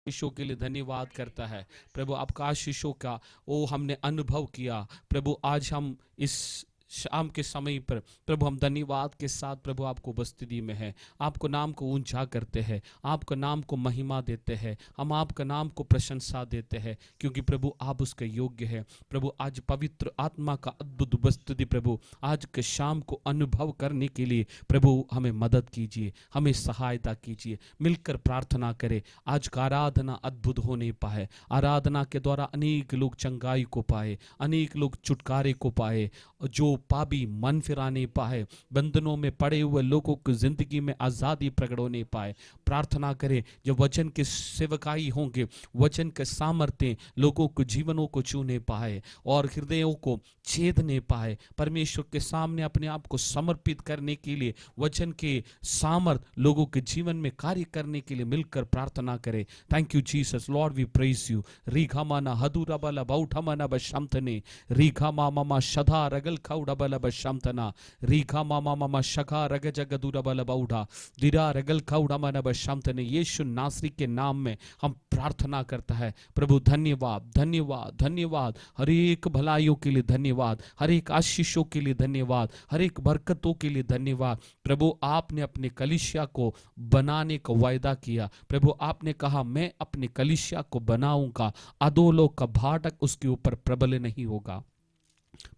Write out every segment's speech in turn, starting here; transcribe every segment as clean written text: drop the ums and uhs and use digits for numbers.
आशीषों के लिए धन्यवाद करता है प्रभु। आपका आशीषों का हमने अनुभव किया प्रभु। आज हम इस शाम के समय पर प्रभु हम धन्यवाद के साथ प्रभु आपको उपस्थिति में है, आपको नाम को ऊंचा करते हैं, आपका नाम को महिमा देते हैं, हम आपका नाम को प्रशंसा देते हैं, क्योंकि प्रभु आप उसके योग्य है प्रभु। आज पवित्र आत्मा का अद्भुत उपस्थिति प्रभु आज के शाम को अनुभव करने के लिए प्रभु हमें मदद कीजिए, हमें सहायता कीजिए। मिलकर प्रार्थना करें आज का आराधना अद्भुत होने पाए, आराधना के द्वारा अनेक लोग चंगाई को पाए, अनेक लोग छुटकारे को पाए, जो पापी मन फिराने पाए, बंधनों में पड़े हुए लोगों की जिंदगी में आज़ादी प्रकट होने पाए। प्रार्थना करें जब वचन के सेवकाई होंगे, वचन के सामर्थ्य लोगों को जीवनों को छूने पाए और हृदयों को छेदने पाए। परमेश्वर के सामने अपने आप को समर्पित करने के लिए वचन के सामर्थ लोगों के जीवन में कार्य करने के लिए मिलकर प्रार्थना करें। Thank you Jesus, lord we praise you. रीघा माना हदूरा बला बाउठा माना बशमतने, रीघा मामा शधा रगल खाउडा बला बशमतना, रीघा मामा शखा रग जगदूरा बला बाउडा दिरा रगल खाउडा माना बशमतने। यीशु नासरी के नाम में हम प्रार्थना करता है प्रभु। धन्यवाद धन्यवाद धन्यवाद, हर एक भलाइयों के लिए धन्यवाद, हर एक आशीषों के लिए धन्यवाद, हर एक बरकतों के लिए धन्यवाद प्रभु। आपने अपने कलीसिया को बनाने का वायदा किया प्रभु। आपने कहा मैं अपने कलीसिया को बनाऊंगा, अधोलोक का भाटक उसके ऊपर प्रबल नहीं होगा।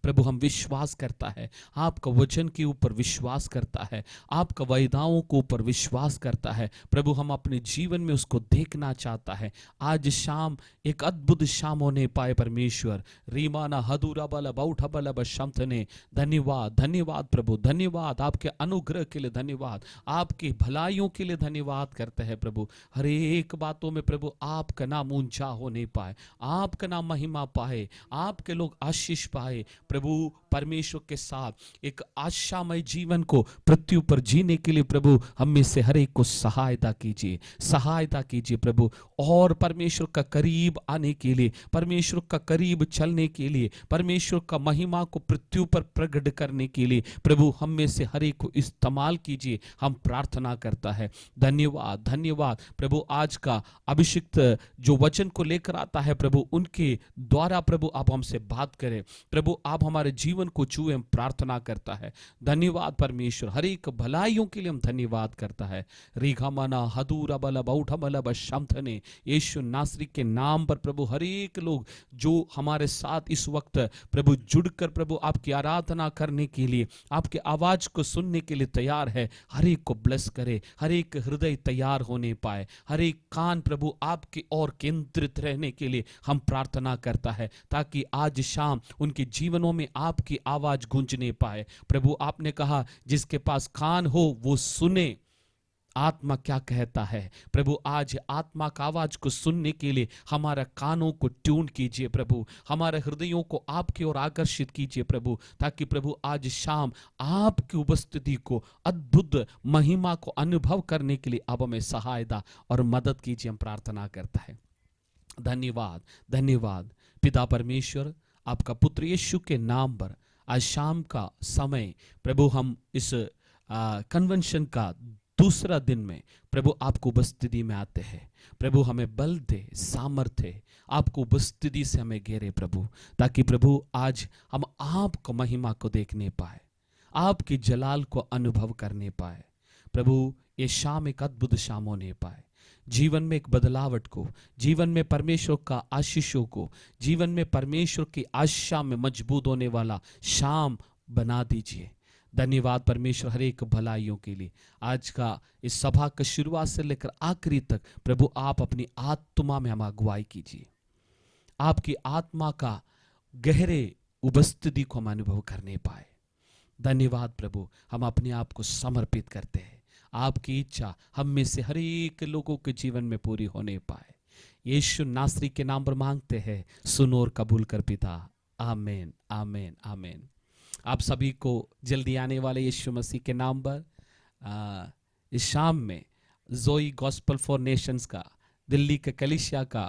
प्रभु हम विश्वास करता है, आपका वचन के ऊपर विश्वास करता है, आपका वायदाओं के ऊपर विश्वास करता है प्रभु। हम अपने जीवन में उसको देखना चाहता है। आज शाम एक अद्भुत शाम होने पाए परमेश्वर। रीमाना हदूरा बला बाउठा बला बशमतने। धन्यवाद धन्यवाद प्रभु, धन्यवाद आपके अनुग्रह के लिए, धन्यवाद आपकी भलाइयों के लिए धन्यवाद करते हैं प्रभु। हर एक बातों में प्रभु आपका नाम ऊंचा होने पाए, आपका नाम महिमा पाए, आपके लोग आशीष पाए प्रभु। परमेश्वर के साथ एक आशामय जीवन को पृथ्वी पर जीने के लिए प्रभु हम में से हर एक को सहायता कीजिए, सहायता कीजिए प्रभु। और परमेश्वर का करीब आने के लिए, परमेश्वर का करीब चलने के लिए, परमेश्वर का महिमा को पृथ्वी पर प्रकट करने के लिए प्रभु हम में से हर एक को इस्तेमाल कीजिए, हम प्रार्थना करता है। धन्यवाद धन्यवाद प्रभु। आज का अभिषिक्त जो वचन को लेकर आता है प्रभु, उनके द्वारा प्रभु आप हमसे बात करें प्रभु, आप हमारे जीवन को छुए, हम प्रार्थना करता है। धन्यवाद परमेश्वर, हर एक भलाइयों के लिए हम धन्यवाद करता है। रीघा मना हदूरा बला बाउठा बला बशमतने। यीशु नासरी के नाम पर प्रभु हर एक लोग जो हमारे साथ इस वक्त प्रभु जुड़कर प्रभु आपकी आराधना करने के लिए, आपके आवाज को सुनने के लिए तैयार है, हर एक को ब्लेस करे, हर एक हृदय तैयार होने पाए, हर एक कान प्रभु आपकी ओर केंद्रित रहने के लिए हम प्रार्थना करता है, ताकि आज शाम उनके जीवनों में आपकी आवाज गूंजने पाए प्रभु। आपने कहा जिसके पास कान हो वो सुने आत्मा क्या कहता है प्रभु। आज आत्मा का आवाज को सुनने के लिए हमारा कानों को ट्यून कीजिए प्रभु, हमारे हृदयों को आपकी ओर आकर्षित कीजिए प्रभु, ताकि प्रभु आज शाम आपकी उपस्थिति को, अद्भुत महिमा को अनुभव करने के लिए आप हमें सहायता और मदद कीजिए, हम प्रार्थना करता है। धन्यवाद धन्यवाद पिता परमेश्वर, आपका पुत्र यीशु के नाम पर आज शाम का समय प्रभु हम इस कन्वेंशन का दूसरा दिन में प्रभु आपको उपस्थिति में आते हैं प्रभु। हमें बल दे, सामर्थ्य आपको उपस्थिति से हमें घेरे प्रभु, ताकि प्रभु आज हम आपको महिमा को देखने पाए, आपकी जलाल को अनुभव करने पाए प्रभु। ये शाम एक अद्भुत शाम होने पाए, जीवन में एक बदलावट को, जीवन में परमेश्वर का आशीषों को, जीवन में परमेश्वर की आशा में मजबूत होने वाला शाम बना दीजिए। धन्यवाद परमेश्वर हर एक भलाइयों के लिए। आज का इस सभा का शुरुआत से लेकर आखिरी तक प्रभु आप अपनी आत्मा में हम अगुवाई कीजिए, आपकी आत्मा का गहरे उपस्थिति को हम अनुभव करने पाए। धन्यवाद प्रभु, हम अपने आप को समर्पित करते हैं, आपकी इच्छा हम में से हर एक लोगों के जीवन में पूरी होने पाए। यीशु नासरी के नाम पर मांगते हैं, सुनो और कबूल कर पिता, आमीन आमीन आमीन। आप सभी को जल्दी आने वाले यीशु मसीह के नाम पर इस शाम में जोई गॉस्पल फॉर नेशंस का, दिल्ली के कलीसिया का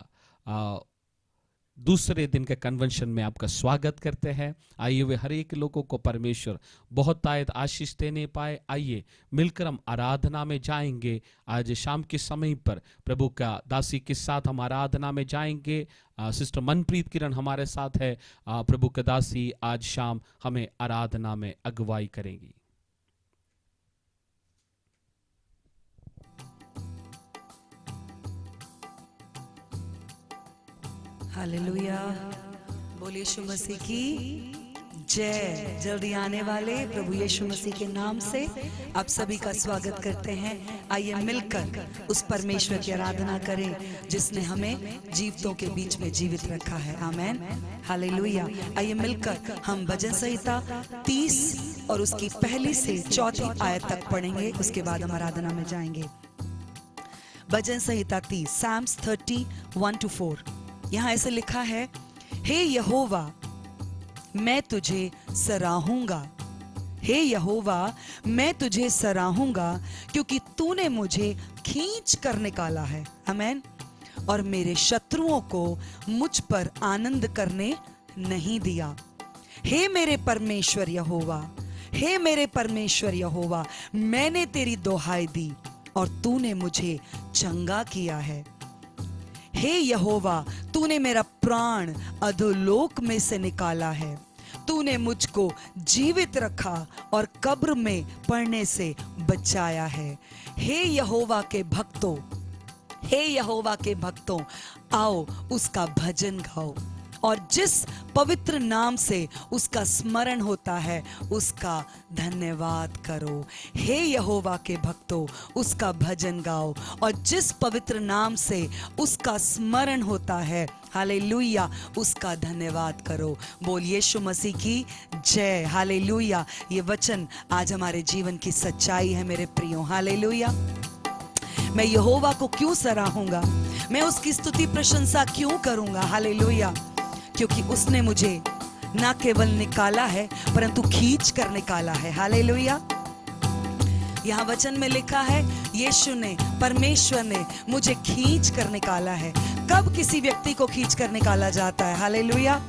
दूसरे दिन के कन्वेंशन में आपका स्वागत करते हैं। आइए वे हर एक लोगों को परमेश्वर बहुत आयत आशीष देने पाए। आइए मिलकर हम आराधना में जाएंगे। आज शाम के समय पर प्रभु का दासी के साथ हम आराधना में जाएंगे। सिस्टर मनप्रीत किरण हमारे साथ है। प्रभु का दासी आज शाम हमें आराधना में अगुवाई करेंगी। हालेलुया, बोलिए यीशु मसीह की जय। जल्दी आने वाले प्रभु यीशु मसीह के नाम से आप सभी का स्वागत करते हैं। आइए मिलकर उस परमेश्वर की आराधना करें जिसने हमें जीवितों के बीच में जीवित रखा है। आमेन, हालेलुया। आइए मिलकर हम भजन संहिता 30 और उसकी पहली से चौथी आयत तक पढ़ेंगे। उसके बाद हम आराधना में जाएंगे। भजन संहिता 30, Psalms 30, 1-4। यहाँ ऐसे लिखा है, हे यहोवा मैं तुझे सराहूंगा, हे यहोवा मैं तुझे सराहूंगा, क्योंकि तूने मुझे खींच कर निकाला है। आमेन। और मेरे शत्रुओं को मुझ पर आनंद करने नहीं दिया। हे मेरे परमेश्वर यहोवा, हे मेरे परमेश्वर यहोवा, मैंने तेरी दोहाई दी और तूने मुझे चंगा किया है। हे यहोवा तूने मेरा प्राण अधोलोक में से निकाला है। तूने मुझको जीवित रखा और कब्र में पड़ने से बचाया है। हे यहोवा के भक्तों, हे यहोवा के भक्तों, आओ उसका भजन गाओ और जिस पवित्र नाम से उसका स्मरण होता है उसका धन्यवाद करो। हे यहोवा के भक्तों, उसका भजन गाओ और जिस पवित्र नाम से उसका स्मरण होता है, हालेलुया, उसका धन्यवाद करो। बोलिए यीशु मसीह की जय। हालेलुया। ये वचन आज हमारे जीवन की सच्चाई है मेरे प्रियो। हालेलुया। मैं यहोवा को क्यों सराहूंगा, मैं उसकी स्तुति प्रशंसा क्यों करूंगा? हालेलुया। क्योंकि उसने मुझे ना केवल निकाला है परंतु खींच कर निकाला है। हालेलुया। यहाँ वचन में लिखा है, यीशु ने, परमेश्वर ने मुझे खींच कर निकाला है। कब किसी व्यक्ति को खींच कर निकाला जाता है? हालेलुया।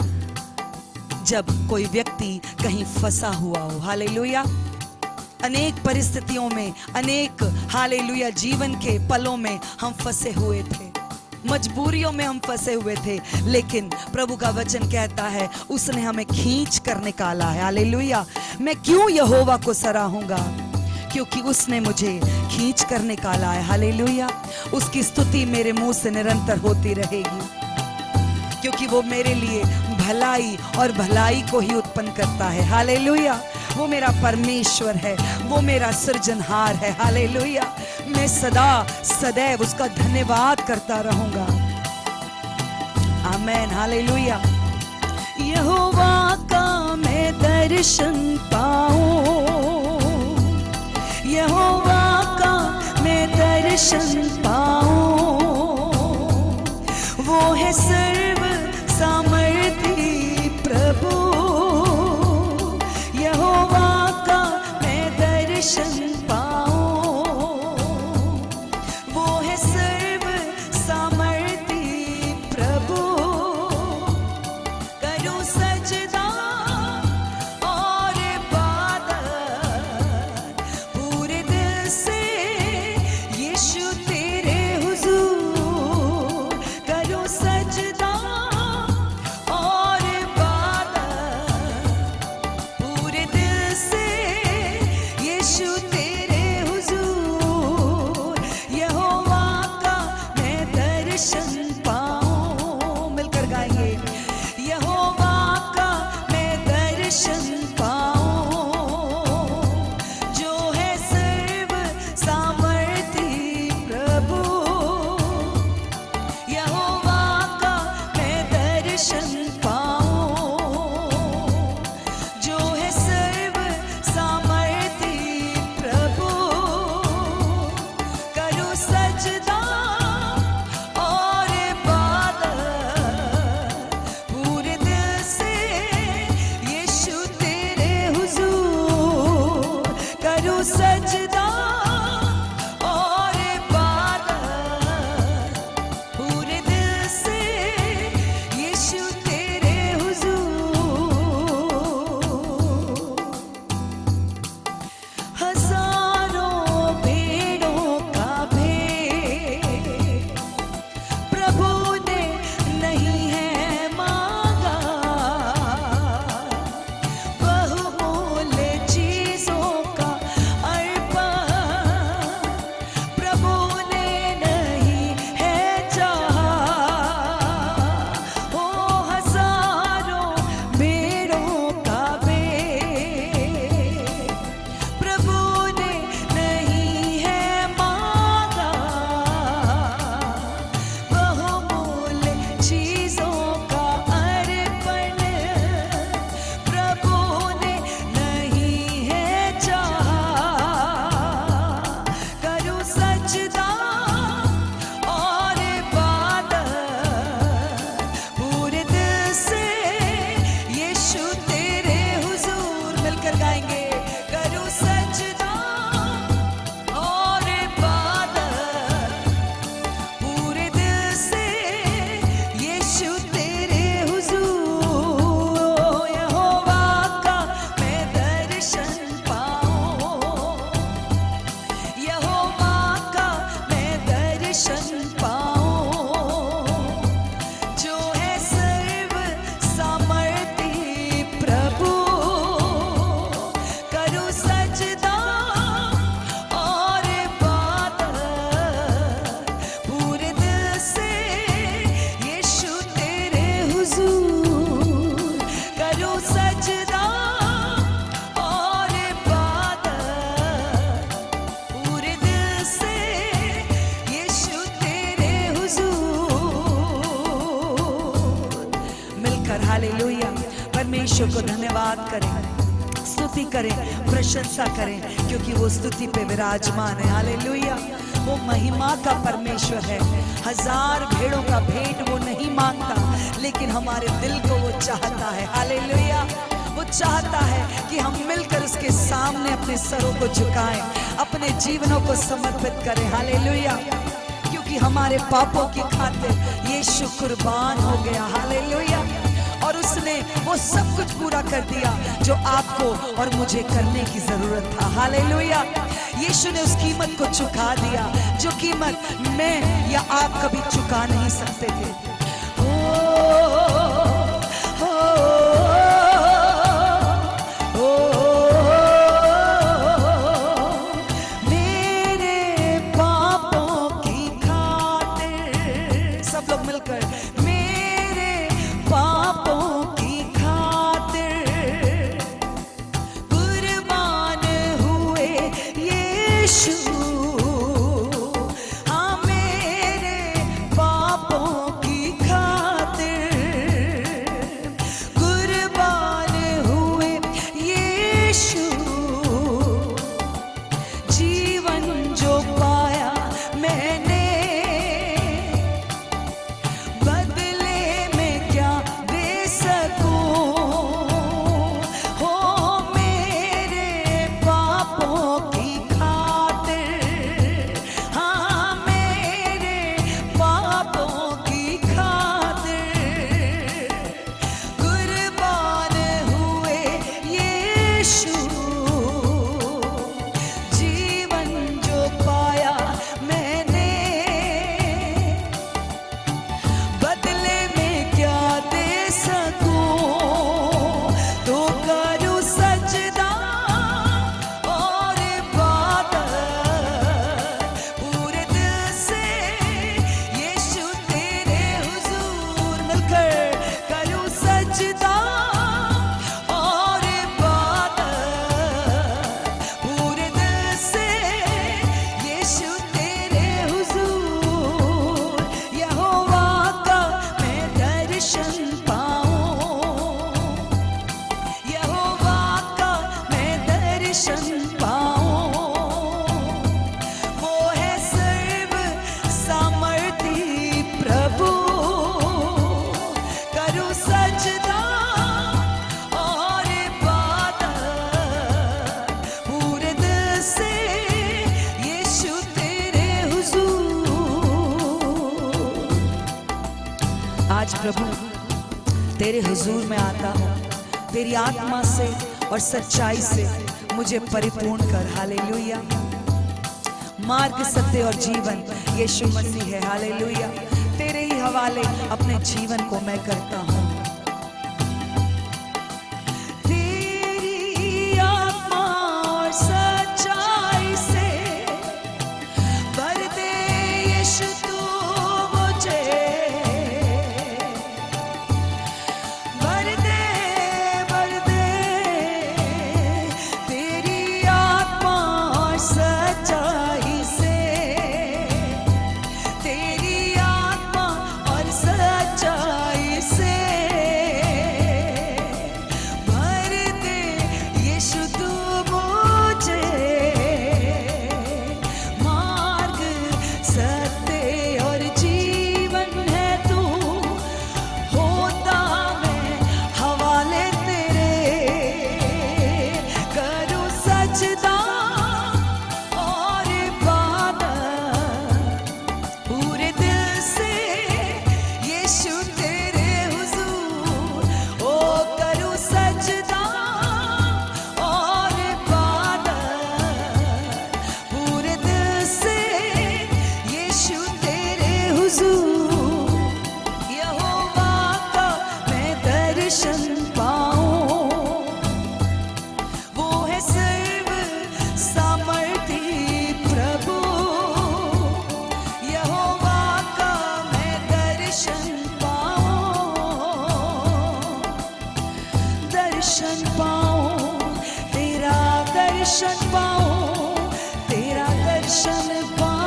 जब कोई व्यक्ति कहीं फंसा हुआ हो। हालेलुया। अनेक परिस्थितियों में, अनेक हालेलुया जीवन के पलों में हम फंसे हुए थे, मजबूरियों में हम फंसे हुए थे, लेकिन प्रभु का वचन कहता है उसने हमें खींच कर निकाला है। हालेलुया। मैं क्यों यहोवा को सराहूंगा? क्योंकि उसने मुझे खींच कर निकाला है। हालेलुया। उसकी स्तुति मेरे मुंह से निरंतर होती रहेगी, क्योंकि वो मेरे लिए भलाई और भलाई को ही उत्पन्न करता है। हालेलुया। वो मेरा परमेश्वर है, वो मेरा सृजनहार है। हालेलुया। मैं सदा सदैव उसका धन्यवाद करता रहूंगा। आमेन। हालेलुया। यहोवा का मैं दर्शन पाऊं, यहोवा का मैं दर्शन पाऊं, वो है सर्व सामर्थी प्रभु। यहोवा का मैं दर्शन पाऊं, वो है सर्व सामर्थी प्रभु। करूं सजदा और इबादत पूरे दिल से, यीशु तेरे हुजूर हालेलुया। परमेश्वर को धन्यवाद करें, स्तुति करें, प्रशंसा करें, क्योंकि वो स्तुति पे विराजमान है। हालेलुया। वो महिमा का परमेश्वर है। 1000 भेड़ों का भेंट वो नहीं मांगता, लेकिन हमारे दिल को वो चाहता है। हालेलुया। वो चाहता है कि हम मिलकर उसके सामने अपने सरों को झुकाएं, अपने जीवनों को समर्पित करें। हालेलुया। क्योंकि हमारे पापों की खातिर यीशु कुर्बान हो गया। हालेलुया। और उसने वो सब कुछ पूरा कर दिया जो आपको और मुझे करने की जरूरत था। हालेलुया। यीशु ने उस कीमत को चुका दिया जो कीमत मैं या आप कभी चुका नहीं सकते थे। मेरे पापों की खातिर, सब लोग मिलकर, मेरे पापों की खातिर कुर्बान हुए यीशु। हाँ, मेरे पापों की खातिर कुर्बान हुए यीशु। जीवन जो पाया मैंने, बदले में क्या दे सकूं। हो मेरे पापों की खातिर, हाँ मेरे पापों की खातिर कुर्बान हुए यीशु। जीवन जो पाया मैंने, बदले में क्या दे सकूं। तो करूं सजदा और इबादत पूरे दिल से यीशु तेरे हुजूर। मिलकर करूं सजदा और इबादत पूरे दिल से यीशु तेरे हुजूर। यहोवा का मैं दर्शन पाऊं, यहोवा का मैं दर्शन पाऊं। वो है सर्व सामर्थी प्रभु। करूं सजदा और इबादत पूरे दिल से यीशु तेरे हुजूर। आज प्रभु तेरे हुजूर में आता हूँ, तेरी आत्मा से और सच्चाई से मुझे परिपूर्ण कर। हालेलुया। मार्ग, सत्य और जीवन यीशु मसीह है। हालेलुया। तेरे ही हवाले अपने जीवन को मैं करता हूँ। तेरी आत्मा और सच्चाई से भर दे यीशु तू मुझे, भर दे, भर दे। तेरी आत्मा और सच्चाई से, तेरी आत्मा और सच्चाई से भर दे यीशु तू मुझे। मार्ग, सत्य और जीवन है तू, होता मैं हवाले तेरे। करूं सजदा और इबादत पूरे दिल से यीशु तेरे हुजूर। ओ करूं सजदा और इबादत पूरे दिल से यीशु तेरे हुजूर। यहोवा का मैं दर्शन पाऊं, वो है सर्व सामर्थी प्रभु। यहोवा का मैं दर्शन पाऊं, दर्शन पाऊं, तेरा दर्शन पाऊं, तेरा दर्शन पाऊं।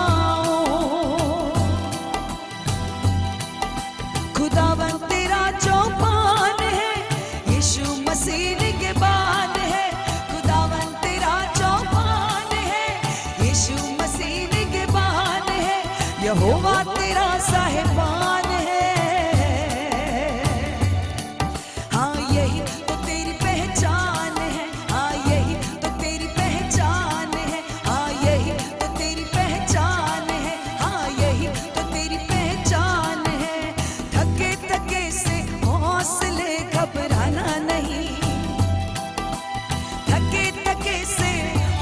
खुदावन तेरा जो पान है यहोवा तेरा साहिबान है। हाँ यही तो तेरी पहचान है, हाँ यही तो तेरी पहचान है, हाँ यही तो तेरी पहचान है, हाँ यही तो तेरी पहचान है। थके थके से हौसले घबराना नहीं, थके थके से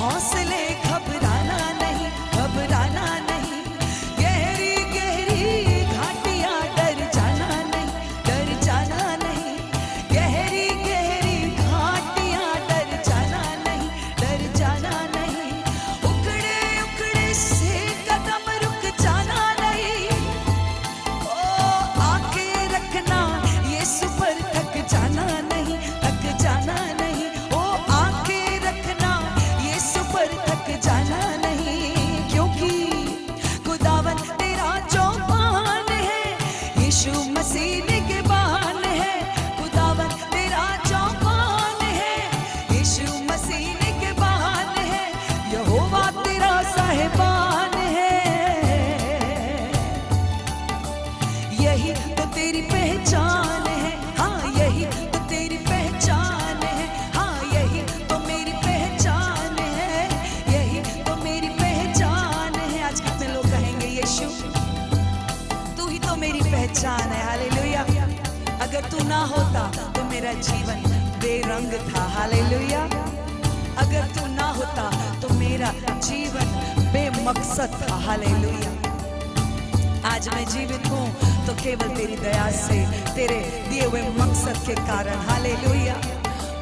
हौसले घबराना नहीं, घबराना नहीं। गहरी गहरी घाटियां डर जाना नहीं, डर जाना नहीं। गहरी गहरी घाटियां डर जाना नहीं, डर जाना नहीं। उखड़े उखड़े से कदम रुक जाना नहीं। ओ आके रखना यीशु पर, थक जाना नहीं, थक जाना नहीं। ओ आके रखना यीशु पर, थक जाना नहीं। क्योंकि खुदावन तेरा चौपान है, यीशु मसीह निगहबान है। खुदावन तेरा चौपान है, यीशु मसीह निगहबान है। यहोवा तेरा साहिबान है। यही तो तेरी पहचान है, हाँ यही तो तेरी पहचान है, हाँ यही तो मेरी पहचान है, यही तो मेरी पहचान है। आज कितने लोग कहेंगे यीशु तू ही तो मेरी पहचान है। हालेलुया। अगर तू ना होता तो मेरा जीवन बेरंग था। हालेलुया। अगर तू ना होता तो मेरा जीवन बेमकसद था। हालेलुया। आज मैं जीवित हूँ तो केवल तेरी दया से, तेरे दिए हुए मकसद के कारण। हालेलुया।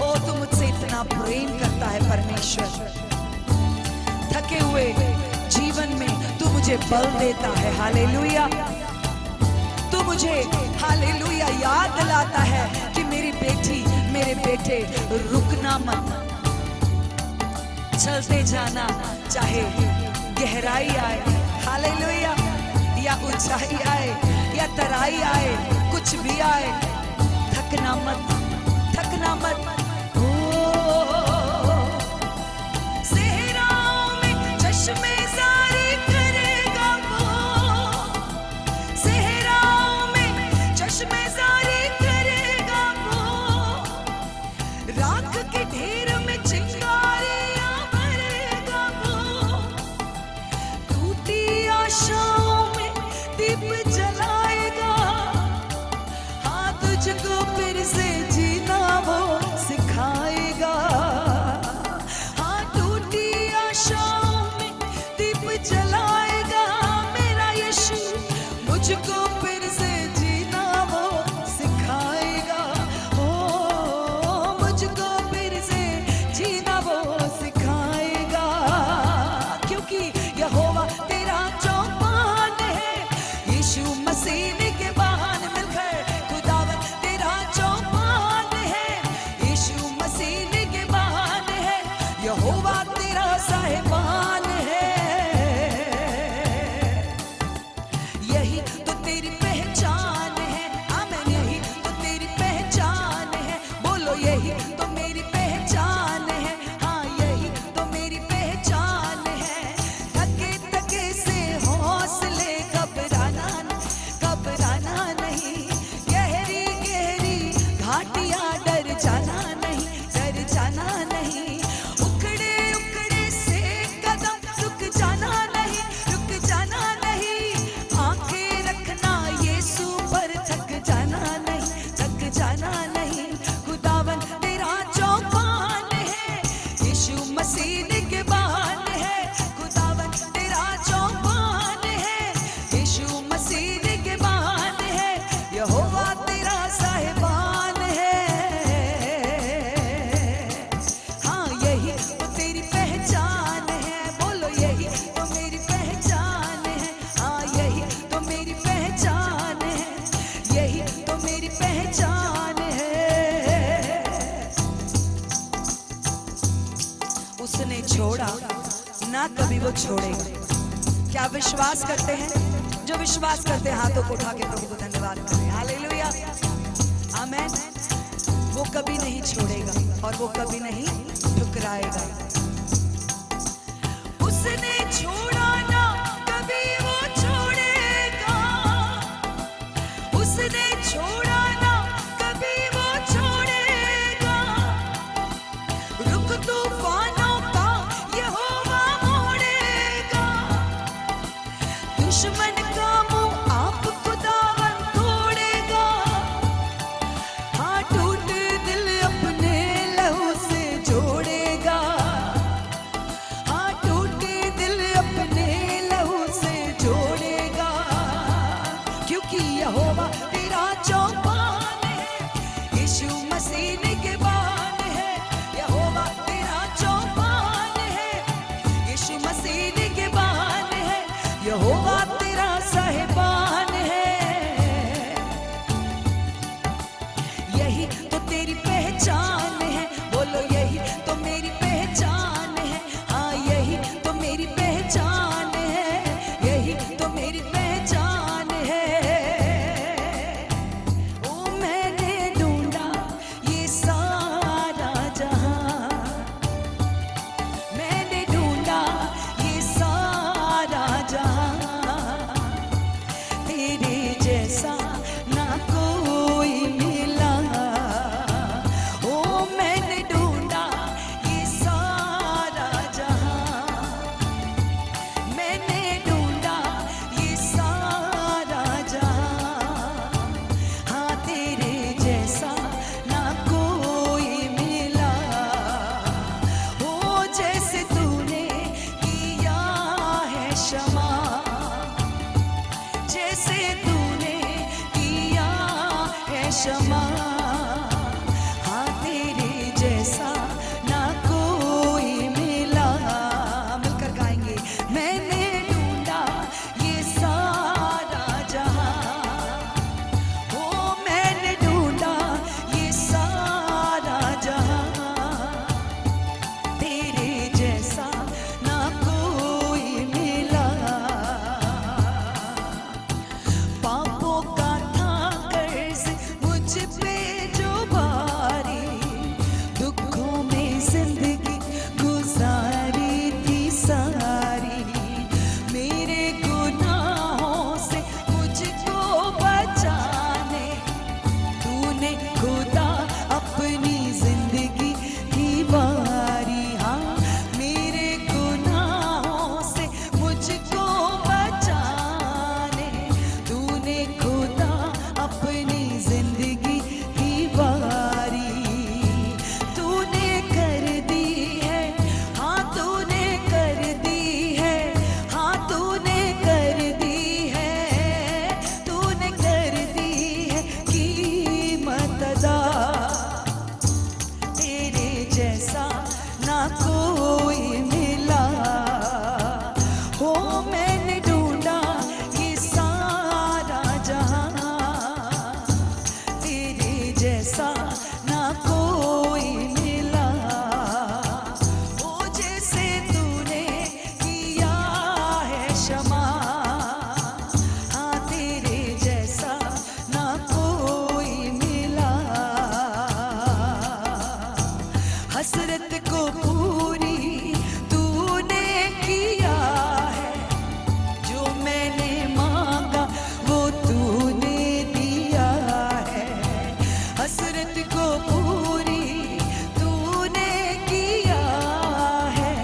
ओ तू मुझसे इतना प्रेम करता है परमेश्वर। थके हुए जीवन में तू मुझे बल देता है। हालेलुया। तू मुझे हालेलुया याद दिलाता है कि मेरी बेटी, मेरे बेटे रुकना मत, चलते जाना। चाहे गहराई आए, हालेलुया, या ऊंचाई आए या तराई आए, कुछ भी आए, थकना मत, थकना मत। सेहराओं में चश्मे जारी करेगा वो, सेहराओं में चश्मे जारी करेगा वो। राख के ढेर में चिंगारियां भरेगा वो। टूटी आशाओं में दीप जलाएगा। हाँ तुझको फिर से जीना वो सिखाएगा। हाँ टूटी आशाओं में दीप जलाएगा। मेरा यीशु मुझको फिर से जीना वो सिखाएगा। ओ मुझको फिर से जीना वो सिखाएगा। क्योंकि यहोवा तेरा चौपान है, यीशु मसीह निगहबान। मिलकर खुदावन तेरा चौपान है, यीशु मसीह निगहबान है। यहोवा तेरा साहिबान है। यही तो तेरी पहचान है। आमीन। यही तो तेरी पहचान है। बोलो यही तो मेरी पहचान है। हाँ यही तो मेरी पहचान है। थके थके से हौसले घबराना, घबराना नहीं। गहरी गहरी घाटियां डर जाना नहीं, डर जाना नहीं। उखड़े उखड़े से कदम रुक जाना नहीं, रुक जाना नहीं। आंखें रखना यीशु पर, थक जाना नहीं, थक जाना नहीं। खुदावन तेरा चौपान है, यीशु मसीह निगहबान है। खुदावन तेरा चौपान है, यीशु मसीह निगहबान है। यहोवा तेरा साहिबान है। हाँ यही तो तेरी पहचान है। बोलो यही तो मेरी पहचान है। हाँ यही तो मेरी पहचान है, यही तो मेरी पहचान है। उसने छोड़ा ना कभी वो छोड़ेगा। क्या विश्वास करते हैं? जो विश्वास करते हैं हाथों को उठा के प्रभु को धन्यवाद करें। हालेलुया। आमीन। वो कभी नहीं छोड़ेगा और वो कभी नहीं ठुकराएगा। उसने छोड़ा ना कभी वो छोड़ेगा। क्षमा, हाँ तेरे जैसा ना कोई मिला। मिलकर गाएंगे, मैंने ढूंढा ये सारा जहां, ओ मैंने ढूंढा ये सारा जहां, तेरे जैसा ना कोई मिला। पापों का था कर्ज मुझ पे जो भारी, दुखों में जिंदगी गुजारी थी सारी, मेरे गुनाहों से मुझको बचाने तूने खुदा अपनी जिंदगी की बारी, हाँ मेरे गुनाहों से मुझको बचाने तूने खुदा अपनी जिंदगी की बारी, तूने कर दी है, हाँ तूने कर दी है, हाँ तूने कर दी है, तूने कर दी है कीमत अदा, तेरे जैसा ना कोई मिला। हो मैंने ढूंढा ये सारा जहां, तेरे जैसा ना कोई मिला। ओ जैसे तूने किया है क्षमा, हाँ तेरे जैसा ना कोई मिला। हसरत को पूरी तूने किया है, जो मैंने मांगा वो तूने दिया है। हसरत को पूरी तूने किया है,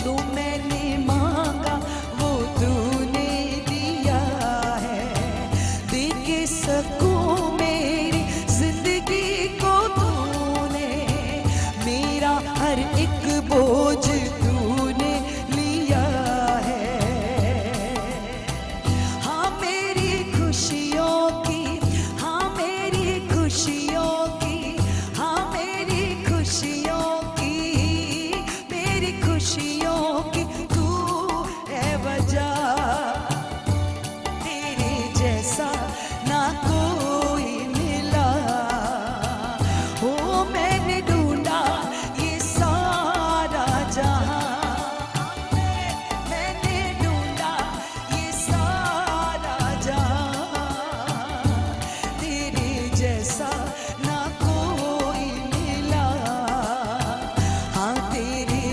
जो मैंने मांगा वो तूने दिया है। दे के सकूं मेरी जिंदगी को तूने, मेरा हर एक बोझ तूने लिया है। हाँ मेरी खुशियों की, हाँ मेरी खुशियों की, हाँ मेरी खुशियों की, मेरी खुशियों की तू है वजह, तेरे जैसा ना कोई मिला। हो मैंने ढूंढा ये सारा जहां, मैंने ढूंढा ये सारा जहां, तेरे जैसा ना कोई मिला। हाँ तेरे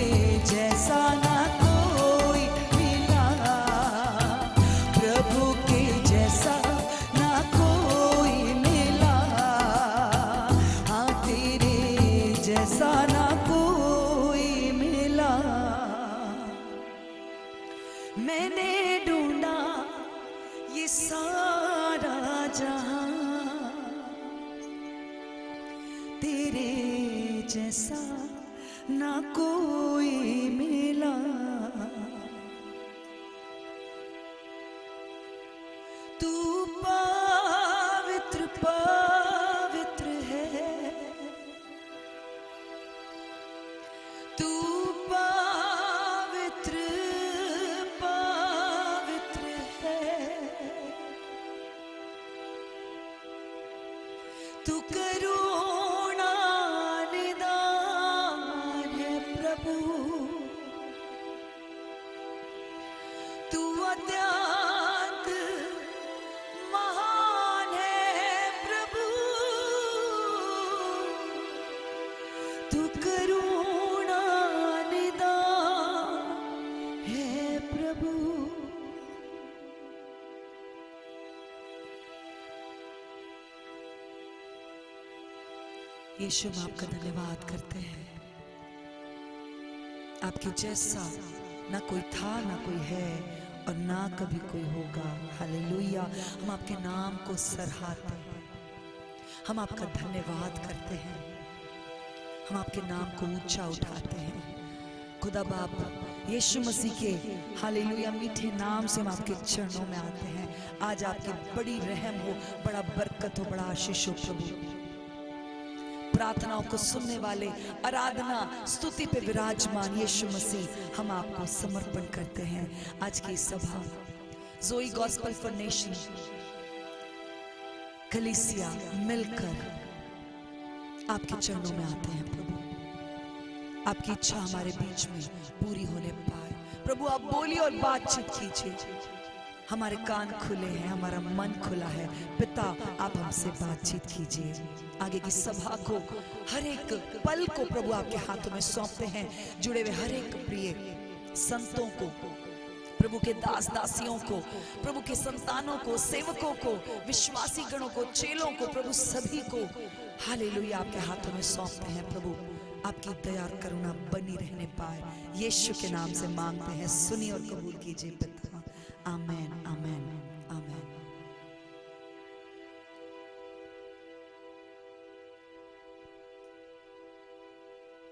जैसा ना कोई मिला, प्रभु के जैसा ना कोई मिला। हाँ तेरे जैसा ना कोई मिला। मैंने ढूंढा ये सारा जहां, तेरे जैसा ना कोई मिला। तू पवित्र पवित्र है, तू पवित्र पवित्र है, तू करुणा निदान है प्रभु, तू अत्यंत महान है प्रभु, तू करुणा निदान है प्रभु। यीशु हम आपका धन्यवाद करते हैं, आपके जैसा ना कोई था ना कोई है और ना कभी कोई होगा। हालेलुया। हम आपके नाम को सराहते हैं, हम आपका धन्यवाद करते हैं, हम आपके नाम को ऊंचा उठाते हैं। खुदा बाप यीशु मसीह के हालेलुया मीठे नाम से हम आपके चरणों में आते हैं। आज आपकी बड़ी रहम हो, बड़ा बरकत हो, बड़ा आशीष हो प्रभु। प्रार्थनाओं को सुनने वाले, आराधना स्तुति पे विराजमान यीशु मसीह, हम आपको समर्पण करते हैं। आज की सभा जोई गॉस्पेल फॉर नेशन कलीसिया मिलकर आपके चरणों में आते हैं प्रभु। आपकी इच्छा हमारे बीच में पूरी होने पाए प्रभु। आप बोलिए और बातचीत कीजिए। हमारे कान खुले हैं, हमारा मन खुला है। पिता, आप हमसे बातचीत कीजिए। आगे की सभा को, हर एक पल को प्रभु आपके हाथों में सौंपते हैं। जुड़े हुए हर एक प्रिय संतों को, प्रभु के दास दासियों को, प्रभु के संतानों को, सेवकों को, विश्वासी गणों को, चेलों को, प्रभु सभी को हालेलुया आपके हाथों में सौंपते हैं प्रभु। आपकी दया और करुणा बनी रहने पाए, यीशु के नाम से मांगते हैं। सुनिए और कबूल कीजिए पिता। आमेन, आमेन, आमेन।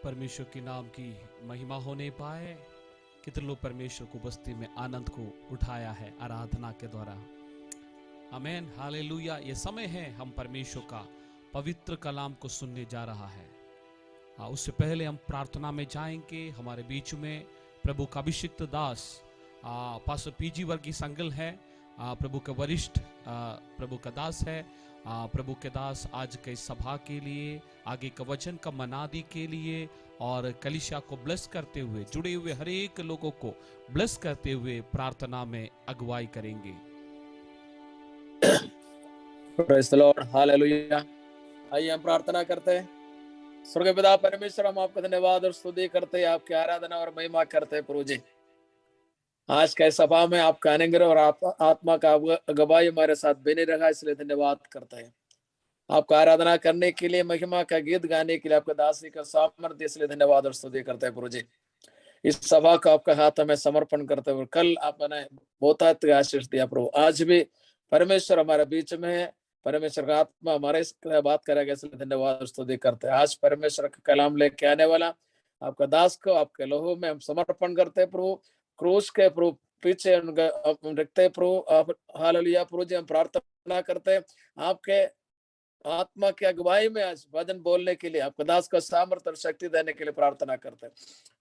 परमेश्वर के नाम की महिमा होने पाए। कितने लोग परमेश्वर को बस्ती में आनंद को उठाया है आराधना के द्वारा। आमेन, हालेलुया। ये समय है हम परमेश्वर का पवित्र कलाम को सुनने जा रहा है। उससे पहले हम प्रार्थना में जाएंगे। हमारे बीच में प्रभु का अभिषिक्त दास पास्टर पीजी वर्गी संगल है। प्रभु के वरिष्ठ प्रभु का दास है। प्रभु के दास आज के सभा के लिए, आगे का वचन का मनादी के लिए और कलीसिया को ब्लेस करते हुए, जुड़े हुए हर एक लोगों को ब्लेस करते हुए प्रार्थना में अगुवाई करेंगे। Praise the lord, hallelujah. आइए हम प्रार्थना करते हैं। स्वर्गीय पिता परमेश्वर, हम आपका धन्यवाद और स्तुति करते हैं, आपकी आराधना और महिमा करते हैं प्रभु जी। आज के सभा में आपका अनुग्रह और आत्मा का अगुवाई हमारे साथ बने रहा, इसलिए धन्यवाद करते हैं। आपका आराधना करने के लिए, महिमा का गीत गाने के लिए आपका दासी का सामर्थ्य, इसलिए धन्यवाद और स्तुति करते हैं प्रभु जी। इस सभा को आपका हाथ में समर्पण करते हुए, कल आपने बहुत आशीष दिया प्रभु, आज भी परमेश्वर हमारे बीच में है। परमेश्वर का आत्मा हमारे बात करेगा, इसलिए धन्यवाद और स्तुति करते हैं। आज परमेश्वर का कलाम लेके आने वाला आपका दास को आपके लोहो में हम समर्पण करते हैं प्रभु। क्रूस के प्रभु पीछे रखते हैं प्रभु। आप हालेलुया प्रभु जी, हम प्रार्थना करते हैं आपके आत्मा की अगुवाई में आज वचन बोलने के लिए आपका दास को सामर्थ्य और शक्ति देने के लिए प्रार्थना करते हैं।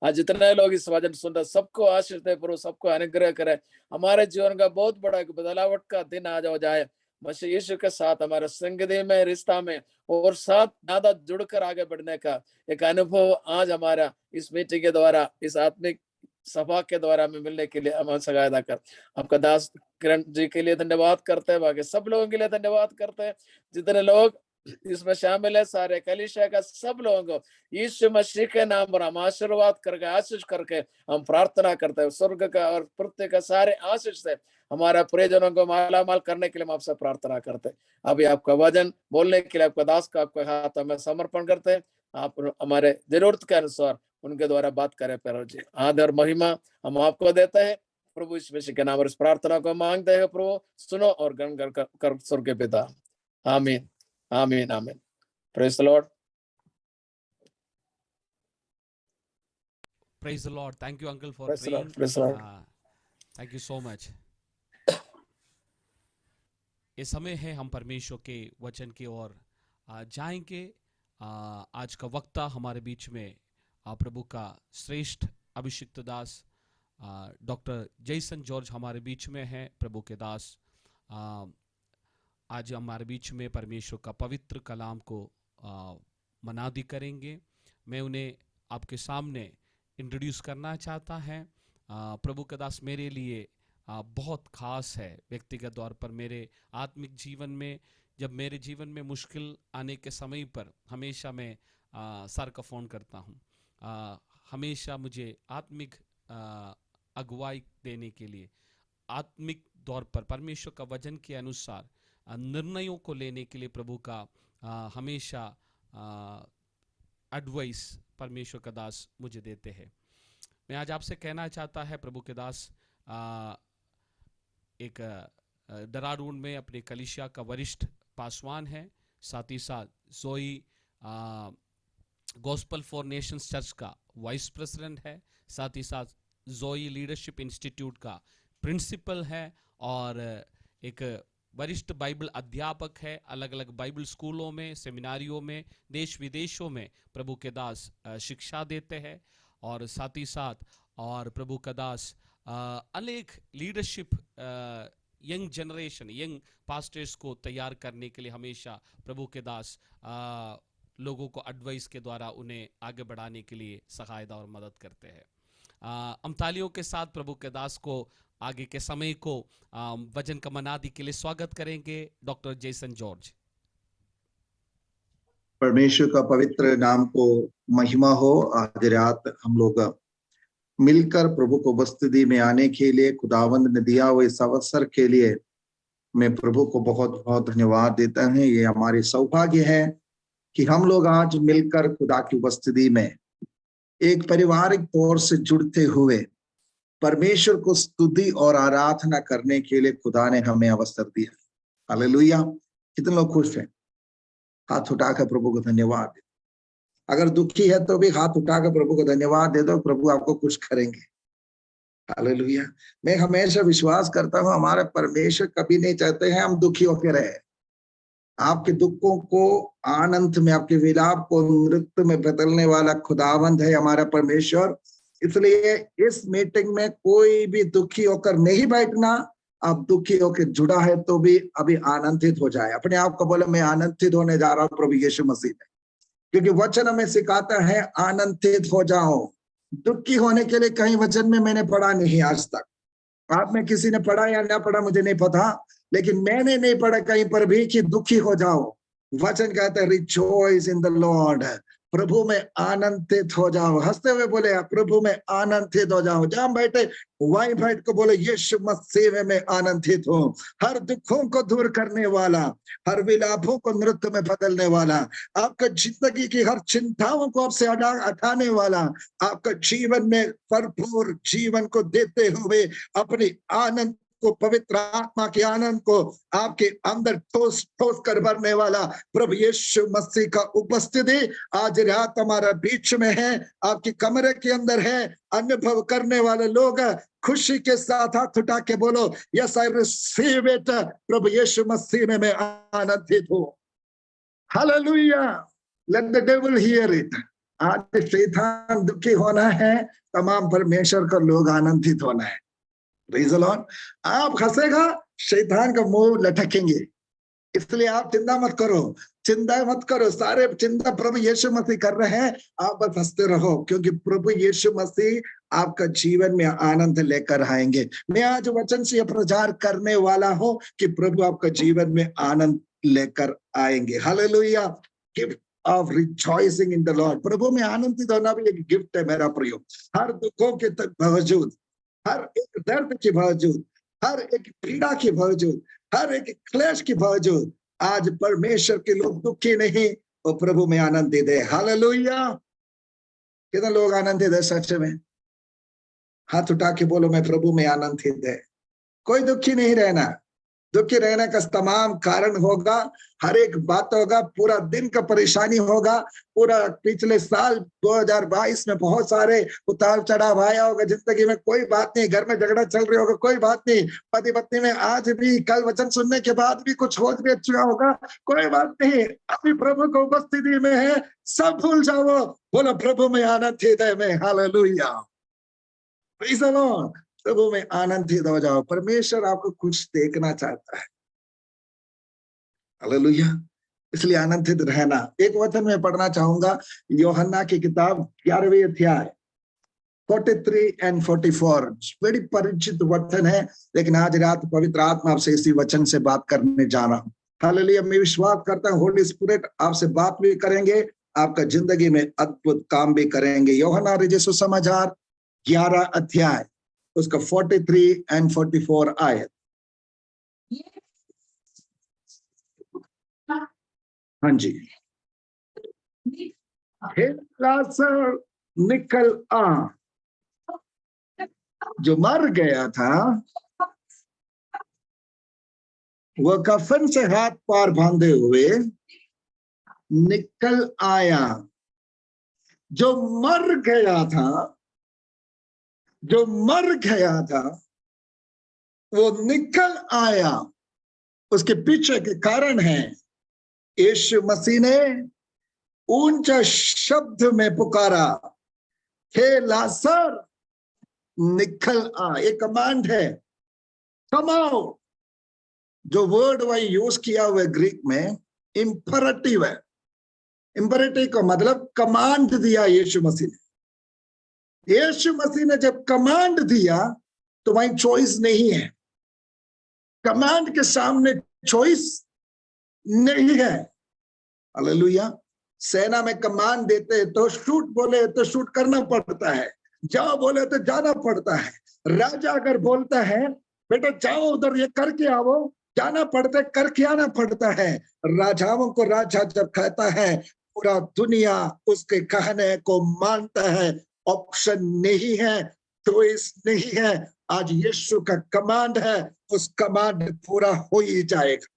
आज जितने लोग इस वचन सुन रहे, सबको आशीष दे प्रभु, सबको अनुग्रह करे। हमारे जीवन का बहुत बड़ा बदलावट का दिन आज हो जाए मसीह यीशु के साथ, हमारे संगति में, रिश्ता में और साथ ज्यादा जुड़कर आगे बढ़ने का एक अनुभव आज हमारा इस मीटिंग के द्वारा, इस आत्मिक सभा के द्वारा में मिलने के लिए हम सहायता कर। आपका दास किरण जी के लिए धन्यवाद करते हैं, बाकी सब लोगों के लिए धन्यवाद करते हैं। जितने लोग इसमें शामिल है, सारे कलीसिया का सब लोगों को यीशु मसीह के नाम पर हम आशीर्वाद करके, आशीष करके हम प्रार्थना करते हैं। स्वर्ग का और पृथ्वी का सारे आशीष से हमारा प्रियजनों को मालामाल करने के लिए हम आपसे प्रार्थना करते हैं। अभी आपका वचन बोलने के लिए आपका दास का आपके हाथ में समर्पण करते हैं। आप हमारे जरूरत के अनुसार उनके द्वारा बात करें प्रभु जी। आदर महिमा हम आपको देते हैं प्रभु, इस मसीह के नाम और इस प्रार्थना को मांगते हैं प्रभु, सुनो और ग्रहण कर स्वर्ग के पिता। आमीन, आमीन, आमीन। Praise the Lord. Praise the Lord. Thank you uncle for Praise the praying. Lord, praise the Lord. Thank you so much. ये समय है हम परमेश्वर के वचन की ओर जाएंगे। आज का वक्ता हमारे बीच में प्रभु का श्रेष्ठ अभिषिक्त दास डॉक्टर जैसन जॉर्ज हमारे बीच में है। प्रभु के दास आज हमारे बीच में परमेश्वर का पवित्र कलाम को मनादी करेंगे। मैं उन्हें आपके सामने इंट्रोड्यूस करना चाहता है। प्रभु का दास मेरे लिए बहुत खास है। व्यक्तिगत तौर पर मेरे आत्मिक जीवन में, जब मेरे जीवन में मुश्किल आने के समय पर हमेशा मैं सर का फ़ोन करता हूँ। हमेशा मुझे आत्मिक अगुवाई देने के लिए, आत्मिक तौर पर परमेश्वर का वचन के अनुसार निर्णयों को लेने के लिए प्रभु का हमेशा एडवाइस परमेश्वर का दास मुझे देते हैं। मैं आज आपसे कहना चाहता है, प्रभु के दास एक डराडून में अपने कलीसिया का वरिष्ठ पासवान है, साथ ही साथ जोई गॉस्पेल फॉर नेशंस चर्च का वाइस प्रेसिडेंट है, साथ ही साथ जोई लीडरशिप इंस्टीट्यूट का प्रिंसिपल है और एक वरिष्ठ बाइबल अध्यापक है। अलग अलग बाइबल स्कूलों में, सेमिनारियों में, देश विदेशों में प्रभु के दास शिक्षा देते हैं। और साथ ही साथ और प्रभु का दास अनेक leadership young generation, young pastors को तैयार करने के लिए हमेशा प्रभु के दास लोगों को एडवाइस के द्वारा उन्हें आगे बढ़ाने के लिए सहायता और मदद करते हैं। हम तालियों के साथ प्रभु के दास को आगे के समय को वचन का मनादी के लिए स्वागत करेंगे। Doctor Jason George. परमेश्वर का पवित्र नाम को महिमा हो। आज रात हम लोग मिलकर प्रभु को उपस्थिति में आने के लिए खुदावंद ने दिया हुए इस अवसर के लिए मैं प्रभु को बहुत बहुत धन्यवाद देता हूं। ये हमारी सौभाग्य है कि हम लोग आज मिलकर खुदा की उपस्थिति में एक पारिवारिक तौर से जुड़ते हुए परमेश्वर को स्तुति और आराधना करने के लिए खुदा ने हमें अवसर दिया। हालेलुया। कितने लोग खुश हैं? हाथ उठाकर प्रभु को धन्यवाद दे। अगर दुखी है तो भी हाथ उठाकर प्रभु को धन्यवाद दे दो, प्रभु आपको खुश करेंगे। हालेलुया। मैं हमेशा विश्वास करता हूं हमारे परमेश्वर कभी नहीं चाहते हैं हम दुखी होकर रहे। आपके दुखों को आनंद में, आपके विलाप को नृत्य में बदलने वाला खुदावंद है हमारा परमेश्वर। इसलिए इस मीटिंग में कोई भी दुखी होकर नहीं बैठना। आप दुखी होकर जुड़ा है तो भी अभी आनंदित हो जाए। अपने आप को बोले मैं आनंदित होने जा रहा हूं प्रभु यीशु मसीह में, क्योंकि वचन हमें सिखाता है आनंदित हो जाओ। दुखी होने के लिए कहीं वचन में मैंने पढ़ा नहीं आज तक। आप में किसी ने पढ़ा या ना पढ़ा मुझे नहीं पता, लेकिन मैंने नहीं पढ़ा कहीं पर भी कि दुखी हो जाओ। वचन कहता है रिजॉइस इन द लॉर्ड, प्रभु में आनंदित हो जाओ। हंसते हुए बोले प्रभु में आनंदित हो जाओ। जहां बैठे वहीं बैठ को बोले यीशु मसीह में आनंदित हो। हर दुखों को दूर करने वाला, हर विलापों को नृत्य में बदलने वाला, आपका जिंदगी की हर चिंताओं को आपसे हटाने वाला, आपका जीवन में भरपूर जीवन को देते हुए अपनी आनंद को, पवित्र आत्मा के आनंद को आपके अंदर ठोस ठोस कर भरने वाला प्रभु यीशु मसीह का उपस्थिति आज रात हमारा बीच में है, आपकी कमरे के अंदर है। अनुभव करने वाले लोग खुशी के साथ हाथ उठा के बोलो यस आई रिसीव इट, प्रभु यीशु मसीह में मैं आनंदित हूं। Hallelujah. Let the devil here it. आज शैतान दुखी होना है, तमाम परमेश्वर का लोग आनंदित होना है। Praise the Lord. आप हंसेगा शैतान का मुंह लटकेंगे। इसलिए आप चिंता मत करो, चिंता मत करो। सारे चिंता प्रभु यीशु मसीह कर रहे हैं, आप बस हंसते रहो, क्योंकि प्रभु यीशु मसीह आपका जीवन में आनंद लेकर आएंगे। मैं आज वचन से प्रचार करने वाला हूं कि प्रभु आपका जीवन में आनंद लेकर आएंगे। Hallelujah. Gift of rejoicing in the lord. प्रभु में आनंदित होना भी एक गिफ्ट है मेरा प्रियो। हर दुखों के बावजूद, हर एक दर्द के बावजूद, हर एक पीड़ा के बावजूद, हर एक क्लेश के बावजूद आज परमेश्वर के लोग दुखी नहीं, वो प्रभु में आनंदित है। हालेलुया। कितने लोग आनंदित है सच में? हाथ उठा के बोलो मैं प्रभु में आनंदित है। कोई दुखी नहीं रहना। दुखी रहने का तमाम कारण होगा, हर एक बात होगा, पूरा दिन का परेशानी होगा। पूरा पिछले साल 2022 में बहुत सारे उतार चढ़ाव आया होगा जिंदगी में। कोई बात नहीं, घर में झगड़ा चल रही होगा, कोई बात नहीं, पति पत्नी में आज भी, कल वचन सुनने के बाद भी कुछ हो भी अच्छा होगा, कोई बात नहीं। अभी प्रभु को उपस्थिति में है, सब भूल जाओ, बोलो प्रभु में आनंदित है मैं। हालेलुया। Praise the lord. प्रभु में आनंदित हो जाओ। परमेश्वर आपको कुछ देखना चाहता है। हालेलुया। इसलिए आनंदित रहना। एक वचन में पढ़ना चाहूंगा, यूहन्ना की किताब 11वें अध्याय 43 और 44। बड़ी परिचित वचन है, लेकिन आज रात पवित्र आत्मा आपसे इसी वचन से बात करने जा रहा हूं। हालेलुया। मैं विश्वास करता हूं होली स्पिरिट आपसे बात भी करेंगे, आपका जिंदगी में अद्भुत काम भी करेंगे। यूहन्ना रचित सुसमाचार 11 अध्याय उसका 43 और 44 आयत। हाँ जी। हे लाजर निकल आ। जो मर गया था वह कफन से हाथ पार बांधे हुए निकल आया। जो मर गया था जो मर गया था वो निकल आया। उसके पीछे के कारण है यीशु मसीह ने ऊंचा शब्द में पुकारा, हे लाजर निकल आ। एक कमांड है, कम आओ। जो वर्ड वही यूज किया हुआ है ग्रीक में इंपरेटिव है। इंपरेटिव का मतलब कमांड दिया यीशु मसीह ने। यीशु मसीह ने जब कमांड दिया तो वही चॉइस नहीं है। कमांड के सामने चॉइस नहीं है। हालेलुया। सेना में कमांड देते तो शूट बोले तो शूट करना पड़ता है, जाओ बोले तो जाना पड़ता है। राजा अगर बोलता है बेटा जाओ उधर ये करके आओ, जाना पड़ता है, करके आना पड़ता है। राजाओं को राजा जब कहता है पूरा दुनिया उसके कहने को मानता है। ऑप्शन नहीं है, चॉइस नहीं है। आज यीशु का कमांड है, उस कमांड पूरा हो ही जाएगा।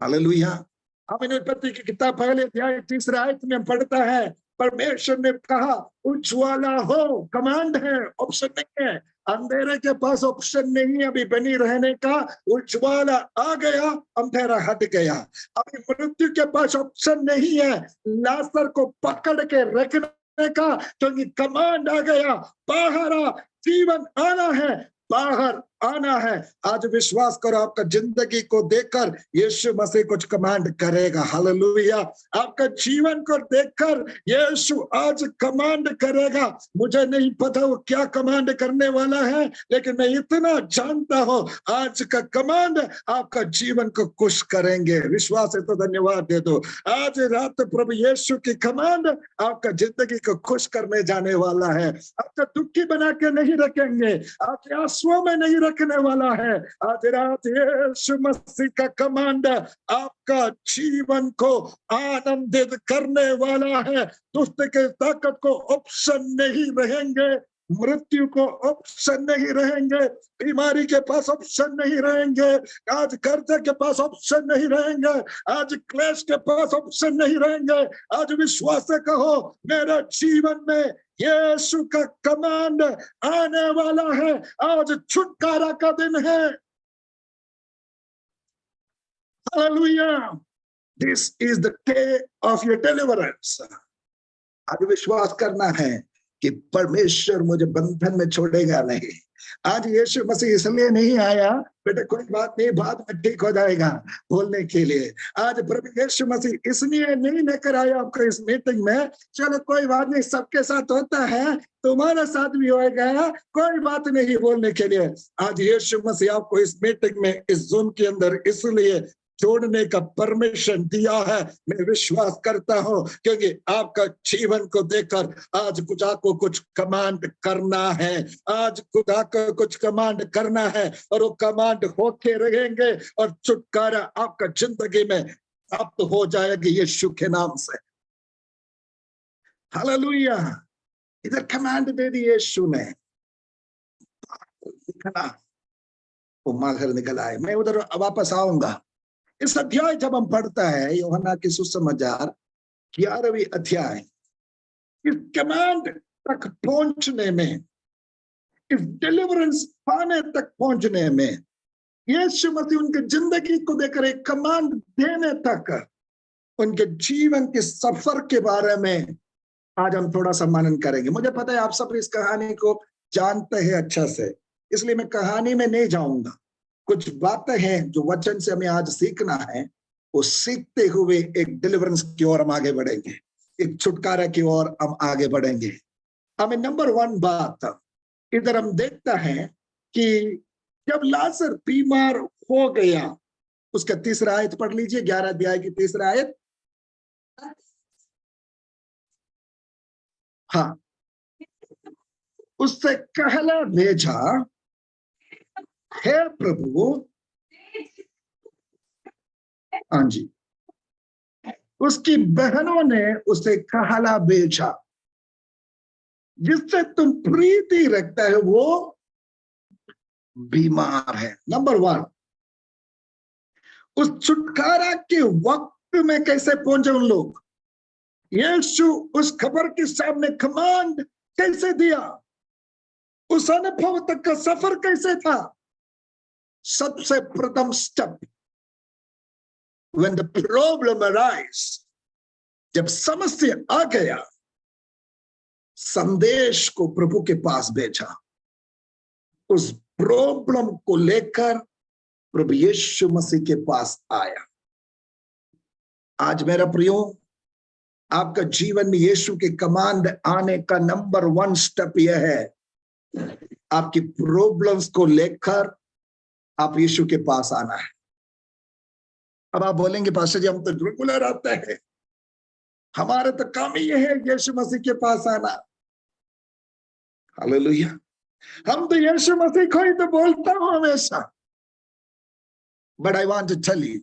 हालेलुया। हम उत्पत्ति की किताब पहले अध्याय 3 आयत में पढ़ता है, परमेश्वर ने कहा उज्ज्वला हो। कमांड है, ऑप्शन नहीं है। अंधेरे के पास ऑप्शन नहीं है अभी बनी रहने का। उज्ज्वला आ गया, अंधेरा हट गया। अभी मृत्यु के पास ऑप्शन नहीं है लाजर को पकड़ के रखने का, क्योंकि कमांड आ गया, बाहर आ, जीवन आना है, बाहर आना है। आज विश्वास करो, आपका जिंदगी को देखकर यीशु मसीह कुछ कमांड करेगा। हालेलुया। आपका जीवन को देखकर यीशु आज कमांड करेगा। मुझे नहीं पता वो क्या कमांड करने वाला है, लेकिन मैं इतना जानता हूं आज का कमांड आपका जीवन को खुश करेंगे। विश्वास है तो धन्यवाद दे दो। आज रात प्रभु यीशु की कमांड आपका जिंदगी को खुश करने जाने वाला है। आपका दुखी बना के नहीं रखेंगे, आपके आंसुओं में नहीं रखने वाला है। आज रात यीशु मसीह का कमांड आपका जीवन को आनंदित करने वाला है। दुष्ट के ताकत को ऑप्शन नहीं रहेंगे, मृत्यु को ऑप्शन नहीं रहेंगे, बीमारी के पास ऑप्शन नहीं रहेंगे, आज कर्ज के पास ऑप्शन नहीं रहेंगे, आज क्लेश के पास ऑप्शन नहीं रहेंगे। आज विश्वास से कहो मेरा जीवन में यीशु का कमांड आने वाला है। आज छुटकारा का दिन है। Hallelujah. This is the day of your deliverance. आज विश्वास करना है कि परमेश्वर मुझे बंधन में छोड़ेगा नहीं। आज यीशु मसीह इसलिए नहीं आया बेटा कोई बात नहीं बाद में ठीक हो जाएगा बोलने के लिए। आज प्रभु यीशु मसीह इसलिए नहीं लेकर आया आपको इस मीटिंग में, चलो कोई बात नहीं सबके साथ होता है, तुम्हारा साथ भी होएगा, कोई बात नहीं बोलने के लिए। आज यीशु मसीह आपको इस मीटिंग में इस जूम के अंदर इसलिए जोड़ने का परमिशन दिया है। मैं विश्वास करता हूं क्योंकि आपका जीवन को देखकर आज खुदा को कुछ कमांड करना है। आज खुदा को कुछ कमांड करना है और वो कमांड होके रहेंगे और छुटकारा आपका जिंदगी में प्राप्त हो जाएगी यीशु के नाम से। हालेलुया। इधर कमांड दे दी यीशु ने, वो माघर निकल आए। मैं उधर वापस आऊंगा। इस अध्याय जब हम पढ़ता है यूहन्ना की सुसमाचार 11वीं अध्याय, इस कमांड तक पहुंचने में, इस डिलीवरेंस पाने तक पहुंचने में, यीशु मसीह उनके जिंदगी को देखकर एक कमांड देने तक, उनके जीवन के सफर के बारे में आज हम थोड़ा सा मनन करेंगे। मुझे पता है आप सब इस कहानी को जानते हैं अच्छा से, इसलिए मैं कहानी में नहीं जाऊंगा। कुछ बातें हैं जो वचन से हमें आज सीखना है, वो सीखते हुए एक डिलीवरेंस की ओर हम आगे बढ़ेंगे, एक छुटकारा की ओर हम आगे बढ़ेंगे। हमें नंबर 1 बात इधर हम देखता है कि जब लाजर बीमार हो गया, उसका 3रा आयत पढ़ लीजिए, 11 अध्याय की 3रा आयत। हाँ, उससे कहला भेजा, हे प्रभु। हाँ जी, उसकी बहनों ने उसे कहला भेजा, जिससे तुम प्रीति रखता है वो बीमार है। नंबर 1, उस छुटकारा के वक्त में कैसे पहुंचे उन लोग? यीशु उस खबर के सामने कमांड कैसे दिया? उस अनुभव तक का सफर कैसे था? सबसे प्रथम step, when the problem arise, जब समस्या आ गया, संदेश को प्रभु के पास भेजा। उस प्रॉब्लम को लेकर प्रभु यीशु मसीह के पास आया। आज मेरा प्रियो, आपका जीवन में यीशु के कमांड आने का नंबर 1 स्टेप यह है, आपकी प्रॉब्लम्स को लेकर आप यीशु के पास आना है। अब आप बोलेंगे पास्टर जी हम तो रेगुलर आते हैं, हमारे तो काम ही है यीशु मसीह के पास आना। हालेलुया, हम तो यीशु मसीह को ही तो बोलता हूं हमेशा। But I want to tell you,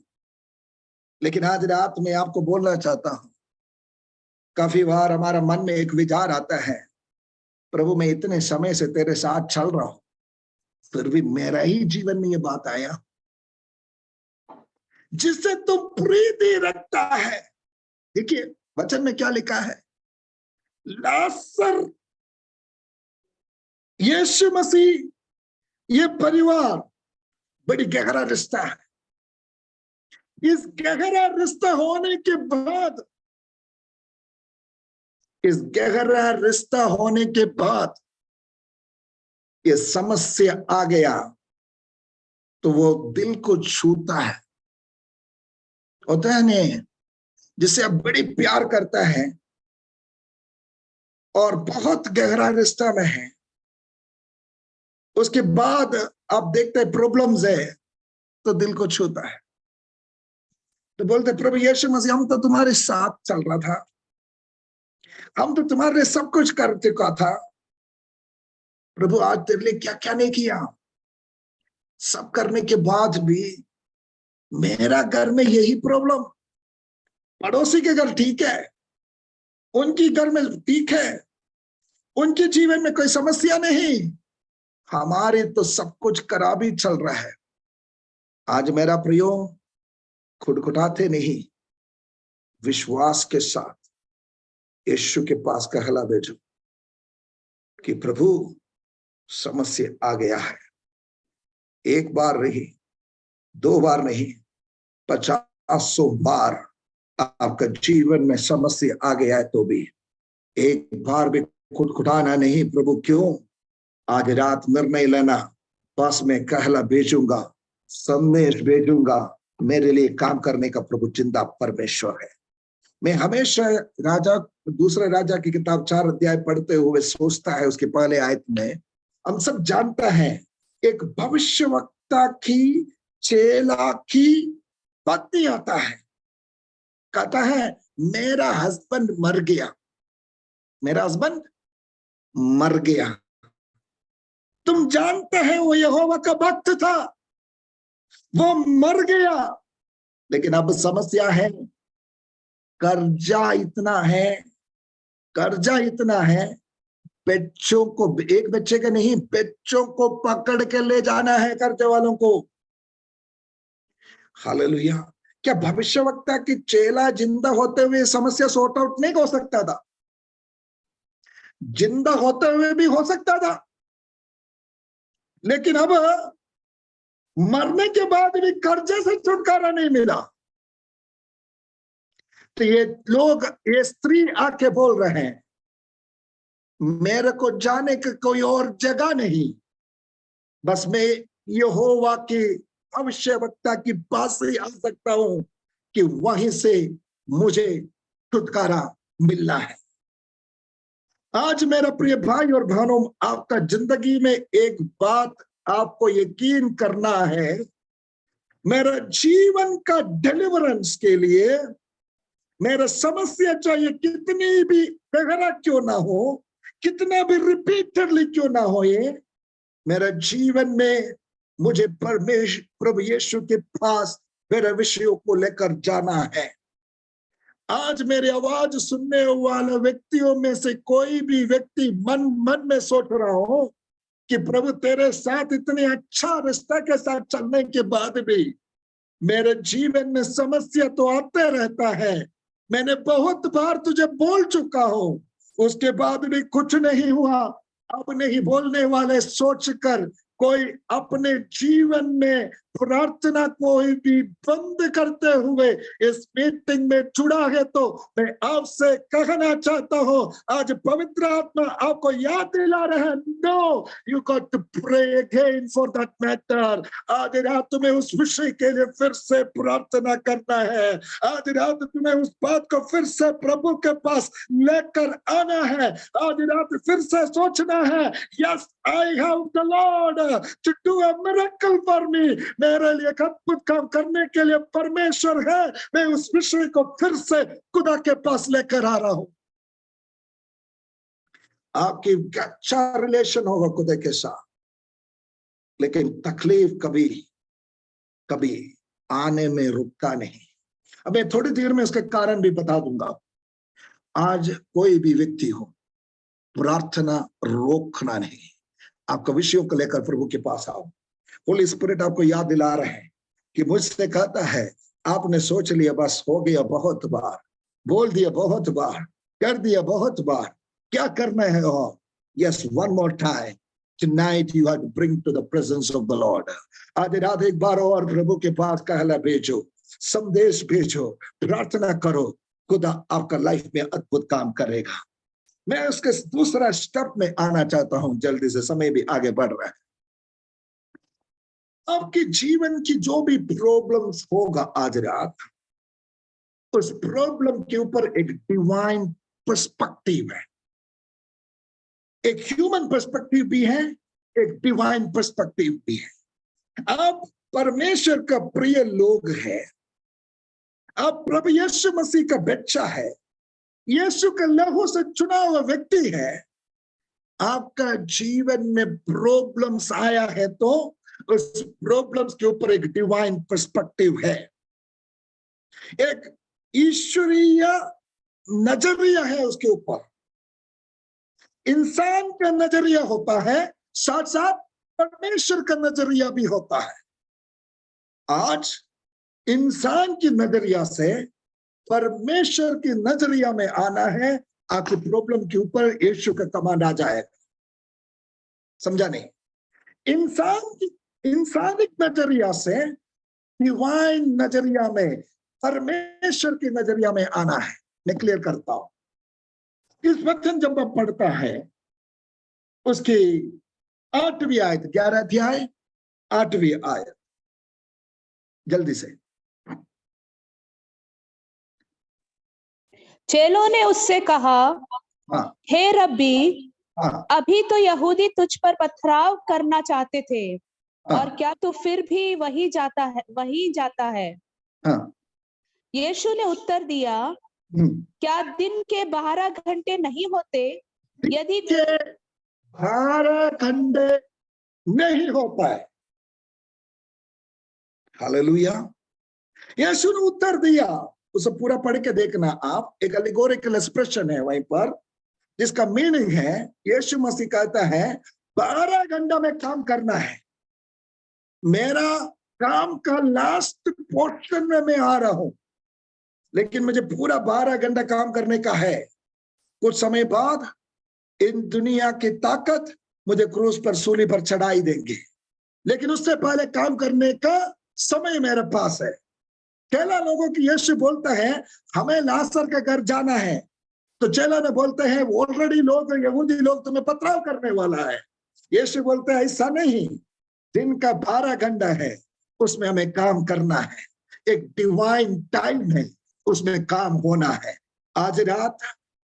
लेकिन आज रात में आपको बोलना चाहता हूं, काफी बार हमारा मन में एक विचार आता है, प्रभु मैं इतने समय से तेरे साथ चल रहा हूं, फिर भी मेरा ही जीवन में ये बात आया। जिससे तुम प्रीति रखता है, देखिए वचन में क्या लिखा है, लाजर, यीशु मसीह, ये परिवार बड़ी गहरा रिश्ता है। इस गहरा रिश्ता होने के बाद, इस गहरा रिश्ता होने के बाद ये समस्या आ गया तो वो दिल को छूता है। होता है नहीं, जिसे आप बड़ी प्यार करता है और बहुत गहरा रिश्ता में है, उसके बाद आप देखते हैं प्रॉब्लम्स है तो दिल को छूता है। तो बोलते प्रभु यीशु मसीह हम तो तुम्हारे साथ चल रहा था, हम तो तुम्हारे लिए सब कुछ कर चुका था, प्रभु आज तेरे लिए क्या क्या नहीं किया। सब करने के बाद भी मेरा घर में यही प्रॉब्लम, पड़ोसी के घर ठीक है, उनकी घर में ठीक है, उनके जीवन में कोई समस्या नहीं, हमारे तो सब कुछ खराब ही चल रहा है। आज मेरा प्रियो, खुटखुटाते नहीं, विश्वास के साथ यीशु के पास कहला भेजो कि प्रभु समस्या आ गया है। एक बार नहीं, 2 बार नहीं, 50 बार आपका जीवन में समस्या आ गया है तो भी एक बार भी खुटखुटाना नहीं। प्रभु क्यों? आज रात निर्णय लेना, बस मैं कहला भेजूंगा, संदेश भेजूंगा, मेरे लिए काम करने का प्रभु जिंदा परमेश्वर है। मैं हमेशा दूसरे राजा की किताब 4 अध्याय पढ़ते हुए सोचता है, उसके पहले आयत में हम सब जानता है, एक भविष्यवक्ता की चेला की पत्नी आता है, कहता है मेरा हस्बैंड मर गया, मेरा हस्बैंड मर गया। तुम जानते हैं वो यहोवा का भक्त था, वो मर गया, लेकिन अब समस्या है, कर्जा इतना है, बच्चों को, एक बच्चे का नहीं, बच्चों को पकड़ के ले जाना है कर्जे वालों को। हालेलुया। क्या भविष्यवक्ता की चेला जिंदा होते हुए समस्या सॉर्ट आउट नहीं हो सकता था? जिंदा होते हुए भी हो सकता था, लेकिन अब मरने के बाद भी कर्जे से छुटकारा नहीं मिला। तो ये लोग, ये स्त्री आके बोल रहे हैं मेरे को जाने की कोई और जगह नहीं, बस मैं यहोवा की भविष्यवक्ता की पास से आ सकता हूं कि वहीं से मुझे छुटकारा मिलना है। आज मेरा प्रिय भाई और बहनों, आपका जिंदगी में एक बात आपको यकीन करना है, मेरा जीवन का डिलीवरेंस के लिए मेरा समस्या चाहे कितनी भी गहरा क्यों ना हो, कितना भी रिपीटेडली क्यों ना हो, ये मेरा जीवन में मुझे परमेश्वर प्रभु यीशु के पास मेरे विषयों को लेकर जाना है। आज मेरी आवाज सुनने वाले व्यक्तियों में से कोई भी व्यक्ति मन में सोच रहा हो कि प्रभु तेरे साथ इतने अच्छा रिश्ता के साथ चलने के बाद भी मेरे जीवन में समस्या तो आते रहता है, मैंने बहुत बार तुझे बोल चुका हूं, उसके बाद भी कुछ नहीं हुआ, अब नहीं बोलने वाले सोचकर कोई अपने जीवन में प्रार्थना कोई भी बंद करते हुए इस मीटिंग में जुड़ा है, तो मैं आपसे कहना चाहता हूं, आज पवित्र आत्मा आपको याद दिला रहा है, no you got to pray again for that matter. आज रात तुम्हें उस विषय के लिए फिर से प्रार्थना करना है। आज रात तुम्हें उस बात को फिर से प्रभु के पास लेकर आना है। आज रात फिर से सोचना है, yes I have the Lord to do a miracle for me. मेरे लिए एक अद्भुत काम करने के लिए परमेश्वर है। मैं उस विषय को फिर से खुदा के पास लेकर आ रहा हूं। आपकी अच्छा रिलेशन होगा खुदा के साथ, लेकिन तकलीफ कभी कभी आने में रुकता नहीं। अब मैं थोड़ी देर में इसके कारण भी बता दूंगा। आज कोई भी व्यक्ति हो, प्रार्थना रोकना नहीं। आपका विषयों को लेकर प्रभु के पास आओ। होली स्पिरिट आपको याद दिला रहे हैं कि मुझसे कहता है, आपने सोच लिया बस हो गया, बहुत बार बोल दिया, बहुत बार कर दिया, बहुत बार क्या करना है। और yes, one more time tonight you have to bring to the presence of the Lord। आज रात एक बार और प्रभु के पास कहला भेजो, संदेश भेजो, प्रार्थना करो, खुदा आपका लाइफ में अद्भुत काम करेगा। मैं उसके दूसरा स्टेप में आना चाहता हूं, जल्दी से, समय भी आगे बढ़ रहा है। आपके जीवन की जो भी प्रॉब्लम्स होगा आज रात, उस प्रॉब्लम के ऊपर एक डिवाइन पर्सपेक्टिव है। एक ह्यूमन पर्सपेक्टिव भी है, एक डिवाइन पर्सपेक्टिव भी है। आप परमेश्वर का प्रिय लोग हैं, आप प्रभु यीशु मसीह का बच्चा है, यीशु के लहू से चुना हुआ व्यक्ति है। आपका जीवन में प्रॉब्लम्स आया है तो उस प्रॉब्लम्स के ऊपर एक डिवाइन पर्सपेक्टिव है, एक ईश्वरीय नजरिया है उसके ऊपर। इंसान का नजरिया होता है, साथ साथ परमेश्वर का नजरिया भी होता है। आज इंसान की नजरिया से परमेश्वर की नजरिया में आना है। आपकी प्रॉब्लम के ऊपर यीशु का कमांड आ जाएगा। समझा नहीं? इंसानिक नजरिया से डिवाइन नजरिया में, परमेश्वर की नजरिया में आना है। मैं क्लियर करता हूं। इस वचन जब आप पढ़ता है, उसकी 8वीं आयत, 11 अध्याय 8वीं आयत, जल्दी से। चेलों ने उससे कहा, हाँ, हे रब्बी, हाँ, अभी तो यहूदी तुझ पर पथराव करना चाहते थे, हाँ, और क्या तू फिर भी वही जाता है? हाँ, यीशु ने उत्तर दिया, क्या दिन के 12 घंटे नहीं होते? यदि 12 घंटे नहीं होता है। हालेलुया। यीशु ने उत्तर दिया। उसे पूरा पढ़ के देखना आप। एक एलिगोरिकल एक्सप्रेशन है वहीं पर, जिसका मीनिंग है, यीशु मसीह कहता है 12 घंटा में काम करना है। मेरा काम का लास्ट पोर्शन में मैं आ रहा हूं, लेकिन मुझे पूरा 12 घंटा काम करने का है। कुछ समय बाद इन दुनिया की ताकत मुझे क्रूस पर, सूली पर चढ़ाई देंगे, लेकिन उससे पहले काम करने का समय मेरे पास है। चेला लोगों की यीशु बोलता है, हमें लाजर का घर जाना है, तो चेला ने बोलते हैं, ऑलरेडी लोग, यहूदी लोग तुम्हें पथराव करने वाला है। यीशु बोलते हैं, ऐसा नहीं, दिन का 12 घंटा है, उसमें हमें काम करना है। एक डिवाइन टाइम है, उसमें काम होना है। आज रात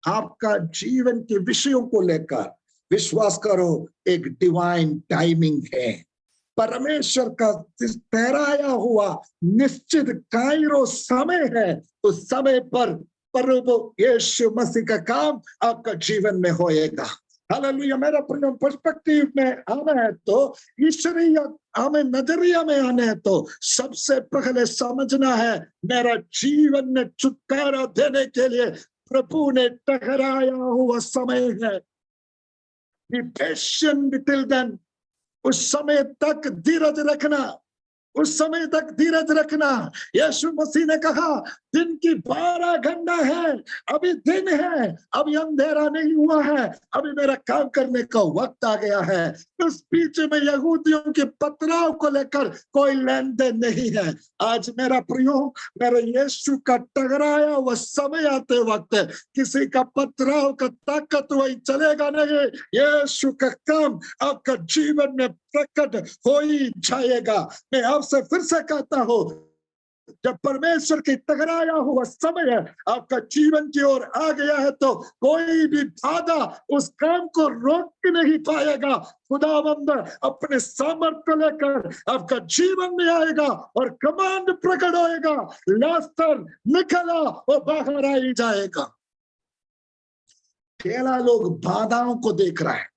आपका जीवन के विषयों को लेकर विश्वास करो, एक डिवाइन टाइमिंग है। परमेश्वर का ठहराया हुआ निश्चित कायरो समय है। उस समय पर प्रभु यीशु मसीह का काम आपका जीवन में होएगा। हालेलुया। मेरा पर्सपेक्टिव में आना है तो, ईश्वरीय हमें नजरिया में आना है तो, सबसे पहले समझना है, मेरा जीवन में छुटकारा देने के लिए प्रभु ने ठहराया हुआ समय है। Be patient till then। उस समय तक धीरज रखना। उस समय तक धीरज रखना। यीशु मसीह ने कहा दिन की 12 घंटा है, अभी दिन है, अभी अंधेरा नहीं हुआ है, अभी मेरा काम करने का वक्त आ गया है। उस बीच में यहूदियों के पथराव को लेकर कोई लेन देन नहीं है। आज मेरा प्रियो, मेरे यीशु का टकराया हुआ समय आते वक्त किसी का पथराव का ताकत वही चलेगा नहीं। यीशु का काम आपका जीवन में प्रकट हो ही जाएगा। मैं आपसे फिर से कहता हूं, जब परमेश्वर की टकराया हुआ समय आपका जीवन की ओर आ गया है तो कोई भी बाधा उस काम को रोक नहीं पाएगा। खुदावंद अपने सामर्थ्य को लेकर आपका जीवन में आएगा और कमांड प्रकट होएगा, लास्टर निकला और बाहर आ ही जाएगा। चेला लोग बाधाओं को देख रहा है,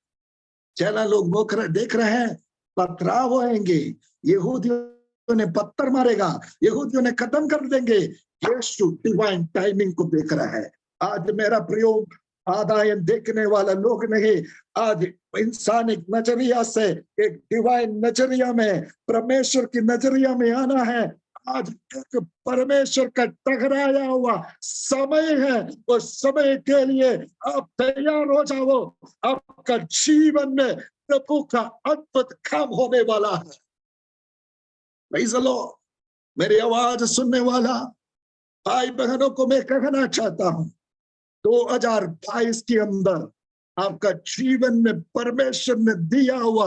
चेला लोग देख रहे हैं पथराव होएंगे, यहूदियों ने पत्थर मारेगा, यहूदियों ने खत्म कर देंगे। यीशु डिवाइन टाइमिंग को देख रहा है। आज मेरा प्रयोग आदायन देखने वाला लोग नहीं, आज इंसानिक नजरिया से एक डिवाइन नजरिया में, परमेश्वर की नजरिया में आना है। आज एक परमेश्वर का टकराया हुआ समय है, उस समय के लिए आप तैयार हो जाओ। आपका जीवन में प्रभु का अद्भुत काम होने वाला है। Praise the Lord. मेरी आवाज सुनने वाला भाई बहनों को मैं कहना चाहता हूं, 2022 के अंदर आपका जीवन में परमेश्वर ने दिया हुआ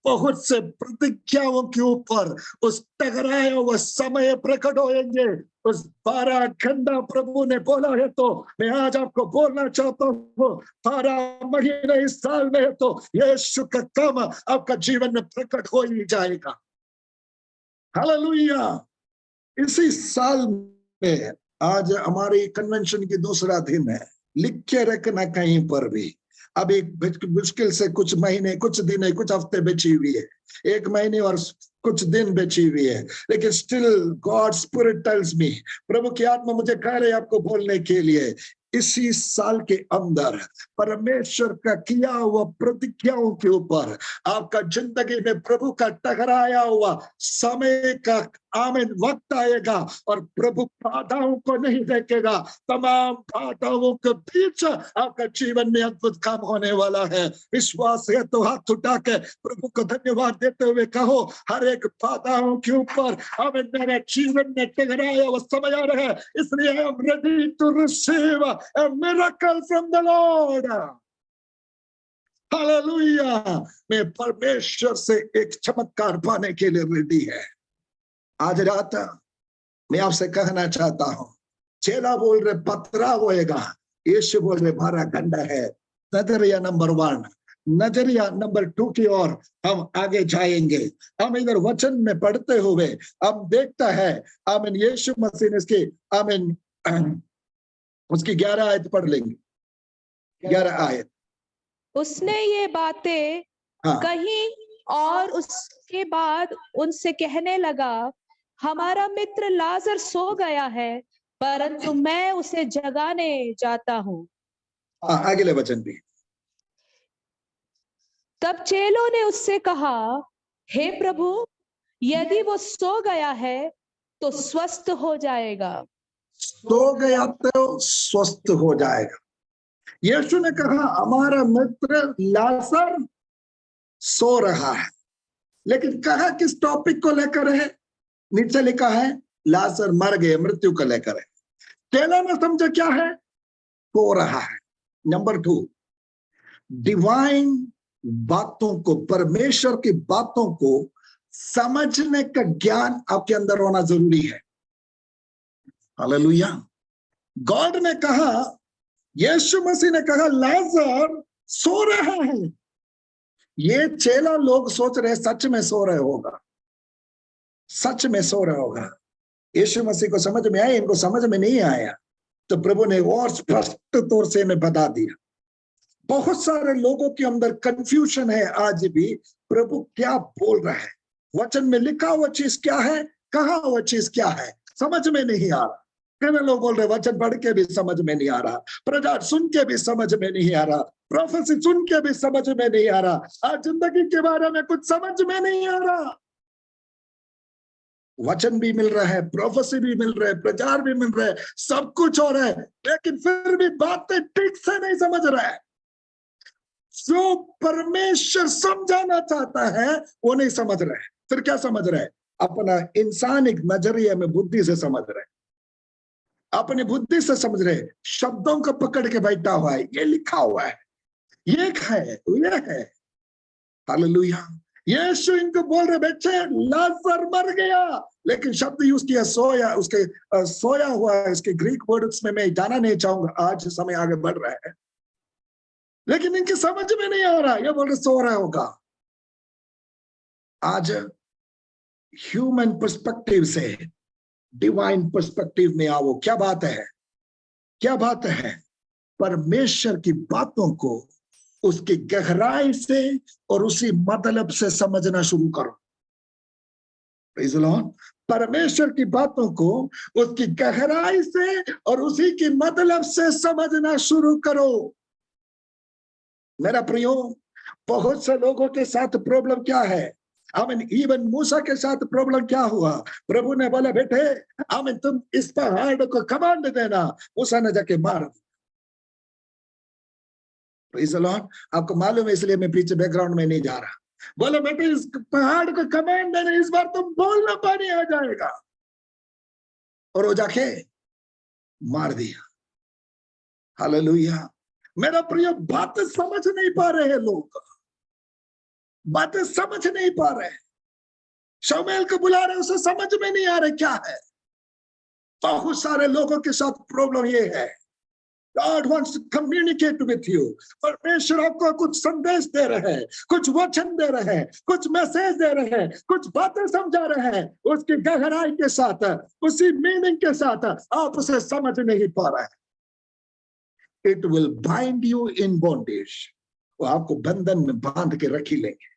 बहुत से प्रतिज्ञाओं के ऊपर उस टकराया हुआ समय प्रकट होएंगे। उस 12 घंटा प्रभु ने बोला है तो मैं आज आपको बोलना चाहता हूँ, 12 महीने इस साल में है तो यीशु का काम आपका जीवन में प्रकट हो ही जाएगा। हालेलुया। इसी साल में आज हमारी कन्वेंशन की दूसरा दिन है। लिख के रखना कहीं पर भी, अब एक मुश्किल से कुछ महीने, कुछ दिन, कुछ हफ्ते बची हुई है, 1 महीने और कुछ दिन बची हुई है, लेकिन still God spirit tells me, प्रभु की आत्मा मुझे कह रही है आपको बोलने के लिए, इसी साल के अंदर परमेश्वर का किया हुआ प्रतिज्ञाओं के ऊपर आपका जिंदगी में प्रभु का टकराया हुआ समय का आमीन वक्त आएगा और प्रभु बाधाओं को नहीं देखेगा। तमाम बाधाओं के बीच आपका जीवन में अद्भुत काम होने वाला है। विश्वास है तो हाथ उठा के प्रभु को धन्यवाद देते हुए कहो, हर एक बाधाओं के ऊपर आमीन मेरे जीवन में टकराया हुआ समय आ रहा है, इसलिए I am ready to receive a miracle from the Lord. Hallelujah. मैं परमेश्वर से एक चमत्कार पाने के लिए रेडी है। आज रात मैं आपसे कहना चाहता हूं, चेला बोल रहे पथरा होएगा, यीशु बोल रहे 12 घंटा है। नजरिया नंबर 1, नजरिया नंबर 2 की ओर हम आगे जाएंगे। हम इधर वचन में पढ़ते हुए हम देखता है आमीन यीशु मसीह ने इसके आमीन उसकी 11 आयत पढ़ लेंगे। 11 आयत। उसने ये बातें कही और उसके बाद उनसे कहने लगा, हमारा मित्र लाजर सो गया है, परंतु मैं उसे जगाने जाता हूँ। अगले वचन भी। तब चेलों ने उससे कहा, हे प्रभु, यदि वो सो गया है तो स्वस्थ हो जाएगा। सो गया तो स्वस्थ हो जाएगा। यीशु ने कहा हमारा मित्र लाजर सो रहा है, लेकिन कहा किस टॉपिक को लेकर है? नीचे लिखा है लाजर मर गए, मृत्यु को लेकर है। चेला ने समझा क्या है? सो रहा है। नंबर 2, डिवाइन बातों को, परमेश्वर की बातों को समझने का ज्ञान आपके अंदर होना जरूरी है। हालेलुया। गॉड ने कहा, यीशु मसीह ने कहा लाजर सो रहा है। ये चेला लोग सोच रहे सच में सो रहे होगा, सच में सो रहा होगा। यीशु मसीह को समझ में आया, इनको समझ में नहीं आया, तो प्रभु ने और स्पष्ट तौर से इन्हें बता दिया। बहुत सारे लोगों के अंदर कंफ्यूजन है आज भी, प्रभु क्या बोल रहा है, वचन में लिखा हुआ चीज क्या है, कहा हुआ चीज क्या है, समझ में नहीं आ रहा। कितने लोग बोल रहे वचन पढ़ के भी समझ में नहीं आ रहा, प्रचार सुन के भी समझ में नहीं आ रहा, प्रोफेसी सुन के भी समझ में नहीं आ रहा, आज जिंदगी के बारे में कुछ समझ में नहीं आ रहा। वचन भी मिल रहा है, प्रोफेसी भी मिल रहा है, प्रचार भी मिल रहा है, सब कुछ हो रहा है, लेकिन फिर भी बातें ठीक से नहीं समझ रहा है। जो परमेश्वर समझाना चाहता है वो नहीं समझ रहा है। फिर क्या समझ रहा है? अपना इंसान एक नजरिए में बुद्धि से समझ रहे, अपनी बुद्धि से समझ रहे, शब्दों को पकड़ के बैठा हुआ है, ये लिखा हुआ है, ये है, ये है। हालेलुया। यीशु इनको बोल रहे, बच्चे लाजर मर गया, लेकिन शब्द यूज किया सोया, उसके सोया हुआ है। इसके ग्रीक वर्ड्स में मैं जाना नहीं चाहूंगा, आज समय आगे बढ़ रहा है, लेकिन इनकी समझ में नहीं आ रहा। ये बोल रहे सो रहा होगा। आज ह्यूमन पर्सपेक्टिव से डिवाइन पर्सपेक्टिव में आओ। क्या बात है, क्या बात है? परमेश्वर की बातों को उसकी गहराई से और उसी मतलब से समझना शुरू करो। Praise the Lord. परमेश्वर की बातों को उसकी गहराई से और उसी की मतलब से समझना शुरू करो। मेरा प्रियो, बहुत से लोगों के साथ प्रॉब्लम क्या है? आमीन। इवन मूसा के साथ प्रॉब्लम क्या हुआ? प्रभु ने बोला, बेटे आमीन, तुम इस पहाड़ को कमांड देना। मूसा ने जाके मार दिया। Praise the Lord. आपको मालूम है, इसलिए मैं पीछे बैकग्राउंड में नहीं जा रहा। बोले बेटे इस पहाड़ को कमांड देना, इस बार तुम बोलना, पानी आ जाएगा। और वो जाके मार दिया। हालेलुया। मेरा प्रिय, बातें समझ नहीं पा रहे हैं लोग, बातें समझ नहीं पा रहे। शमूएल को बुला रहे, उसे समझ में नहीं आ रहे क्या है। बहुत सारे लोगों के साथ प्रॉब्लम ये है। God wants to communicate with you. परमेश्वर आपको कुछ संदेश दे रहे हैं, कुछ वचन दे रहे हैं, कुछ मैसेज दे रहे हैं, कुछ बातें समझा रहे हैं, उसकी गहराई के साथ, उसी मीनिंग के साथ आप उसे समझ नहीं पा रहे हैं। It will bind you in bondage. वो आपको बंधन में बांध के रख ही लेंगे।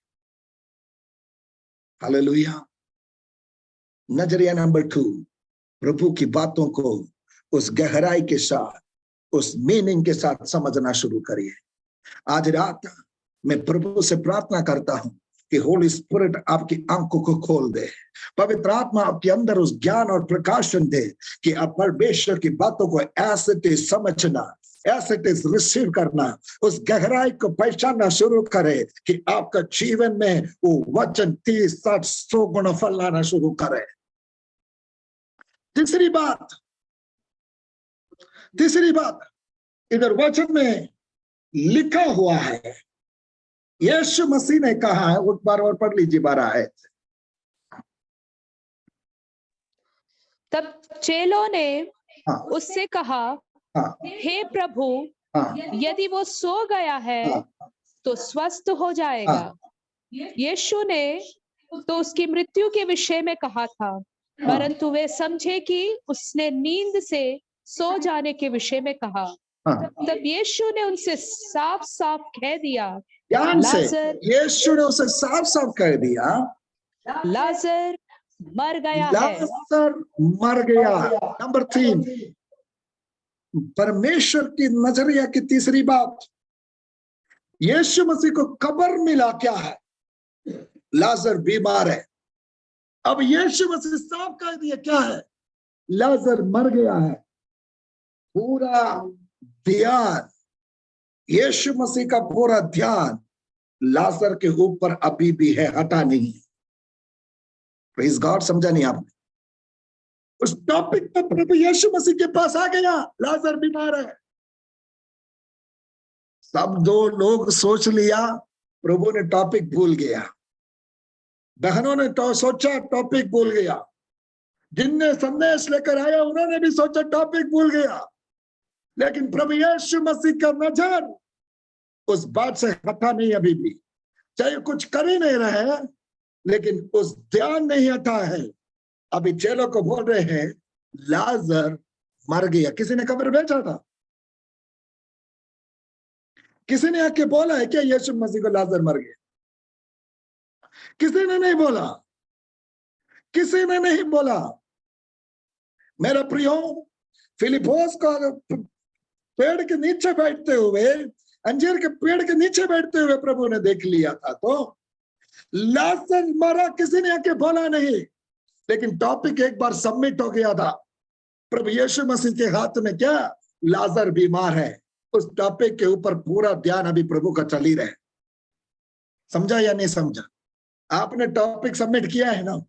हालेलुया। नजरिया नंबर 2, प्रभु की बातों को उस गहराई के साथ, उस मीनिंग के साथ समझना शुरू करिए। आज रात मैं प्रभु से प्रार्थना करता हूं कि होली स्पिरिट आपकी आंखों को खोल दे, पवित्र आत्मा आपके अंदर उस ज्ञान और प्रकाशन दे कि आप परमेश्वर की बातों को ऐसे समझना, ऐसे रिसीव करना, उस गहराई को पहचानना शुरू करे कि आपका जीवन में वो वचन 30, 60, 100 गुना फल लाना शुरू करे। तीसरी बात, इधर वचन में लिखा हुआ है, यीशु मसीह ने कहा है, एक बार और पढ़ लीजिए 12 है। तब चेलों ने उससे कहा, हे प्रभु, यदि वो सो गया है तो स्वस्थ हो जाएगा। यीशु ने तो उसकी मृत्यु के विषय में कहा था, परंतु वे समझे कि उसने नींद से सो जाने के विषय में कहा। तब यीशु ने उनसे साफ साफ कह दिया, यीशु ने उसे साफ साफ कह दिया, लाजर मर गया है। लाजर मर गया। नंबर 3, परमेश्वर की नजरिया की तीसरी बात, यीशु मसीह को कब्र मिला क्या है? लाजर बीमार है। अब यीशु मसीह साफ कह दिया क्या है? लाजर मर गया है। पूरा ध्यान, यीशु मसीह का पूरा ध्यान लाजर के ऊपर अभी भी है, हटा नहीं। Praise God. समझा नहीं आपने? उस टॉपिक पर प्रभु यीशु मसीह के पास आ गया, लाजर बीमार है। सब 2 लोग सोच लिया, प्रभु ने टॉपिक भूल गया। बहनों ने तो सोचा टॉपिक भूल गया, जिनने संदेश लेकर आया उन्होंने भी सोचा टॉपिक भूल गया, लेकिन प्रभु यीशु मसीह का नजर उस बात से हटा नहीं। अभी भी चाहे कुछ कर ही नहीं रहे, लेकिन उस ध्यान नहीं हटा है। अभी चेलों को बोल रहे हैं लाजर मर गया। किसी ने खबर भेजा था? किसी ने आके बोला है क्या यीशु मसीह को लाजर मर गया? किसी ने नहीं बोला, किसी ने नहीं बोला। मेरा प्रियो, फिलिपोस को पेड़ के नीचे बैठते हुए, अंजीर के पेड़ के नीचे बैठते हुए प्रभु ने देख लिया था, तो लाजर मरा किसी ने आके बोला नहीं। लेकिन टॉपिक एक बार सबमिट हो गया था। प्रभु यीशु मसीह के हाथ में क्या, लाजर बीमार है। उस टॉपिक के ऊपर पूरा ध्यान अभी प्रभु का चल ही रहे। समझा या नहीं समझा? आपने टॉपिक सबमिट किया है ना,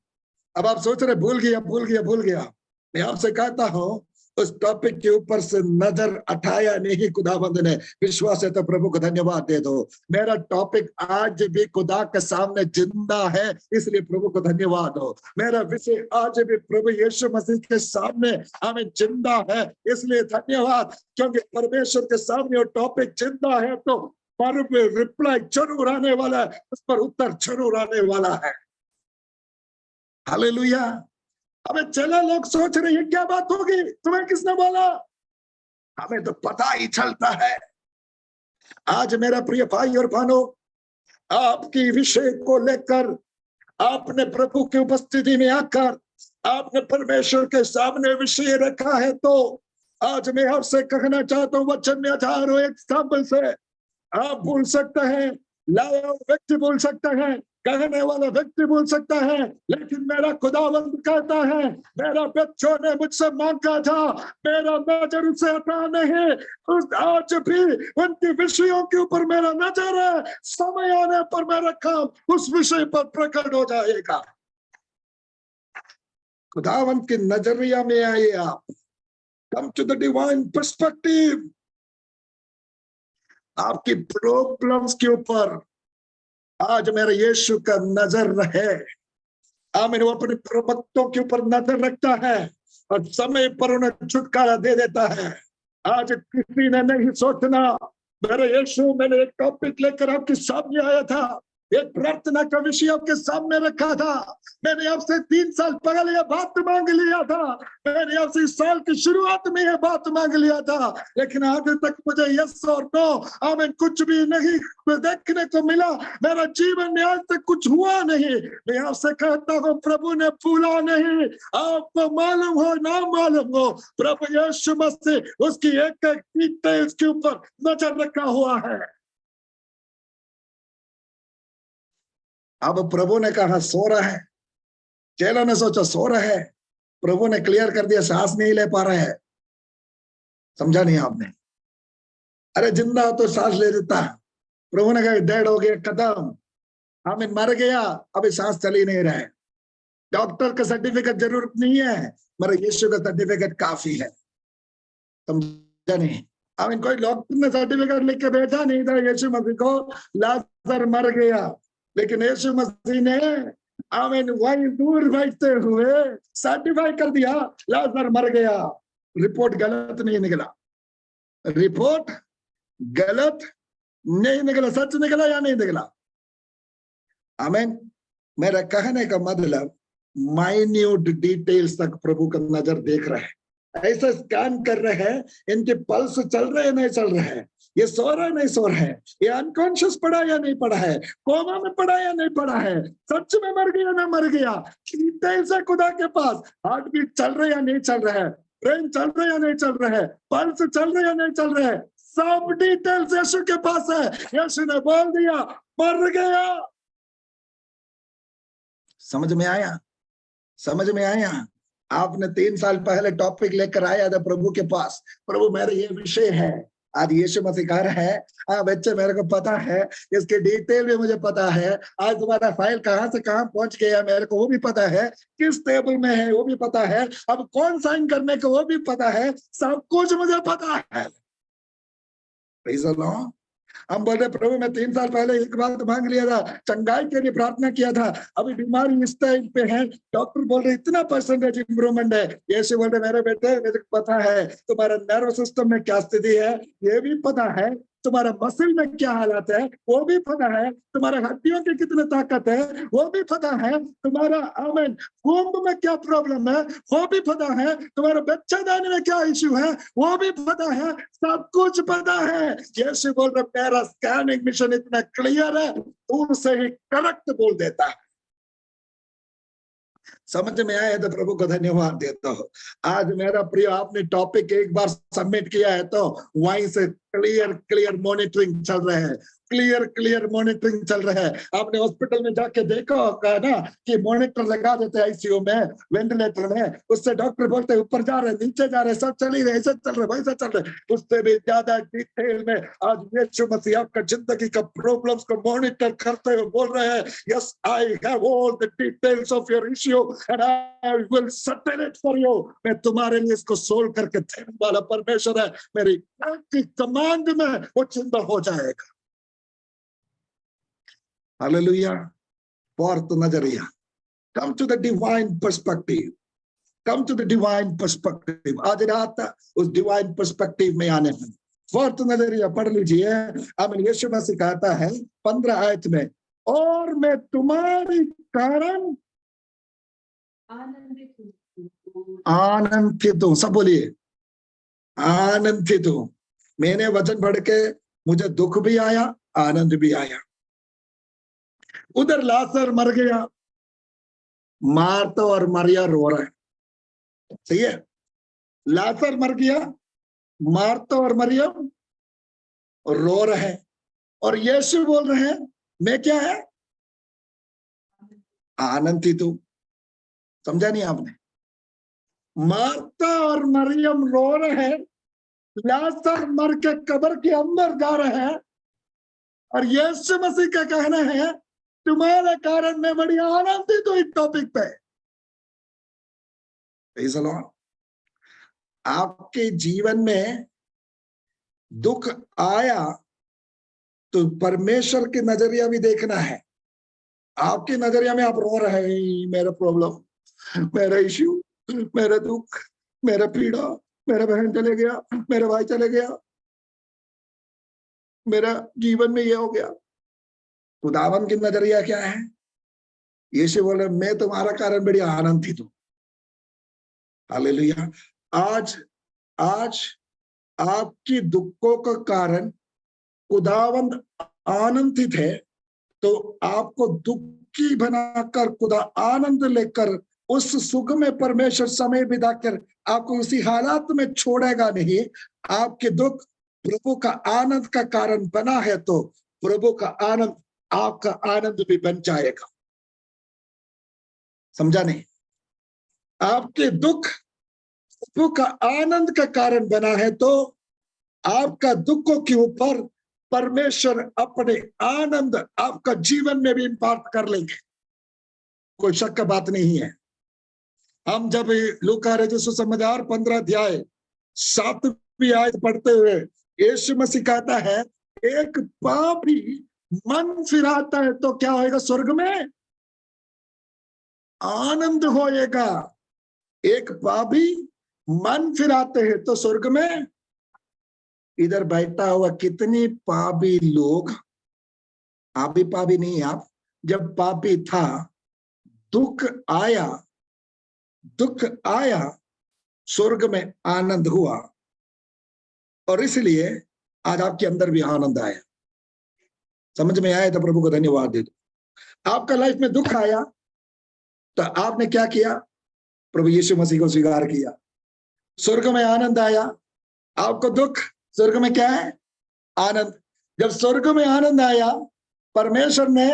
अब आप सोच रहे भूल गया भूल गया भूल गया। मैं आपसे कहता हूं उस टॉपिक के ऊपर से नजर हटाया नहीं खुदाबंद ने। विश्वास है तो प्रभु को धन्यवाद दे दो। मेरा टॉपिक आज भी खुदा के सामने जिंदा है, इसलिए प्रभु को धन्यवाद हो। मेरा विषय आज भी प्रभु यीशु मसीह के सामने हमें जिंदा है, इसलिए धन्यवाद। क्योंकि परमेश्वर के सामने वो टॉपिक जिंदा है तो पर रिप्लाई जरूर आने वाला है, उस पर उत्तर जरूर आने वाला है। हालेलुया। अबे चला, लोग सोच रहे हैं क्या बात होगी, तुम्हें किसने बोला? हमें तो पता ही चलता है। आज मेरा प्रिय भाई और बहनों, आपकी विषय को लेकर आपने प्रभु की उपस्थिति में आकर आपने परमेश्वर के सामने विषय रखा है, तो आज मैं आपसे कहना चाहता हूँ वचन में आधार एग्जाम्पल से आप बोल सकते हैं, लाया व्यक्ति बोल सकता है, कहने वाला व्यक्ति बोल सकता है, लेकिन मेरा खुदावंद कहता है, मेरा बच्चों ने मुझसे मांगा था, मेरा नजर उसे हटा नहीं। उस आज भी उनके विषयों के ऊपर मेरा नजर है। समय आने पर मेरा काम उस विषय पर प्रकट हो जाएगा। खुदावंद के नजरिया में आइए आप। Come to the divine perspective. आपकी प्रॉब्लम्स के ऊपर आज मेरा यीशु का नजर रहे। आमीन। वो अपने प्रवक्तों के ऊपर नजर रखता है और समय पर उन्हें छुटकारा दे देता है। आज किसी ने नहीं सोचना, मेरा यीशु, मैंने एक टॉपिक लेकर आपके सामने आया था, एक प्रार्थना का विषय आपके सामने रखा था। मैंने आपसे 3 साल पहले यह बात मांग लिया था, मैंने आपसे इस साल की शुरुआत में यह बात मांग लिया था, लेकिन आज तक मुझे यस और नो आमीन कुछ भी नहीं देखने को मिला। मेरा जीवन में आज तक कुछ हुआ नहीं। मैं आपसे कहता हूँ प्रभु ने भूला नहीं। आपको मालूम हो ना मालूम हो, प्रभु यीशु मसीह उसकी एक एक डिटेल्स के ऊपर नजर रखा हुआ है। अब प्रभु ने कहा सो रहा है, चेलों ने सोचा सो रहा है, प्रभु ने क्लियर कर दिया सांस नहीं ले पा रहा है। समझा नहीं आपने? अरे जिंदा हो तो सांस ले देता। प्रभु ने कहा डेड हो गया, खत्म, आमीन, मर गया, अभी सांस चल ही नहीं रहा है। डॉक्टर का सर्टिफिकेट जरूरत नहीं है, मेरा यीशु का सर्टिफिकेट काफी है। समझा नहीं? आमीन। कोई डॉक्टर ने सर्टिफिकेट लिख के बैठा नहीं था यीशु मसीह को, लाजर मर गया, लेकिन यीशु मसीह ने आमीन वहीं दूर बैठते हुए सर्टिफाई कर दिया लाजर मर गया। रिपोर्ट गलत नहीं निकला, रिपोर्ट गलत नहीं निकला, सच निकला या नहीं निकला? आमीन। मेरा कहने का मतलब माइन्यूट डिटेल्स तक प्रभु का नजर देख रहा है। ऐसा स्कैन कर रहे हैं, इनके पल्स चल रहे हैं नहीं चल रहे हैं, ये सो रहा है नहीं सो रहा है, ये अनकॉन्शियस पड़ा या नहीं पड़ा है, कोमा में पड़ा या नहीं पड़ा है, सच में मर गया ना मर गया। डिटेल्स है खुदा के पास। हार्ट बीट चल रहा है या नहीं चल रहा है, ब्रेन चल रहा है या नहीं चल रहा है, पल्स चल रहा है या नहीं चल रहा है, सब डिटेल्स यीशु के पास है। यीशु ने बोल दिया मर गया। समझ में आया? समझ में आया? आपने 3 साल पहले टॉपिक लेकर आया था प्रभु के पास, प्रभु मेरा ये विषय है। आज यीशु मसीह कह रहा है, हाँ बच्चे मेरे को पता है, इसके डिटेल भी मुझे पता है। आज तुम्हारा फाइल कहाँ से कहाँ पहुंच गया मेरे को वो भी पता है, किस टेबल में है वो भी पता है, अब कौन साइन करने को वो भी पता है, सब कुछ मुझे पता है। Praise the Lord. हम बोल रहे प्रभु मैं 3 साल पहले एक बात मांग लिया था, चंगाई के लिए प्रार्थना किया था, अभी बीमारी इस टाइम पे है, डॉक्टर बोल रहे इतना परसेंटेज इंप्रूवमेंट है। यीशु बोल रहे मेरे बेटे मुझे पता है तुम्हारा नर्व सिस्टम में क्या स्थिति है, ये भी पता है, तुम्हारा मसल में क्या हालत है वो भी पता है, तुम्हारा हड्डियों की कितनी ताकत है वो भी पता है, तुम्हारा आमीन कुंभ में क्या प्रॉब्लम है वो भी पता है, तुम्हारा बच्चादानी में क्या इश्यू है वो भी पता है, सब कुछ पता है। यीशु बोल रहा मेरा स्कैनिंग मिशन इतना क्लियर है, दूर से ही करेक्ट बोल देता है। समझ में आया तो प्रभु को धन्यवाद देता हूं। आज मेरा प्रिय आपने टॉपिक एक बार सबमिट किया है तो वहीं से क्लियर क्लियर मॉनिटरिंग चल रहा है, क्लियर मॉनिटरिंग चल रहा है। आपने हॉस्पिटल में जाके देखा होगा ना कि मॉनिटर लगा देते हैं आईसीयू में, वेंटिलेटर में, उससे डॉक्टर बोलते हैं ऊपर जा रहे, नीचे जा रहे, सब चल ही रहे, ऐसा चल रहा है, वैसा चल रहा है। उससे भी ज्यादा डिटेल में आज यीशु मसीह आपका जिंदगी का प्रॉब्लम्स को मॉनिटर करते हुए बोल रहे हैं, yes I have all the details of your issue and I will settle it for you. मैं तुम्हारे लिए इसको सोल्व करके देने वाला परमेश्वर है, मेरी कमांड में वो चिंता हो जाएगा। हालेलुया। फोर्थ नजरिया, come to the divine perspective, come to the divine perspective। आज रात उस divine perspective में आने में फोर्थ नजरिया पढ़ लीजिए। आमीन। यीशु मसीह कहता है 15 आयत में, और मैं तुम्हारी कारण आनंदित हूं। सब बोलिए आनंदित हूं। मैंने वचन पढ़ के मुझे दुख भी आया, आनंद भी आया। उधर लाजर मर गया, मार्था और मरिया रो रहे हैं। सही है, लाजर मर गया, मार्था और मरियम रो रहे हैं, और यीशु बोल रहे हैं मैं क्या है, आनंदित हूं। समझा नहीं आपने? मार्था और मरियम रो रहे हैं, लाजर मर के कब्र के अंदर जा रहे हैं, और यीशु मसीह का कहना है तुम्हारे कारण मैं बड़ी आनंदित हूं। इस टॉपिक पे आपके जीवन में दुख आया तो परमेश्वर के नजरिया भी देखना है। आपके नजरिया में आप रो रहे हैं, मेरा प्रॉब्लम, मेरा इश्यू, मेरा दुख, मेरा पीड़ा, मेरा बहन चले गया, मेरा भाई चले गया, मेरा जीवन में ये हो गया। खुदावन की नजरिया क्या है? यीशु बोले मैं तुम्हारा कारण बड़ी आनंदित हूं। हालेलुया। आज आपकी दुखों का कारण खुदावंद आनंदित है, तो आपको दुखी बनाकर खुदा आनंद लेकर उस सुख में परमेश्वर समय बिताकर आपको उसी हालात में छोड़ेगा नहीं। आपके दुख प्रभु का आनंद का कारण बना है, तो प्रभु का आनंद आपका आनंद भी बन जाएगा। समझा नहीं? आपके दुख प्रभु का आनंद का कारण बना है, तो आपका दुखों के ऊपर परमेश्वर अपने आनंद आपका जीवन में भी इम्पार्ट कर लेंगे। कोई शक का बात नहीं है। हम जब लूका रचित सुसमाचार 15 अध्याय 7वीं आयत पढ़ते हुए यीशु मसीह कहता है एक पापी मन फिराता है तो क्या होएगा? स्वर्ग में आनंद होएगा। एक पापी मन फिराते हैं तो स्वर्ग में। इधर बैठा हुआ कितनी पापी लोग, आप भी पापी नहीं, आप जब पापी था दुख आया स्वर्ग में आनंद हुआ, और इसलिए आज आपके अंदर भी आनंद आया। समझ में आया तो प्रभु को धन्यवाद दे दो। आपका लाइफ में दुख आया तो आपने क्या किया? प्रभु यीशु मसीह को स्वीकार किया। स्वर्ग में आनंद आया, आपको दुख, स्वर्ग में क्या है? आनंद। जब स्वर्ग में आनंद आया, परमेश्वर ने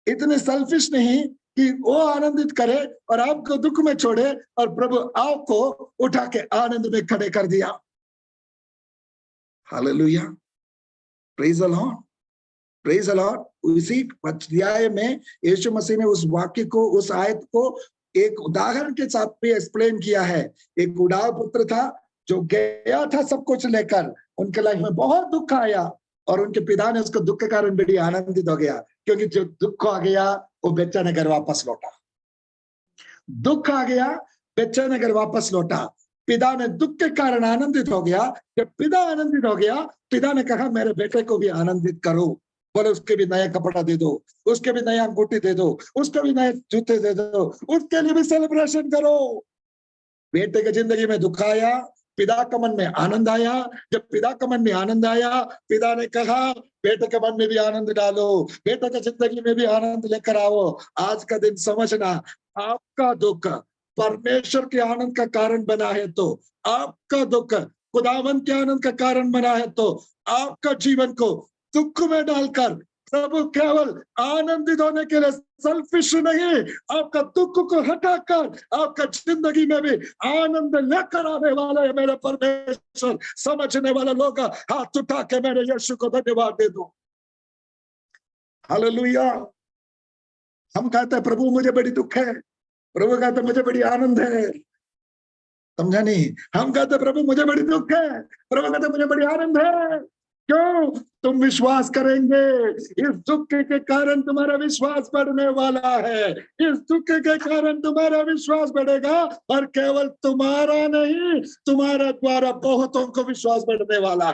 इतने सेल्फिश नहीं कि वो आनंदित करे और आपको दुख में छोड़े, और प्रभु आपको उठा के आनंद में खड़े कर दिया। Hallelujah, praise the Lord, praise the Lord. उसी अध्याय में यीशु मसीह ने उस वाक्य को, उस आयत को एक उदाहरण के साथ भी एक्सप्लेन किया है। एक उड़ाव पुत्र था जो गया था सब कुछ लेकर, उनके लाइफ में बहुत दुख आया, और उनके पिता ने उसको दुख के कारण बड़ी आनंदित हो गया, क्योंकि जो दुख आ गया वो बेचारे घर वापस लौटा। दुख आ गया, बेचारे घर वापस लौटा। पिता ने दुख के कारण आनंदित हो गया। जब पिता आनंदित हो गया, पिता ने कहा मेरे बेटे को भी आनंदित करो। बोले उसके भी नया कपड़ा दे दो, उसके भी नया अंगूठी दे दो, उसके भी नए जूते दे दो, उसके लिए भी सेलिब्रेशन करो। बेटे की जिंदगी में दुख आया, पिता के मन में आनंद आया। जब पिता के मन में आनंद आया, पिता ने कहा बेटे के मन में भी आनंद डालो, बेटे की जिंदगी में भी आनंद लेकर आओ। आज का दिन समझना, आपका दुख परमेश्वर के आनंद का कारण बना है, तो आपका दुख खुदावंत के आनंद का कारण बना है, तो आपका जीवन को दुख में डालकर प्रभु केवल आनंदित होने के लिए सेल्फिश नहीं, आपका दुख को हटाकर आपका जिंदगी में भी आनंद लेकर आने वाला है मेरे परमेश्वर। समझने वाला लोग हाथ उठा के मेरे यीशु को धन्यवाद दे दो। हालेलुया। हम कहते हैं प्रभु मुझे बड़ी दुख है, प्रभु कहते मुझे बड़ी आनंद है। समझा नहीं? हम कहते प्रभु मुझे बड़ी दुख है, प्रभु कहते मुझे बड़ी आनंद है। क्यों? तुम विश्वास करेंगे, इस दुख के कारण तुम्हारा विश्वास बढ़ने वाला है। इस दुख के कारण तुम्हारा विश्वास बढ़ेगा, और केवल तुम्हारा नहीं, तुम्हारा द्वारा बहुतों को विश्वास बढ़ने वाला।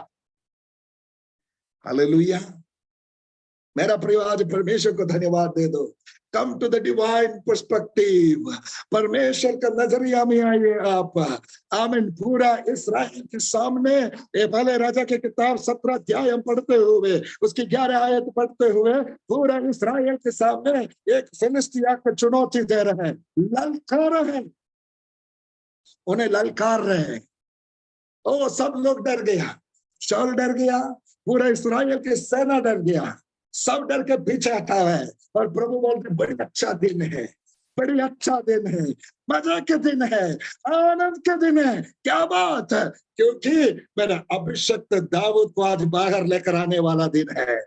हालेलुया। मेरा प्रिय आज परमेश्वर को धन्यवाद दे दो। Come to the divine perspective, परमेश्वर का नजरिया में आइए आप। आमीन। पूरा इस्राएल के सामने ये पहले राजा के किताब 17 अध्याय हम पढ़ते हुए, उसकी 11 आयत पढ़ते हुए, पूरा इस्राएल के सामने एक फिलिस्तिया को चुनौती दे रहे हैं, ललकार रहे हैं, उन्हें ललकार रहे हैं। ओ सब लोग डर गया, शाऊल डर गया, पूरा इस्राएल की सेना डर गया, सब डर के पीछे हटा है। और प्रभु बोलते बड़ी अच्छा दिन है, बड़ी अच्छा दिन है, मजा के दिन है, आनंद के दिन है। क्या बात है? क्योंकि मेरा अभिषिक्त दाऊद को आज बाहर लेकर आने वाला दिन है।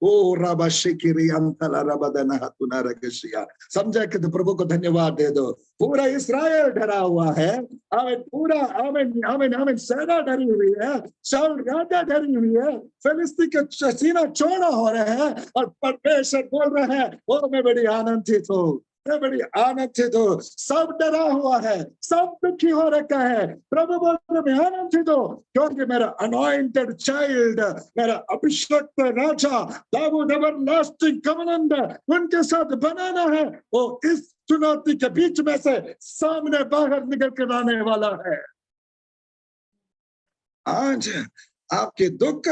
ओ रबा शिकिरी अंतला रबदना हतुना रगशिया। समझा कि तो प्रभु को धन्यवाद दे दो। पूरा इस्राएल डरा हुआ है, आमीन। पूरा आमीन आमीन आमीन सेना डरी हुई है, शाऊल राजा डरी हुई है, फिलिस्ती के सीना चौड़ा हो रहे हैं, और परमेश्वर बोल रहे हैं ओ मैं बड़ी आनंदित हूँ, मैं बड़ी आनंदित हूँ। सब डरा हुआ है, सब दुखी हो रखा है, प्रभु बोल रहे मैं आनंदित हूँ, क्योंकि मेरा अनॉइंटेड चाइल्ड, मेरा अभिषिक्त राजा दाऊद एवरलास्टिंग कवनेंट उनके साथ बनाना है। वो इस चुनौती के बीच में से सामने बाहर निकल कर आने वाला है। आज आपके दुख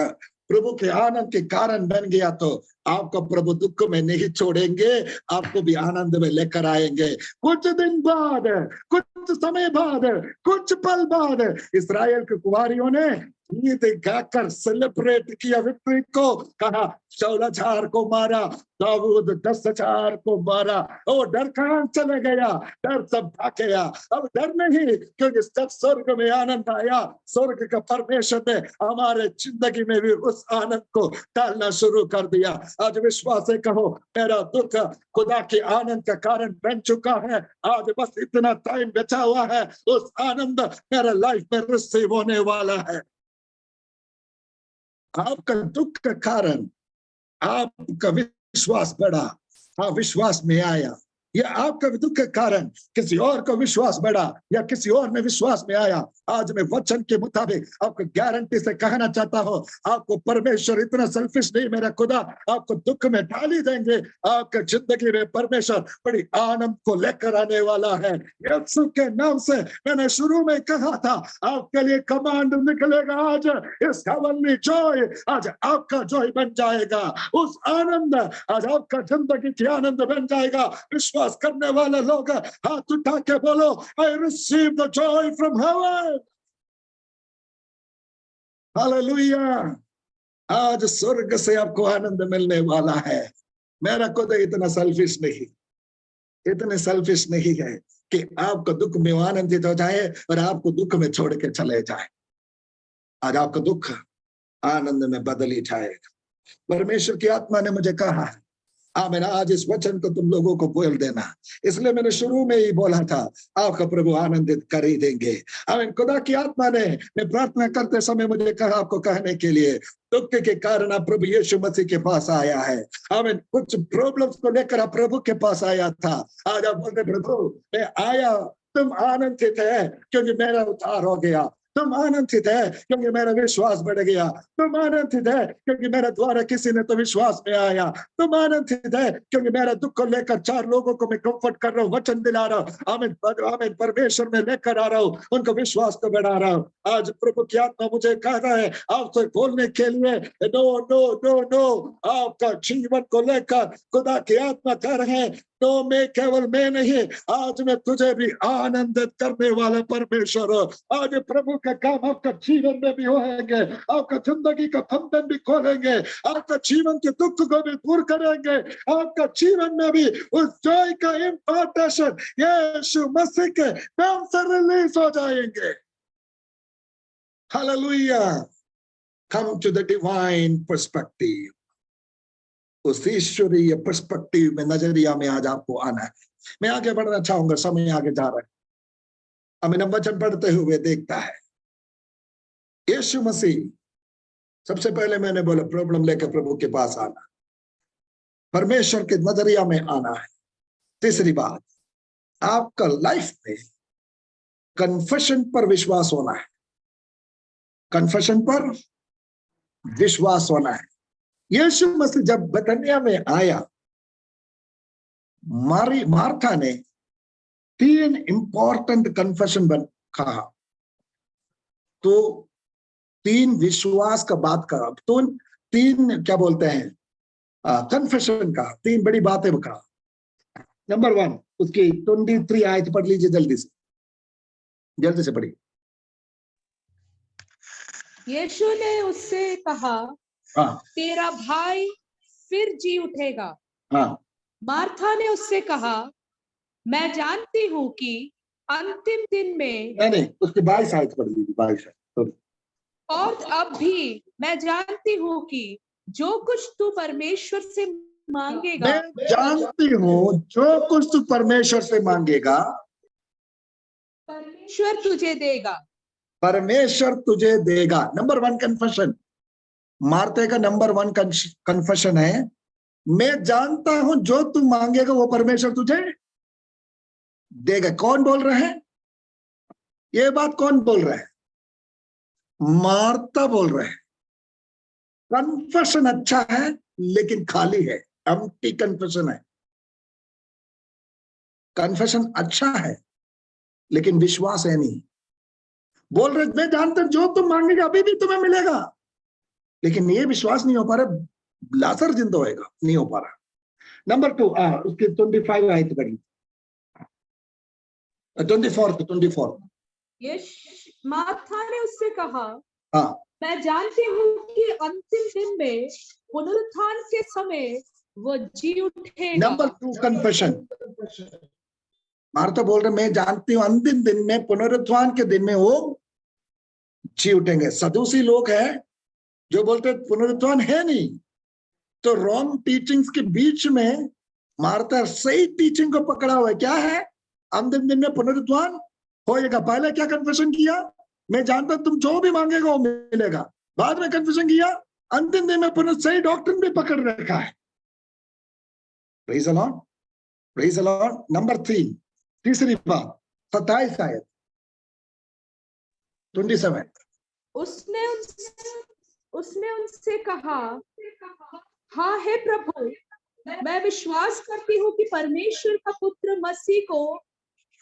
प्रभु के आनंद के कारण बन गया, तो आपको प्रभु दुख में नहीं छोड़ेंगे, आपको भी आनंद में लेकर आएंगे। कुछ दिन बाद, कुछ समय बाद, कुछ पल बाद इस्राएल की कुंवारियों ने गीत गाकर सेलिब्रेट किया विक्ट्री को। कहा 16,000 को मारा, दाऊद 10,000 को मारा। ओ डर कहां चले गया? डर सब भाग गया। अब डर नहीं, क्योंकि जब स्वर्ग में आनंद आया, स्वर्ग का परमेश्वर ने हमारे जिंदगी में भी उस आनंद को डालना शुरू कर दिया। आज विश्वास से कहो मेरा दुख खुदा के आनंद का कारण बन चुका है। आज बस इतना टाइम बचा हुआ है, उस आनंद मेरा लाइफ में रिसीव होने वाला है। आपका दुख का कारण आपका विश्वास बढ़ा, आप विश्वास में आया, या आपका दुख के कारण किसी और का विश्वास बढ़ा, या किसी और में विश्वास में आया। आज मैं वचन के मुताबिक आपको गारंटी से कहना चाहता हूं, आपको परमेश्वर इतना सेल्फिश नहीं, मेरा खुदा आपको दुख में डाल ही देंगे। आपके जिंदगी में परमेश्वर बड़ी आनंद को लेकर आने वाला है। यीशु के नाम से मैंने शुरू में कहा था, आपके लिए कमांड निकलेगा आज। इस हेवनली जॉय आज आपका जॉय बन जाएगा। उस आनंद आज आपका जिंदगी की आनंद बन जाएगा। विश्वास करने वाले लोग हाथ उठा के बोलो, I receive the Joy from heaven. Hallelujah. आज स्वर्ग से आपको आनंद मिलने वाला है। मेरा खुद इतना सेल्फिश नहीं, इतने सेल्फिश नहीं है कि आपको दुख में आनंदित हो जाए और आपको दुख में छोड़ के चले जाए। आज आपका दुख आनंद में बदल ही जाएगा। परमेश्वर की आत्मा ने मुझे कहा है, आमीन, आज इस वचन को तुम लोगों को बोल देना। इसलिए मैंने शुरू में ही बोला था, आपका प्रभु आनंदित कर ही देंगे। आमीन। खुदा की आत्मा ने मैं प्रार्थना करते समय मुझे कहा आपको कहने के लिए, दुख के कारण आप प्रभु यीशु मसीह के पास आया है। आमीन। कुछ प्रॉब्लम्स को लेकर आप प्रभु के पास आया था। आज आप बोलते प्रभु मैं आया, तुम आनंदित है क्योंकि मेरा उद्धार हो गया। तुम आनंदित है क्योंकि मेरा विश्वास बढ़ गया। तुम आनंदित है क्योंकि मेरे द्वारा किसी ने तो विश्वास में आया। तुम आनंदित है क्योंकि मेरा दुख को लेकर 4 लोगों को मैं कंफर्ट कर रहा हूँ, वचन दिला रहा हूँ। आमीन आमीन। परमेश्वर में लेकर आ रहा हूँ, उनको विश्वास को बढ़ा रहा हूँ। आज प्रभु की आत्मा मुझे कह रहा है आपसे बोलने के लिए, नो नो नो नो, आपका जीवन को लेकर खुदा की आत्मा कह रहे हैं तो मैं केवल मैं नहीं, आज मैं तुझे भी आनंदित करने वाला परमेश्वर। आज प्रभु का काम आपका जीवन में भी होंगे, आपका जिंदगी का बंधन भी खोलेंगे, आपका जीवन के दुख को भी दूर करेंगे, आपका जीवन में भी उस जॉय का इम्पार्टेशन यीशु मसीह के नाम से रिलीज हो जाएंगे। Hallelujah. Come to the divine perspective. उस ईश्वरीय पर्सपेक्टिव में, नजरिया में आज आपको आना है। मैं आगे बढ़ना चाहूंगा, समय आगे जा रहा है। हमें वचन पढ़ते हुए देखता है यीशु मसीह। सबसे पहले मैंने बोला प्रॉब्लम लेकर प्रभु के पास आना, परमेश्वर के नजरिया में आना है। तीसरी बात, आपका लाइफ में कन्फेशन पर विश्वास होना है। कन्फेशन पर विश्वास होना है। यीशु मसीह जब बेथनिया में आया, मार्था ने 3 इंपॉर्टेंट कन्फेशन कहा। तो 3 विश्वास का बात करा, तो 3 क्या बोलते हैं, कन्फेशन का 3 बड़ी बातें कहा। नंबर 1, उसकी 23 आयत पढ़ लीजिए, जल्दी से पढ़िए। यीशु ने उससे कहा, तेरा भाई फिर जी उठेगा। मार्था ने उससे कहा, मैं जानती हूँ कि अंतिम दिन में, नहीं उसके 22 आयत पढ़ लीजिए, 22। और अब भी मैं जानती हूँ कि जो कुछ तू परमेश्वर से मांगेगा, मैं जानती हूँ जो कुछ तू परमेश्वर से मांगेगा, परमेश्वर तुझे देगा। परमेश्वर तुझे देगा। नंबर 1 कन्फेशन, मार्थे का नंबर 1 कन्फेशन है, मैं जानता हूं जो तू मांगेगा वो परमेश्वर तुझे देगा। कौन बोल रहा है ये बात? कौन बोल रहा है? मार्था बोल रहा है। कन्फेशन अच्छा है लेकिन खाली है, एम्प्टी कन्फेशन है। कन्फेशन अच्छा है लेकिन विश्वास है नहीं। बोल रहे मैं जानता जो तुम मांगेगा अभी भी तुम्हें मिलेगा, लेकिन ये विश्वास नहीं हो पा रहा, लाजर जिंदा होएगा, नहीं हो पा रहा। नंबर 2, उसके 25 आयत पढ़ी, 24। मार्था ने उससे कहा, मैं जानती हूँ कि अंतिम दिन में पुनरुत्थान के समय वो जी उठेगा। नंबर 2 कन्फेशन, मार्था बोल रहे मैं जानती हूँ अंतिम दिन में, पुनरुत्थान के दिन में वो जी उठेंगे। सदूसी लोग हैं जो बोलते पुनरुत्थान है नहीं, तो रॉन्ग टीचिंग्स के बीच में मार्था सही टीचिंग को पकड़ा हुआ है। क्या है? अंतिम दिन में पुनरुत्थान होएगा। पहले क्या कन्फेशन किया? मैं जानता तुम जो भी मांगेगा वो मिलेगा। बाद में कन्फेशन किया अंतिम दिन में पुनः, सही डॉक्ट्रिन भी पकड़ रखा है। Praise the Lord, praise the Lord. Number 3, तीसरी बात, 27 आयत 27। उसने उनसे कहा, हाँ हे प्रभु, मैं विश्वास करती हूँ कि परमेश्वर का पुत्र मसीह को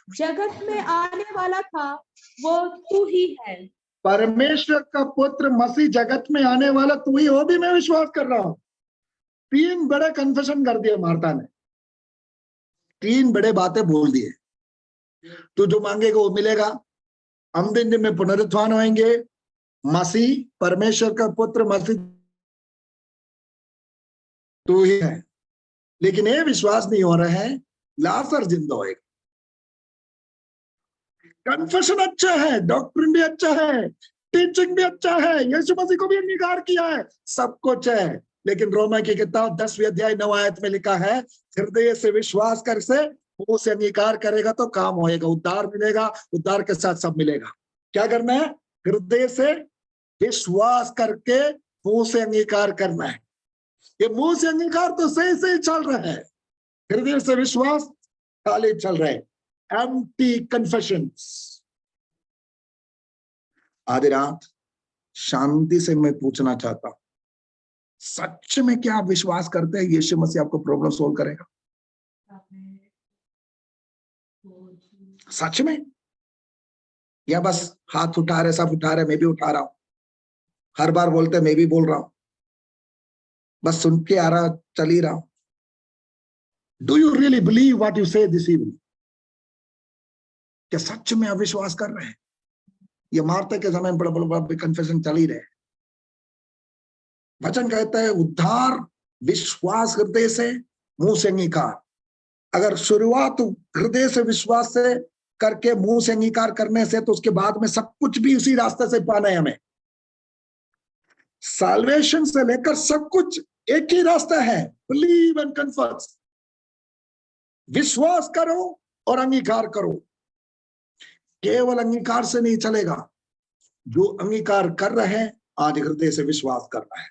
जगत में आने वाला था वो तू ही है। परमेश्वर का पुत्र मसीह जगत में आने वाला तू ही हो भी मैं विश्वास कर रहा हूं। 3 बड़े कन्फेशन कर दिए मार्था ने, 3 बड़े बातें बोल दिए। तू जो मांगेगा वो मिलेगा, अंतिम दिन में पुनरुत्थान होंगे, मसीह परमेश्वर का पुत्र मसीह तू ही है। लेकिन ये विश्वास नहीं हो रहा है लाजर जिंदा होएगा। कन्फेशन अच्छा है, डॉक्ट्रिन भी अच्छा है, टीचिंग भी अच्छा है, यीशु मसीह को भी अंगीकार किया है, सब कुछ है। लेकिन रोमा की किताब 10वीं अध्याय 9 आयत में लिखा है, हृदय से विश्वास कर से मुंह से अंगीकार करेगा तो काम होएगा, उद्धार मिलेगा, उद्धार के साथ सब मिलेगा। क्या करना है? हृदय से विश्वास करके मुंह से अंगीकार करना है। ये मुंह से अंगीकार तो सही सही चल रहा है, हृदय से विश्वास खाली चल रहा है, एम्प्टी कन्फेशंस। आधी रात शांति से मैं पूछना चाहता हूं, सच में क्या आप विश्वास करते हैं यीशु मसीह आपको प्रॉब्लम सोल्व करेगा? सच में? या बस हाथ उठा रहे, सब उठा रहे, मैं भी उठा रहा हूं, हर बार बोलते मैं भी बोल रहा हूं, बस सुन के आ रहा, चल ही रहा हूं? Do you really believe what you से दिस इवनिंग? क्या सच में आप विश्वास कर रहे हैं? ये मार्ता के समय में बड़ा कन्फेशन चल ही रहे। वचन कहता है उद्धार विश्वास हृदय से, मुंह से अंगीकार। अगर शुरुआत हृदय से विश्वास से करके मुंह से अंगीकार करने से, तो उसके बाद में सब कुछ भी उसी रास्ते से पाना है हमें। साल्वेशन से लेकर सब कुछ एक ही रास्ता है, बिलीव एंड कन्फेस। विश्वास करो और अंगीकार करो। केवल अंगीकार से नहीं चलेगा। जो अंगीकार कर रहे हैं आज हृदय से विश्वास करना है,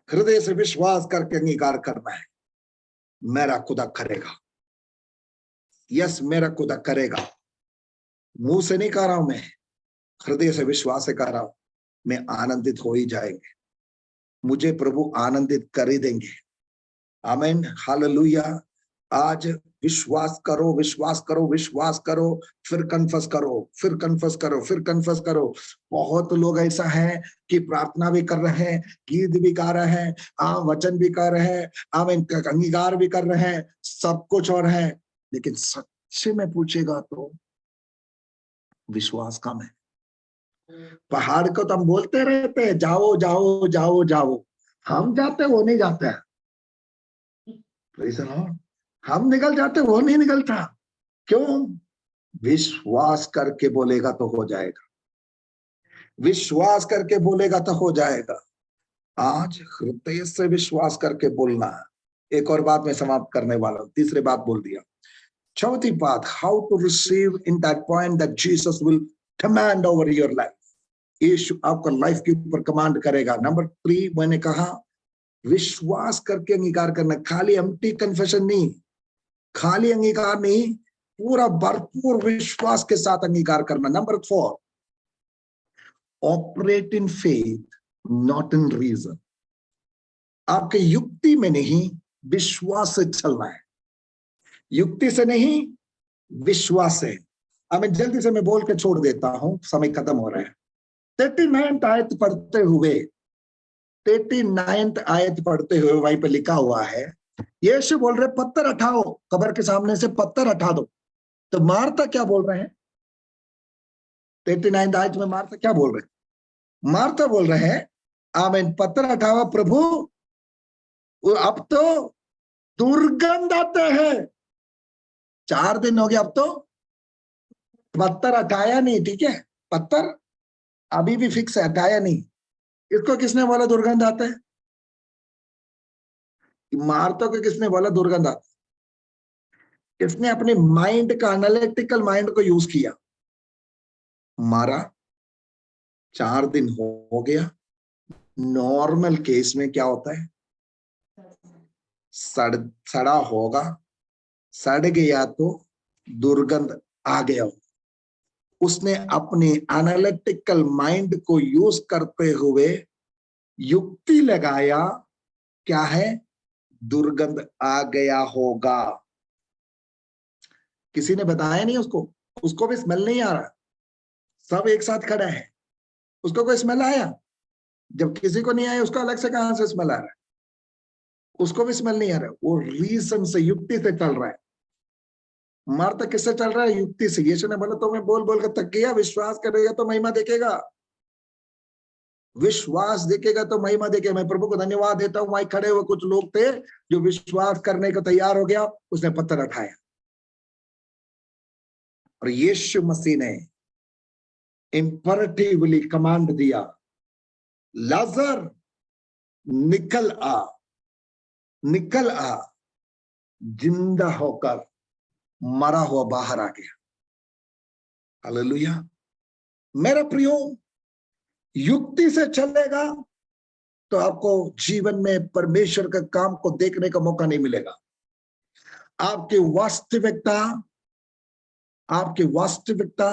हृदय से विश्वास करके अंगीकार करना है। मेरा खुदा करेगा, यस मेरा खुदा करेगा। मुंह से नहीं कह रहा हूं मैं, हृदय से विश्वास से कह रहा हूं। मैं आनंदित हो ही जाएंगे, मुझे प्रभु आनंदित कर ही देंगे। आमीन, हालेलुया। आज विश्वास करो, विश्वास करो, विश्वास करो, फिर कन्फेस करो, फिर कन्फेस करो, फिर कन्फेस करो। बहुत लोग ऐसा है कि प्रार्थना भी कर रहे हैं, गीत भी गा रहे हैं, वचन भी कर रहे हैं, आमीन, अंगीकार भी कर रहे हैं, सब कुछ और है, लेकिन सच में पूछेगा तो विश्वास कम है। पहाड़ को तो हम बोलते रहते हैं जाओ जाओ जाओ जाओ, हम जाते वो नहीं जाते हैं। Praise the Lord। हम निकल जाते वो नहीं निकलता। क्यों? विश्वास करके बोलेगा तो हो जाएगा, विश्वास करके बोलेगा तो हो जाएगा। आज हृदय से विश्वास करके बोलना है। एक और बात मैं समाप्त करने वाला हूं, तीसरी बात बोल दिया। चौथी बात, how to receive in that point that Jesus will command over your life. यीशु आपका लाइफ के ऊपर कमांड करेगा। नंबर 3 मैंने कहा विश्वास करके अंगीकार करना। खाली एम्प्टी कन्फेशन नहीं, खाली अंगीकार नहीं, पूरा भरपूर विश्वास के साथ अंगीकार करना। Number 4, operate in faith not in reason. आपके युक्ति में नहीं, विश्वास से चलना है। युक्ति से नहीं, विश्वास से। अब मैं जल्दी से मैं बोल के छोड़ देता हूं, समय खत्म हो रहा है। 39 आयत पढ़ते हुए, 39 आयत पढ़ते हुए वहीं पे लिखा हुआ है, यीशु बोल रहे पत्थर उठाओ, कब्र के सामने से पत्थर उठा दो। तो मार्था क्या बोल रहे हैं? 39 आयत में मार्था क्या बोल रहे हैं? मार्था बोल रहे हैं आमीन, पत्थर उठाओ प्रभु, अब तो दुर्गंध आते हैं। 4 दिन हो गए, अब तो पत्थर हटाया नहीं। ठीक है, पत्थर अभी भी फिक्स है, हटाया नहीं। इसको किसने बोला दुर्गंध आता है? मार्था को किसने बोला दुर्गंध आता है? इसने अपने माइंड का, एनालिटिकल माइंड को यूज किया। मारा, 4 दिन हो गया। नॉर्मल केस में क्या होता है? सड़ा होगा, सड़ गया तो दुर्गंध आ गया। उसने अपने एनालिटिकल माइंड को यूज करते हुए युक्ति लगाया, क्या है? दुर्गंध आ गया होगा। किसी ने बताया नहीं उसको, उसको भी स्मेल नहीं आ रहा। सब एक साथ खड़ा है, उसको कोई स्मेल आया? जब किसी को नहीं आया, उसको अलग से कहां से स्मेल आ रहा है? उसको भी स्मेल नहीं आ रहा। वो रीजन से, युक्ति से चल रहा है। मार्था किससे चल रहा है? युक्ति से। यीशु ने बोला तो मैं बोल बोल कर थक गया, विश्वास करेगा तो महिमा देखेगा, विश्वास देखेगा तो महिमा देखेगा। मैं प्रभु को धन्यवाद देता हूं, वहां खड़े हुए कुछ लोग थे जो विश्वास करने को तैयार हो गया। उसने पत्थर उठाया और यीशु मसीह ने इंपरेटिवली कमांड दिया, लाजर निकल आ, निकल आ। जिंदा होकर मरा हुआ बाहर आ गया। हालेलुया। मेरा प्रियो, युक्ति से चलेगा तो आपको जीवन में परमेश्वर के काम को देखने का मौका नहीं मिलेगा। आपकी वास्तविकता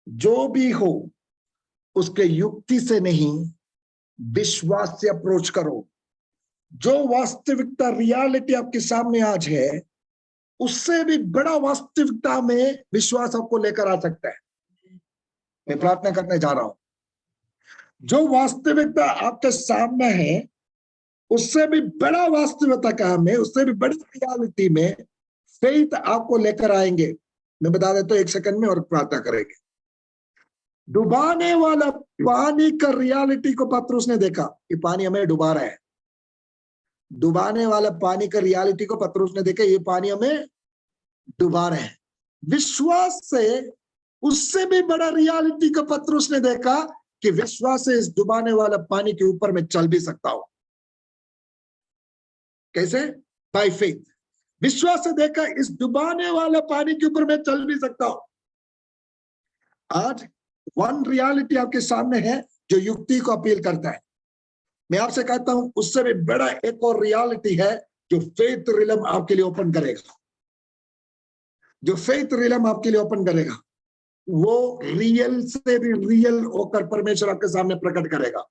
जो भी हो, उसके युक्ति से नहीं, विश्वास से अप्रोच करो। जो वास्तविकता, रियलिटी आपके सामने आज है, उससे भी बड़ा वास्तविकता में विश्वास आपको लेकर आ सकता है। मैं प्रार्थना करने जा रहा हूं। जो वास्तविकता आपके सामने है, उससे भी बड़ा वास्तविकता का में, उससे भी बड़ी रियलिटी में फेथ आपको लेकर आएंगे। मैं बता देता हूं 1 सेकंड में और प्रार्थना करेंगे। डुबाने वाला पानी का रियलिटी को पतरस ने देखा कि पानी हमें डुबा रहा है। डुबाने वाला पानी का रियलिटी को पतरस ने देखा, ये पानी हमें डुबा रहे हैं। विश्वास से उससे भी बड़ा रियलिटी को पतरस ने देखा कि विश्वास से इस डुबाने वाला पानी के ऊपर मैं चल भी सकता हूं। कैसे? By faith. विश्वास से देखा इस डुबाने वाला पानी के ऊपर मैं चल भी सकता हूं। आज वन रियलिटी आपके सामने है जो युक्ति को अपील करता है। मैं आपसे कहता हूं उससे भी बड़ा एक और रियलिटी है जो फेथ रिलम आपके लिए ओपन करेगा। जो फेथ रिलम आपके लिए ओपन करेगा वो रियल से भी रियल होकर परमेश्वर आपके सामने प्रकट करेगा।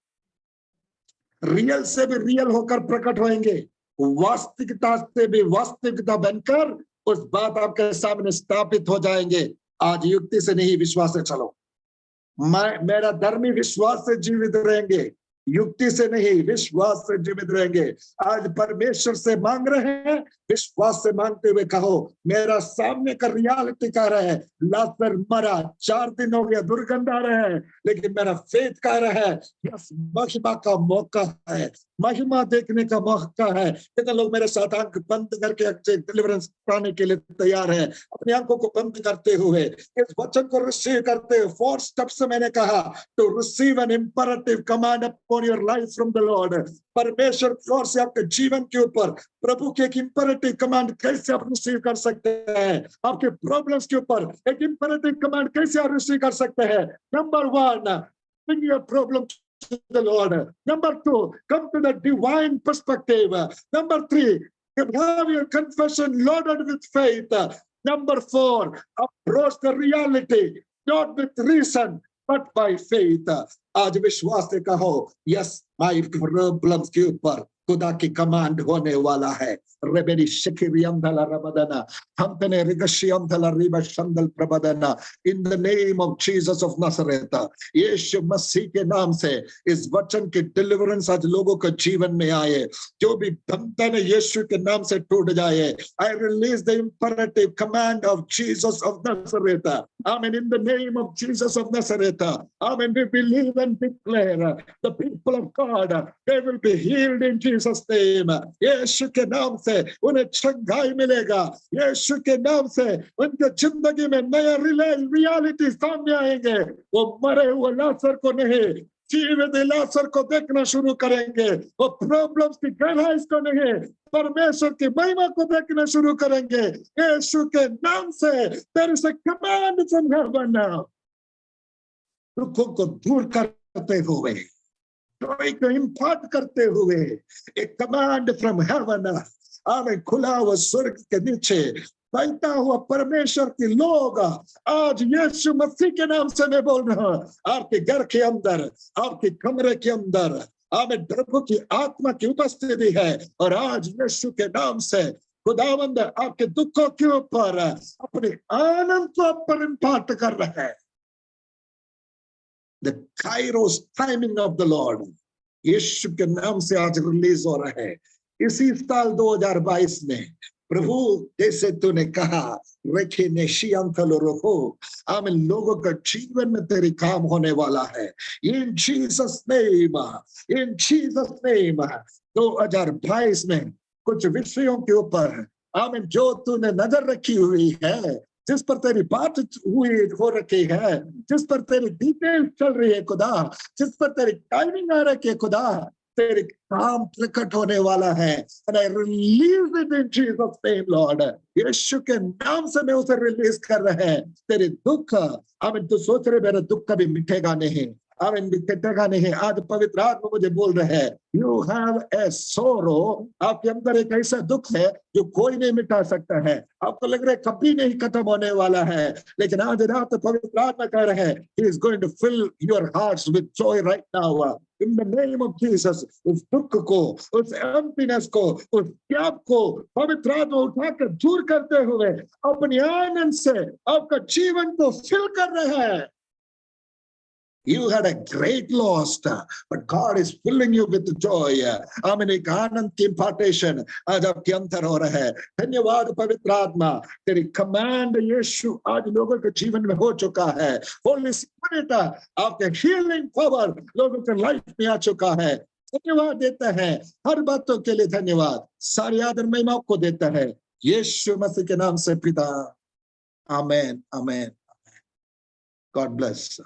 रियल से भी रियल होकर प्रकट होएंगे, वास्तविकता से भी वास्तविकता बनकर उस बात आपके सामने स्थापित हो जाएंगे। आज युक्ति से नहीं, विश्वास से चलो। मेरा धर्मी विश्वास से जीवित रहेंगे, युक्ति से नहीं, विश्वास से जीवित रहेंगे। आज परमेश्वर से मांग रहे हैं, विश्वास से मांगते हुए कहो, मेरा सामने का रियलिटी कह रहा है लाजर मरा, 4 दिन हो गया, दुर्गंध आ रहा है, लेकिन मेरा फेथ कह रहा है यस महिमा का मौका है, महिमा देखने का मौका है। कितने लोग मेरे साथ आंख बंद करके डिलीवरेंस पाने के लिए तैयार है? अपनी आंखों को बंद करते हुए इस वचन को रिसीव करते हुए 4 स्टेप्स मैंने कहा to receive an imperative command upon your life from the Lord. परमेश्वर की ओर से आपके जीवन के ऊपर प्रभु की एक इंपरेटिव कमांड कैसे आप रिसीव कर सकते हैं? आपके प्रॉब्लम्स के ऊपर एक इंपरेटिव कमांड कैसे आप रिसीव कर सकते हैं? Number 1, bring your problem to the Lord. Number 2, come to the divine perspective. Number 3, have your confession loaded with faith. Number 4, approach the reality not with reason but by faith. आज विश्वास से कहो yes my problems के ऊपर खुदा की command होने वाला है। रेबेरी शिखिरियम धला रबदना हमतने रिगशियम धला रिबशंदल प्रबदना in the name of Jesus of Nazareth. यीशु मसीह के नाम से इस वचन की डिलीवरेंस आज लोगों के जीवन में आए। जो भी बंधन यीशु के नाम से टूट जाए। I release the imperative command of Jesus of Nazareth. Amen. In the name of Jesus of Nazareth. Amen. We believe and declare the people of God they will be healed in Jesus name. यीशु के नाम से उन्हें चंगाई मिलेगा। यीशु के नाम से उनके जिंदगी में नया रियलिटी सामने आएंगे। वो मरे हुए लाजर को नहीं, जीवित लाजर को देखना शुरू करेंगे। वो प्रॉब्लम्स की गहराई को नहीं, परमेश्वर की महिमा को देखना शुरू करेंगे। यीशु के नाम से there is a command from heaven now। दुखों को दूर करते हुए, joy को इम्पार्ट करते हुए एक कमांड फ्रॉम हेवन। आमीन। खुला हुआ स्वर्ग के नीचे बहता हुआ परमेश्वर के लोग आज यीशु मसीह के नाम से मैं बोल रहा हूं, आपके घर के अंदर, आपके कमरे के अंदर आमीन प्रभु की आत्मा की उपस्थिति है। और आज यीशु के नाम से खुदावंद आपके दुखों के ऊपर अपने आनंद को आप पर इम्पार्ट कर रहे हैं। The Kairos timing of the Lord यीशु के नाम से आज रिलीज हो रहा है। इसी साल 2022 में प्रभु जैसे तूने कहा रखे नेशियम फलोरोहो आमीन लोगों का जीवन में तेरी काम होने वाला है। इन जीसस नेम, इन जीसस नेम। 2022 में कुछ विषयों के ऊपर आमीन जो तूने नजर रखी हुई है, जिस पर तेरी बात हुई हो रखी है, जिस पर तेरी डिटेल चल रही है खुदा, जिस पर तेरी टाइमिंग आ रखी है खुदा, तेरे काम प्रकट होने वाला है। And I release it in Jesus name, Lord। यीशु के नाम से मैं उसे रिलीज कर रहे हैं। तेरे दुख आमीन तू सोच रहे मेरा दुख कभी मिटेगा नहीं, आमीन मिटेगा नहीं। आज पवित्र आत्मा मुझे बोल रहे हैं यू हैव ए सोरो, आपके अंदर एक ऐसा दुख है जो कोई नहीं मिटा सकता है। आपको लग रहा है कभी नहीं खत्म होने वाला है, लेकिन आज रात पवित्र आत्मा कह रहे हैं he is going to fill your hearts with joy right now in the name of Jesus। उस दुख को, उस एम्प्टीनेस को, उस त्याग को पवित्र आत्मा उठाकर दूर करते हुए अपने आनंद से आपका जीवन को फिल कर रहे हैं। You had a great loss, but God is filling you with joy. आमीन। एक आनंद की impartation आज आपके अंदर हो रहा है। धन्यवाद पवित्र आत्मा, तेरी कमांड यीशु आज लोगों के जीवन में हो चुका है। Holy Spirit आपके healing power लोगों के लाइफ में आ चुका है। धन्यवाद देता है हर बातों के लिए। धन्यवाद, सारी आदर महिमा आपको देता है यीशु मसीह के नाम से पिता। आमेन, आमेन। God bless.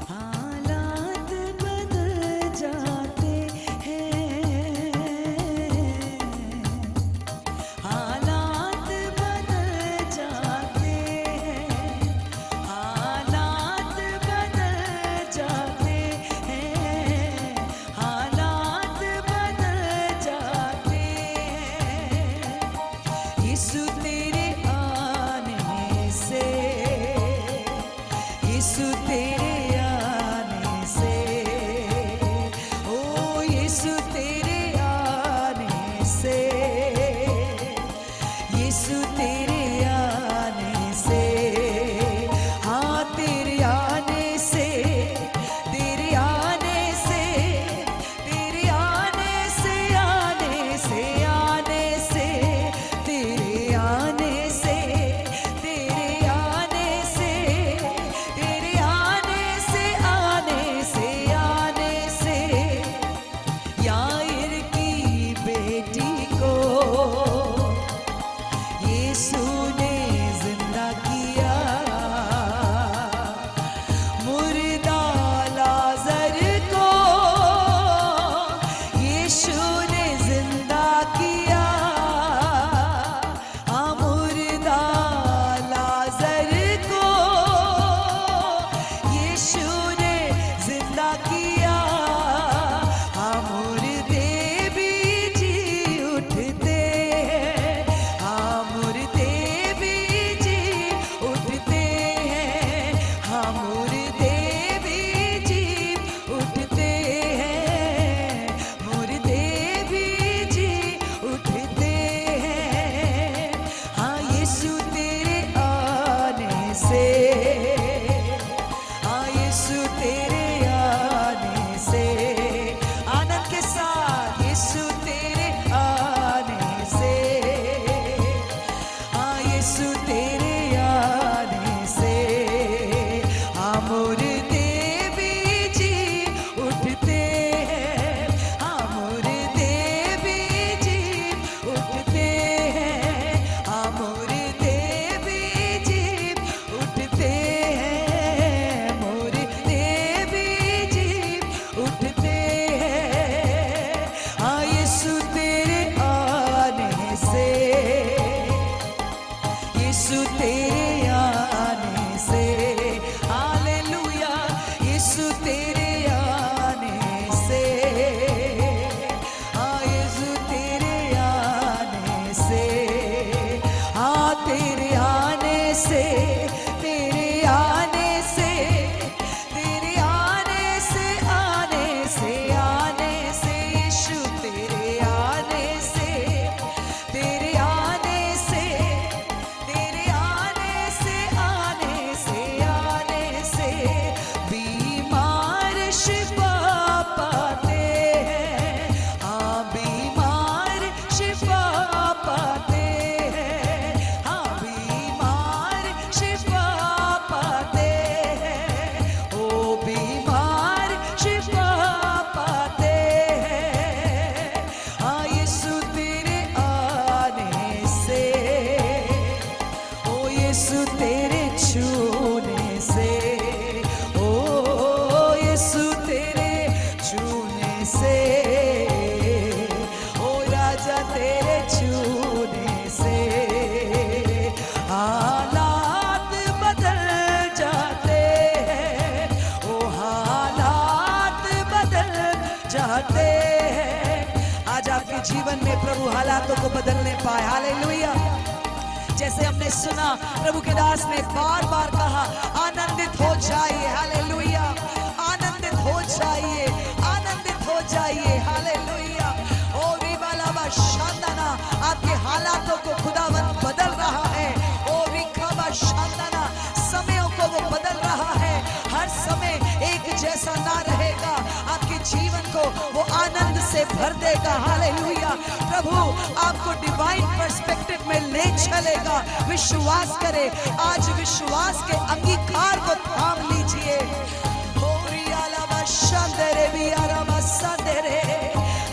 हालात बदल जाते हैं, हालात बदल जाते हैं, हालात बदल जाते हैं, हालात बदल जाते हैं। यीशु तेरे आने से, यीशु तेरे आने से, ओ यीशु तेरे आने से, यीशु तेरे आने से, हाँ तेरे आने से, तेरे आने से, तेरे आने से, आने से, आने से, तेरे आने से, तेरे आने से, तेरे आने से, आने से, आने से, याईर की बेटी को यीशु ने जिंदा किया, मुर्दा लाजर को यीशु ने जिंदा किया, हाँ मुर्दा लाजर को यीशु ने जिंदा किया, हाँ मुर्दे भी जी उठते हैं, हाँ मुर्दे भी जी उठते हैं, हाँ मुर्दे भी जी उठते हैं, मुर्दे भी जी उठते हैं, हाँ यीशु तेरे आने से, हाँ यीशु तेरे आने से, आनंद के साथ यीशु तेरे आने से, हाँ यीशु तेरे आने से, हाँ मुर्दे भी जी उठते हैं, हाँ मुर्दे भी जी उठते हैं, हाँ मुर्दे भी जी उठते हैं, मुर्दे भी जी उठते हैं, हाँ यीशु तेरे आने से, यीशु तेरे आने से, हालेलुया, यीशु तेरे आने से, हाँ यीशु तेरे आने से, हाँ तेरे आने से, तेरे आने से, तेरे आने से, आने से, आने से, यीशु तेरे आने से, तेरे आने से, तेरे आने से, आने से, आने से, बीमार शिफा पाते हैं, हाँ बीमार शिफा पाते हैं, हाँ बीमार शिफा पाते हैं, ओ बीमार शिफा पाते हैं, हाँ यीशु तेरे आने से, ओ यीशु तेरे छूने से, ओ यीशु तेरे छूने से, ओ राजा तेरे छूने से, हालात बदल जाते हैं, ओ हालात बदल जाते हैं। आज आपके जीवन में प्रभु हालातों को बदलने पाए, हालेलुया। जैसे हमने सुना प्रभु के दास ने बार बार कहा, आनंदित हो जाइए, हालेलुया, आनंदित हो जाइए, आनंदित हो जाइए, हालेलुया। ओ रिबाला बाशांदाना, आपके हालातों को खुदावन बदल रहा है। ओ रिखा बाशांदाना, समयों को वो बदल रहा है। हर समय एक जैसा ना रहेगा, आपके जीवन को वो आनंद से भर देगा, हालेलुया। प्रभु आपको डिवाइन पर्सपेक्टिव में ले चलेगा। विश्वास करें, आज विश्वास के अंगीकार को थाम लीजिए।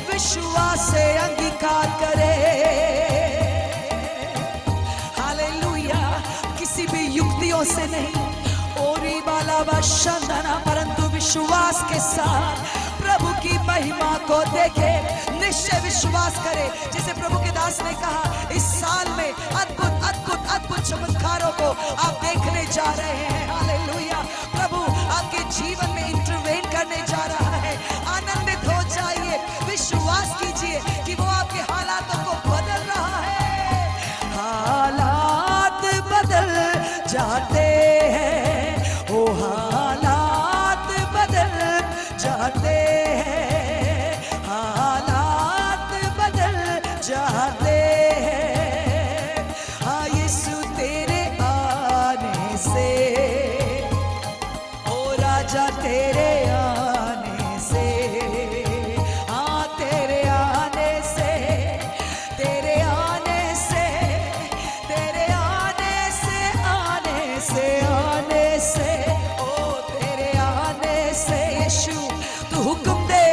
विश्वास से अंगीकार करे, हालेलुया, किसी भी युक्तियों से नहीं, ओरी बाला बशंदना, परंतु विश्वास के साथ प्रभु की महिमा को देखे, निश्चय विश्वास करे। जैसे प्रभु के दास ने कहा, इस साल में अद्भुत अद्भुत अद्भुत चमत्कारों को आप देखने जा रहे हैं, हालेलुया। प्रभु आपके जीवन में इंटरवेन करने जा रहा है। आनंदित हो जाइए, विश्वास कीजिए कि वो आपके हालातों को बदल रहा है। हालात बदल जाते हैं, ओ हालात बदल जाते हैं, हालात बदल जाते हैं। हाँ यीशु तेरे आने से, ओ राजा तेरे आने से, हाँ तेरे आने से, तेरे आने से, तेरे आने से, आने से, आने से, ओ तेरे आने से यीशु, तू हुक्म दे,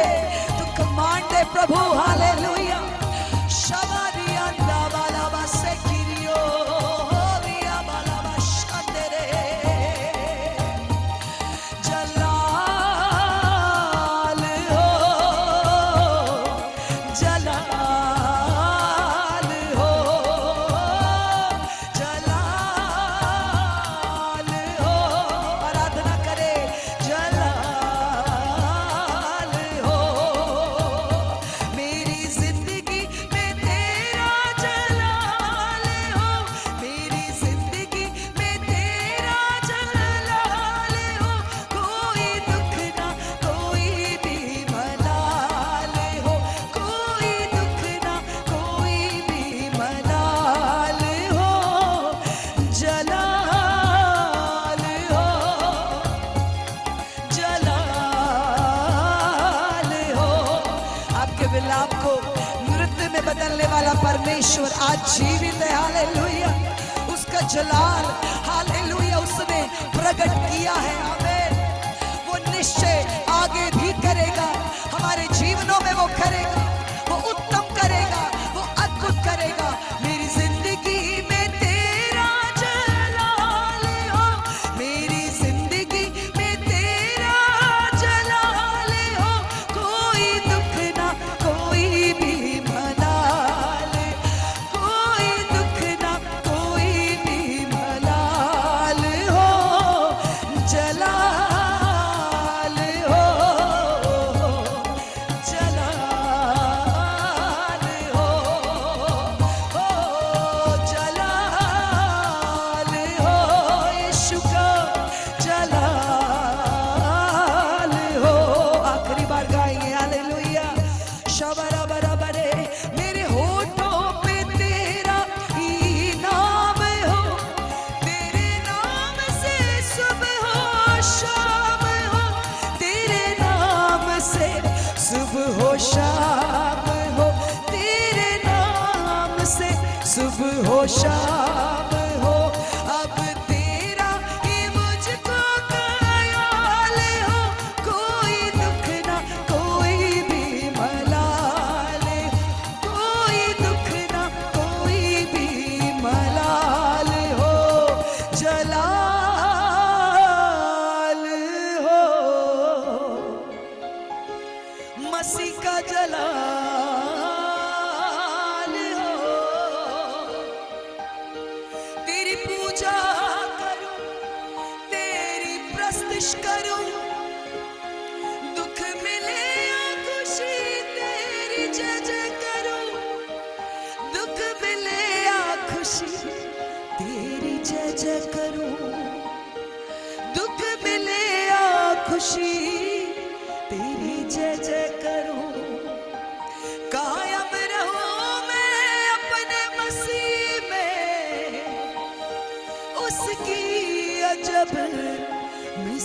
तू कमांड दे प्रभु, हालेलुया। शबादिया दाबाला बसे किरियो, रिया बाला बशंदरे, जलाल हो, जलाल हो, जलाल हो, आराधना करे, जलाल हो। मेरी जिंदगी में तेरा जलाल हो, मेरी जिंदगी में तेरा जलाल हो। कोई दुख ना, कोई भी मलाल हो, कोई दुख ना, कोई भी मलाल हो, जलाल हो, जलाल हो। आपके विलाप को नृत्य में बदलने वाला परमेश्वर आज जीवित है, हालेलुया। उसका जलाल, हालेलुया, उसने प्रकट किया है, आमीन। वो निश्चय आगे भी करेगा, हमारे जीवनों में वो करेगा, वो उत्तम करेगा, वो अद्भुत करेगा। मेरी जिंदगी में तेरा जलाल हो, मेरी जिंदगी में तेरा जलाल हो। कोई दुख ना, कोई भी मलाल, कोई दुख ना, कोई भी मलाल हो, जलाल हो, जलाल हो, ओ जलाल हो, यीशु का जलाल हो। आखिरी बार गाएंगे, हालेलुया। शबरा बराबरे, मेरे होठों पे तेरा ही नाम हो, तेरे नाम से सुबह हो शाम हो, तेरे नाम से सुबह हो शाम हो, तेरे नाम से सुबह हो शाम हो। अब तेरा ही मुझको ख्याल हो, कोई दुख ना, कोई भी मलाल, कोई दुख ना, कोई भी मलाल हो, जलाल हो, मसीह का जलाल हो। तेरी पूजा करूं, तेरी प्रस्तुति करूं, दुख मिले या खुशी तेरी जय जय करूं, दुख मिले या खुशी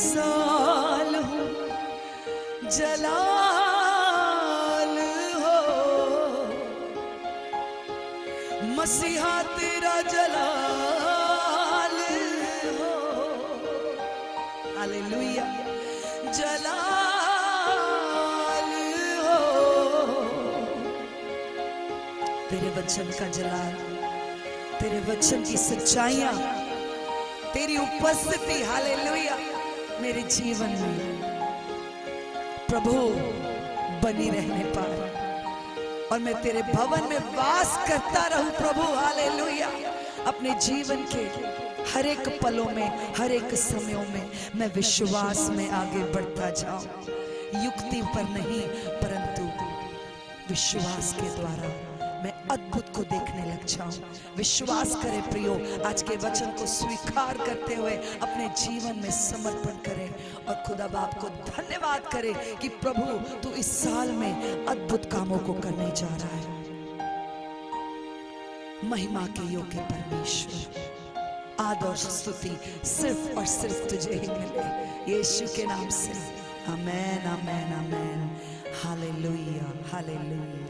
मिसाल हूँ, जलाल हो मसीहा तेरा जलाल हो। हालेलुया। जलाल हो तेरे वचन का जलाल, तेरे वचन की सच्चाइयां, तेरी उपस्थिति हालेलुया मेरे जीवन में प्रभु बनी रहने पाए और मैं तेरे भवन में वास करता रहूं प्रभु। हालेलुया। अपने जीवन के हर एक पलों में, हर एक समयों में मैं विश्वास में आगे बढ़ता जाऊं, युक्ति पर नहीं परंतु विश्वास के द्वारा मैं अद्भुत को देखने लग जाऊं। विश्वास करें प्रियो, आज के वचन को स्वीकार करते हुए अपने जीवन में समर्पण करें और खुदा बाप को धन्यवाद करें कि प्रभु तू इस साल में अद्भुत कामों को करने जा रहा है। महिमा के योग्य परमेश्वर, आदर और स्तुति सिर्फ और सिर्फ तुझे ही मिले, यीशु के नाम से। Amen, amen, amen. Hallelujah, hallelujah.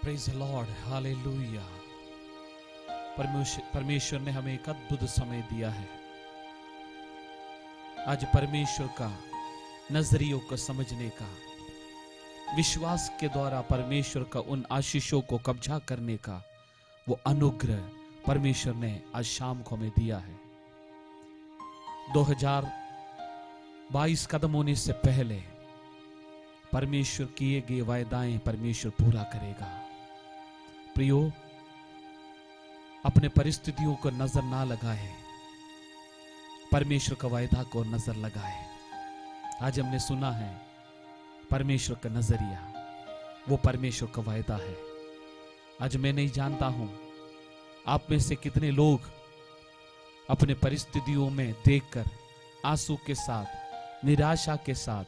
Praise the lord, hallelujah. परमेश्वर ने हमें एक अद्भुत समय दिया है। आज परमेश्वर का नजरियों को समझने का, विश्वास के द्वारा परमेश्वर का उन आशीषों को कब्जा करने का वो अनुग्रह परमेश्वर ने आज शाम को हमें दिया है। 2022 कदम होने से पहले परमेश्वर किए गए वायदाएं परमेश्वर पूरा करेगा। प्रियो, अपने परिस्थितियों को नजर ना लगाए, परमेश्वर का वायदा को नजर लगाए। आज हमने सुना है परमेश्वर का नजरिया, वो परमेश्वर का वायदा है। आज मैं नहीं जानता हूं आप में से कितने लोग अपने परिस्थितियों में देखकर आंसू के साथ, निराशा के साथ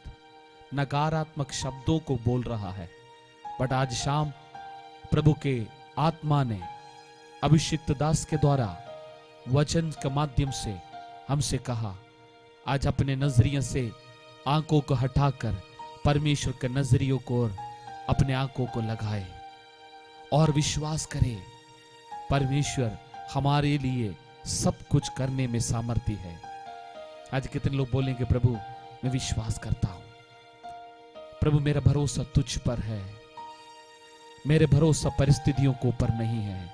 नकारात्मक शब्दों को बोल रहा है। बट आज शाम प्रभु के आत्मा ने अभिषिक्त दास के द्वारा वचन के माध्यम से हमसे कहा, आज अपने नजरिए से आंखों को हटाकर परमेश्वर के नजरियों को और अपने आंखों को लगाए और विश्वास करें परमेश्वर हमारे लिए सब कुछ करने में सामर्थ्य है। आज कितने लोग बोलेंगे, प्रभु मैं विश्वास करता हूं, प्रभु मेरा भरोसा तुझ पर है, मेरे भरोसा परिस्थितियों के ऊपर नहीं है,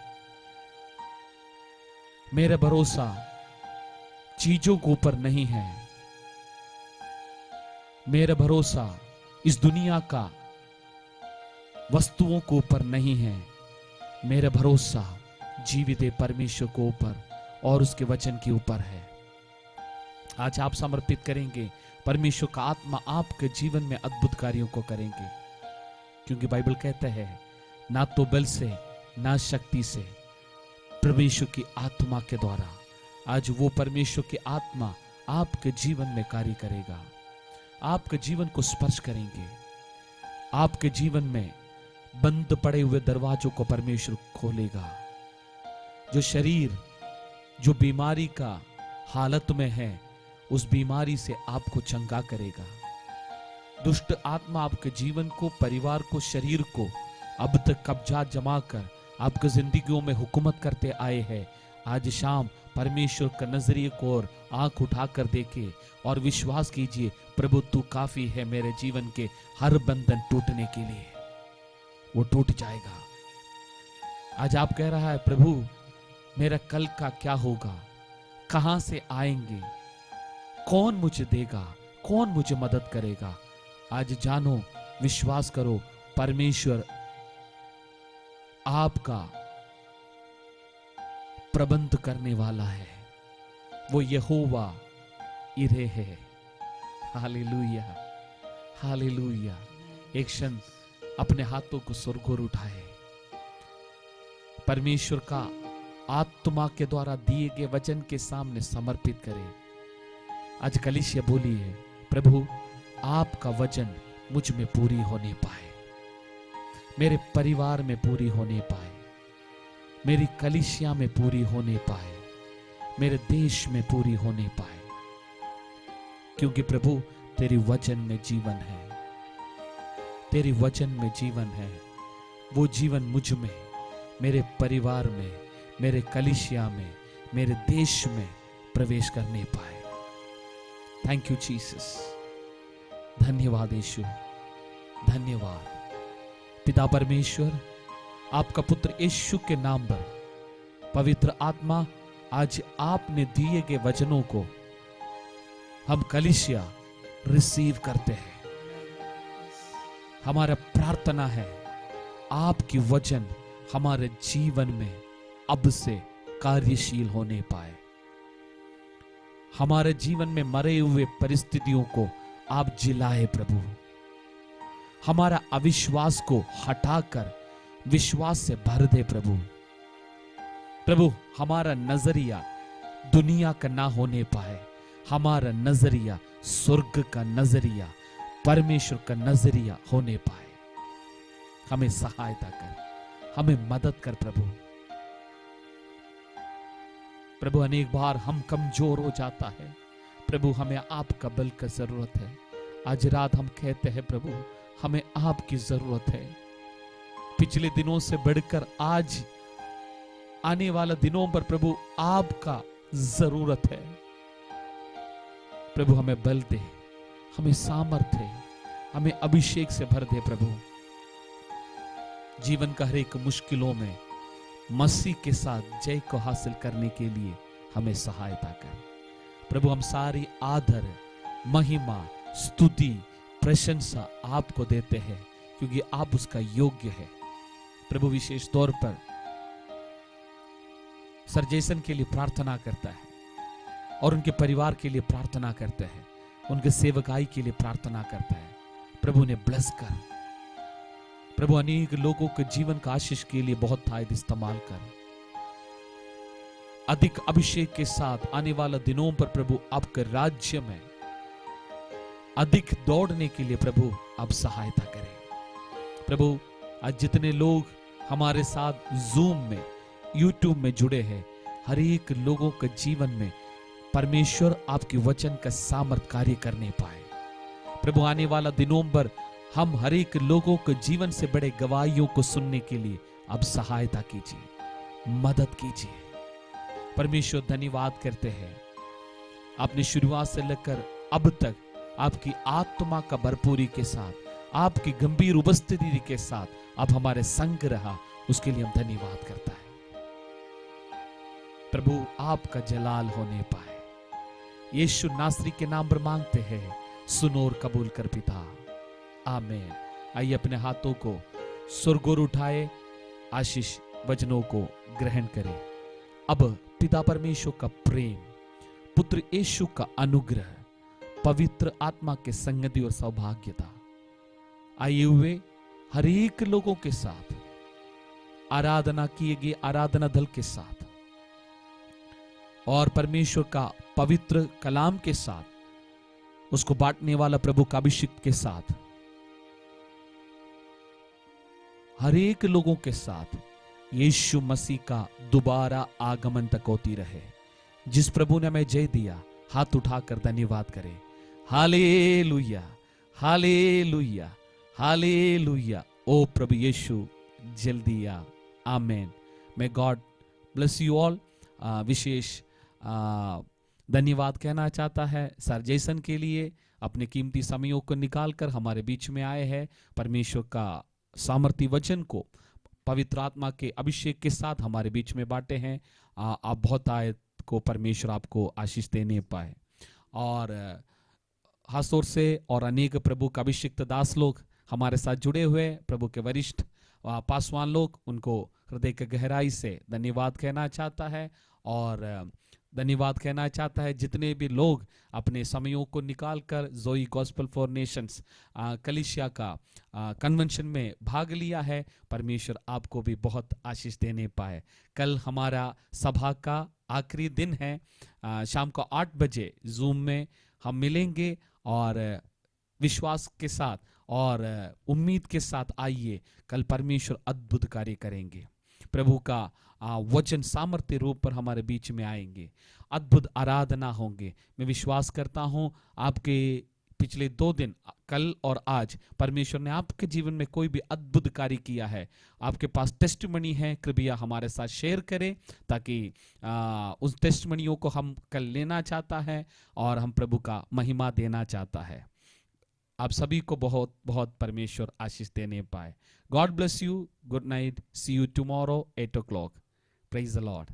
मेरा भरोसा चीजों के ऊपर नहीं है, मेरा भरोसा इस दुनिया का वस्तुओं के ऊपर नहीं है, मेरा भरोसा जीवित परमेश्वर के ऊपर और उसके वचन के ऊपर है। आज आप समर्पित करेंगे, परमेश्वर का आत्मा आपके जीवन में अद्भुत कार्यों को करेंगे, क्योंकि बाइबल कहता है ना तो बल से ना शक्ति से, परमेश्वर की आत्मा के द्वारा। आज वो परमेश्वर की आत्मा आपके जीवन में कार्य करेगा, आपके जीवन को स्पर्श करेंगे, आपके जीवन में बंद पड़े हुए दरवाजों को परमेश्वर खोलेगा। जो शरीर जो बीमारी का हालत में है, उस बीमारी से आपको चंगा करेगा। दुष्ट आत्मा आपके जीवन को, परिवार को, शरीर को अब तक कब्जा जमा कर आपकी जिंदगियों में हुकूमत करते आए हैं, आज शाम परमेश्वर का नजरिए को और आंख उठाकर देखे और विश्वास कीजिए, प्रभु तू काफी है मेरे जीवन के हर बंधन टूटने के लिए, वो टूट जाएगा। आज आप कह रहा है, प्रभु मेरा कल का क्या होगा, कहां से आएंगे, कौन मुझे देगा, कौन मुझे मदद करेगा। आज जानो, विश्वास करो, परमेश्वर आपका प्रबंध करने वाला है, वो यहोवा इरे है। Hallelujah, hallelujah. एक क्षण अपने हाथों को स्वर्ग और उठाए, परमेश्वर का आत्मा के द्वारा दिए गए वचन के सामने समर्पित करें। आज कलीसिया बोली है, प्रभु आपका वचन मुझ में पूरी होने पाए, मेरे परिवार में पूरी होने पाए, मेरी कलीसिया में पूरी होने पाए, मेरे देश में पूरी होने पाए। क्योंकि प्रभु तेरी वचन में जीवन है, तेरी वचन में जीवन है। वो जीवन मुझ में, मेरे परिवार में, मेरे कलीसिया में, मेरे देश में प्रवेश करने पाए। Thank you Jesus. धन्यवाद यीशु, धन्यवाद पिता परमेश्वर। आपका पुत्र यीशु के नाम पर पवित्र आत्मा, आज आपने दिए गए वचनों को हम कलीसिया रिसीव करते हैं। हमारा प्रार्थना है आपकी वचन हमारे जीवन में अब से कार्यशील होने पाए। हमारे जीवन में मरे हुए परिस्थितियों को आप जिलाए प्रभु। हमारा अविश्वास को हटाकर विश्वास से भर दे प्रभु। प्रभु हमारा नजरिया दुनिया का ना होने पाए, हमारा नजरिया स्वर्ग का नजरिया, परमेश्वर का नजरिया होने पाए। हमें सहायता कर, हमें मदद कर प्रभु। प्रभु अनेक बार हम कमजोर हो जाता है प्रभु, हमें आपका बल का जरूरत है। आज रात हम कहते हैं प्रभु हमें आपकी जरूरत है। पिछले दिनों से बढ़कर आज आने वाले दिनों पर प्रभु आपका जरूरत है। प्रभु हमें बल दे, हमें सामर्थ्य, हमें अभिषेक से भर दे प्रभु। जीवन का हर एक मुश्किलों में मसीह के साथ जय को हासिल करने के लिए हमें सहायता कर प्रभु। हम सारी आदर, महिमा, स्तुति, प्रशंसा आपको देते हैं क्योंकि आप उसका योग्य है प्रभु। विशेष तौर पर सर जैसन के लिए प्रार्थना करता है और उनके परिवार के लिए प्रार्थना करते हैं, उनके सेवकाई के लिए प्रार्थना करता है प्रभु। ने ब्लेस कर प्रभु, अनेक लोगों के जीवन का आशीष के लिए बहुत फायदे इस्तेमाल कर। अधिक अभिषेक के साथ आने वाले दिनों पर प्रभु आपके राज्य में अधिक दौड़ने के लिए प्रभु आप सहायता करें प्रभु। आज जितने लोग हमारे साथ जूम में, यूट्यूब में जुड़े हैं, हर एक लोगों के जीवन में परमेश्वर आपके वचन का सामर्थ कार्य करने पाए प्रभु। आने वाला दिनों पर हम हर एक लोगों के जीवन से बड़े गवाहियों को सुनने के लिए अब सहायता कीजिए, मदद कीजिए परमेश्वर। धन्यवाद करते हैं आपने शुरुआत से लेकर अब तक आपकी आत्मा का भरपूरी के साथ, आपकी गंभीर उपस्थिति के साथ अब हमारे संग रहा, उसके लिए हम धन्यवाद करता है प्रभु। आपका जलाल होने पाए, यीशु नासरी के नाम पर मांगते हैं, सुनो और कबूल कर पिता, आमीन। आइए अपने हाथों को स्वर्ग ओर उठाए, आशीष वचनों को ग्रहण करें। अब पिता परमेश्वर का प्रेम, पुत्र यीशु का अनुग्रह, पवित्र आत्मा के संगति और सौभाग्यता आए हुए हर एक लोगों के साथ, आराधना किए गए आराधना दल के साथ और परमेश्वर का पवित्र कलाम के साथ, उसको बांटने वाला प्रभु का अभिषेक के साथ, हर एक लोगों के साथ यीशु मसीह का दोबारा आगमन तक होती रहे। जिस प्रभु ने हमें जय दिया, हाथ उठाकर धन्यवाद करें। Hallelujah, hallelujah, hallelujah. ओ प्रभु यीशु जल्दी आ, amen. May God bless you all. विशेष धन्यवाद कहना चाहता है सर जैसन के लिए, अपने कीमती समयों को निकालकर हमारे बीच में आए हैं। परमेश्वर का सामर्थी वचन को पवित्र आत्मा के अभिषेक के साथ हमारे बीच में बांटे हैं। आप बहुत आयत को परमेश्वर आपको आशीष देने पाए। और खासतौर से और अनेक प्रभु का अभिषिक्त दास लोग हमारे साथ जुड़े हुए, प्रभु के वरिष्ठ पासवान लोग, उनको हृदय के गहराई से धन्यवाद कहना चाहता है। और धन्यवाद कहना चाहता है जितने भी लोग अपने समयों को निकालकर जोई गॉस्पेल फॉर नेशंस कलीसिया का कन्वेंशन में भाग लिया है। परमेश्वर आपको भी बहुत आशीष देने पाए। कल हमारा सभा का आखिरी दिन है। शाम को 8 बजे जूम में हम मिलेंगे और विश्वास के साथ और उम्मीद के साथ आइए, कल परमेश्वर अद्भुत कार्य करेंगे। प्रभु का वचन सामर्थ्य रूप पर हमारे बीच में आएंगे, अद्भुत आराधना होंगे। मैं विश्वास करता हूं आपके पिछले 2 दिन, कल और आज, परमेश्वर ने आपके जीवन में कोई भी अद्भुत कार्य किया है। आपके पास टेस्टिमनी है, कृपया हमारे साथ शेयर करें, ताकि उस टेस्टिमनियों को हम कल लेना चाहता है और हम प्रभु का महिमा देना चाहता है। आप सभी को बहुत बहुत परमेश्वर आशीष देने पाए। God bless you, good night, see you tomorrow 8 o'clock। Praise the Lord.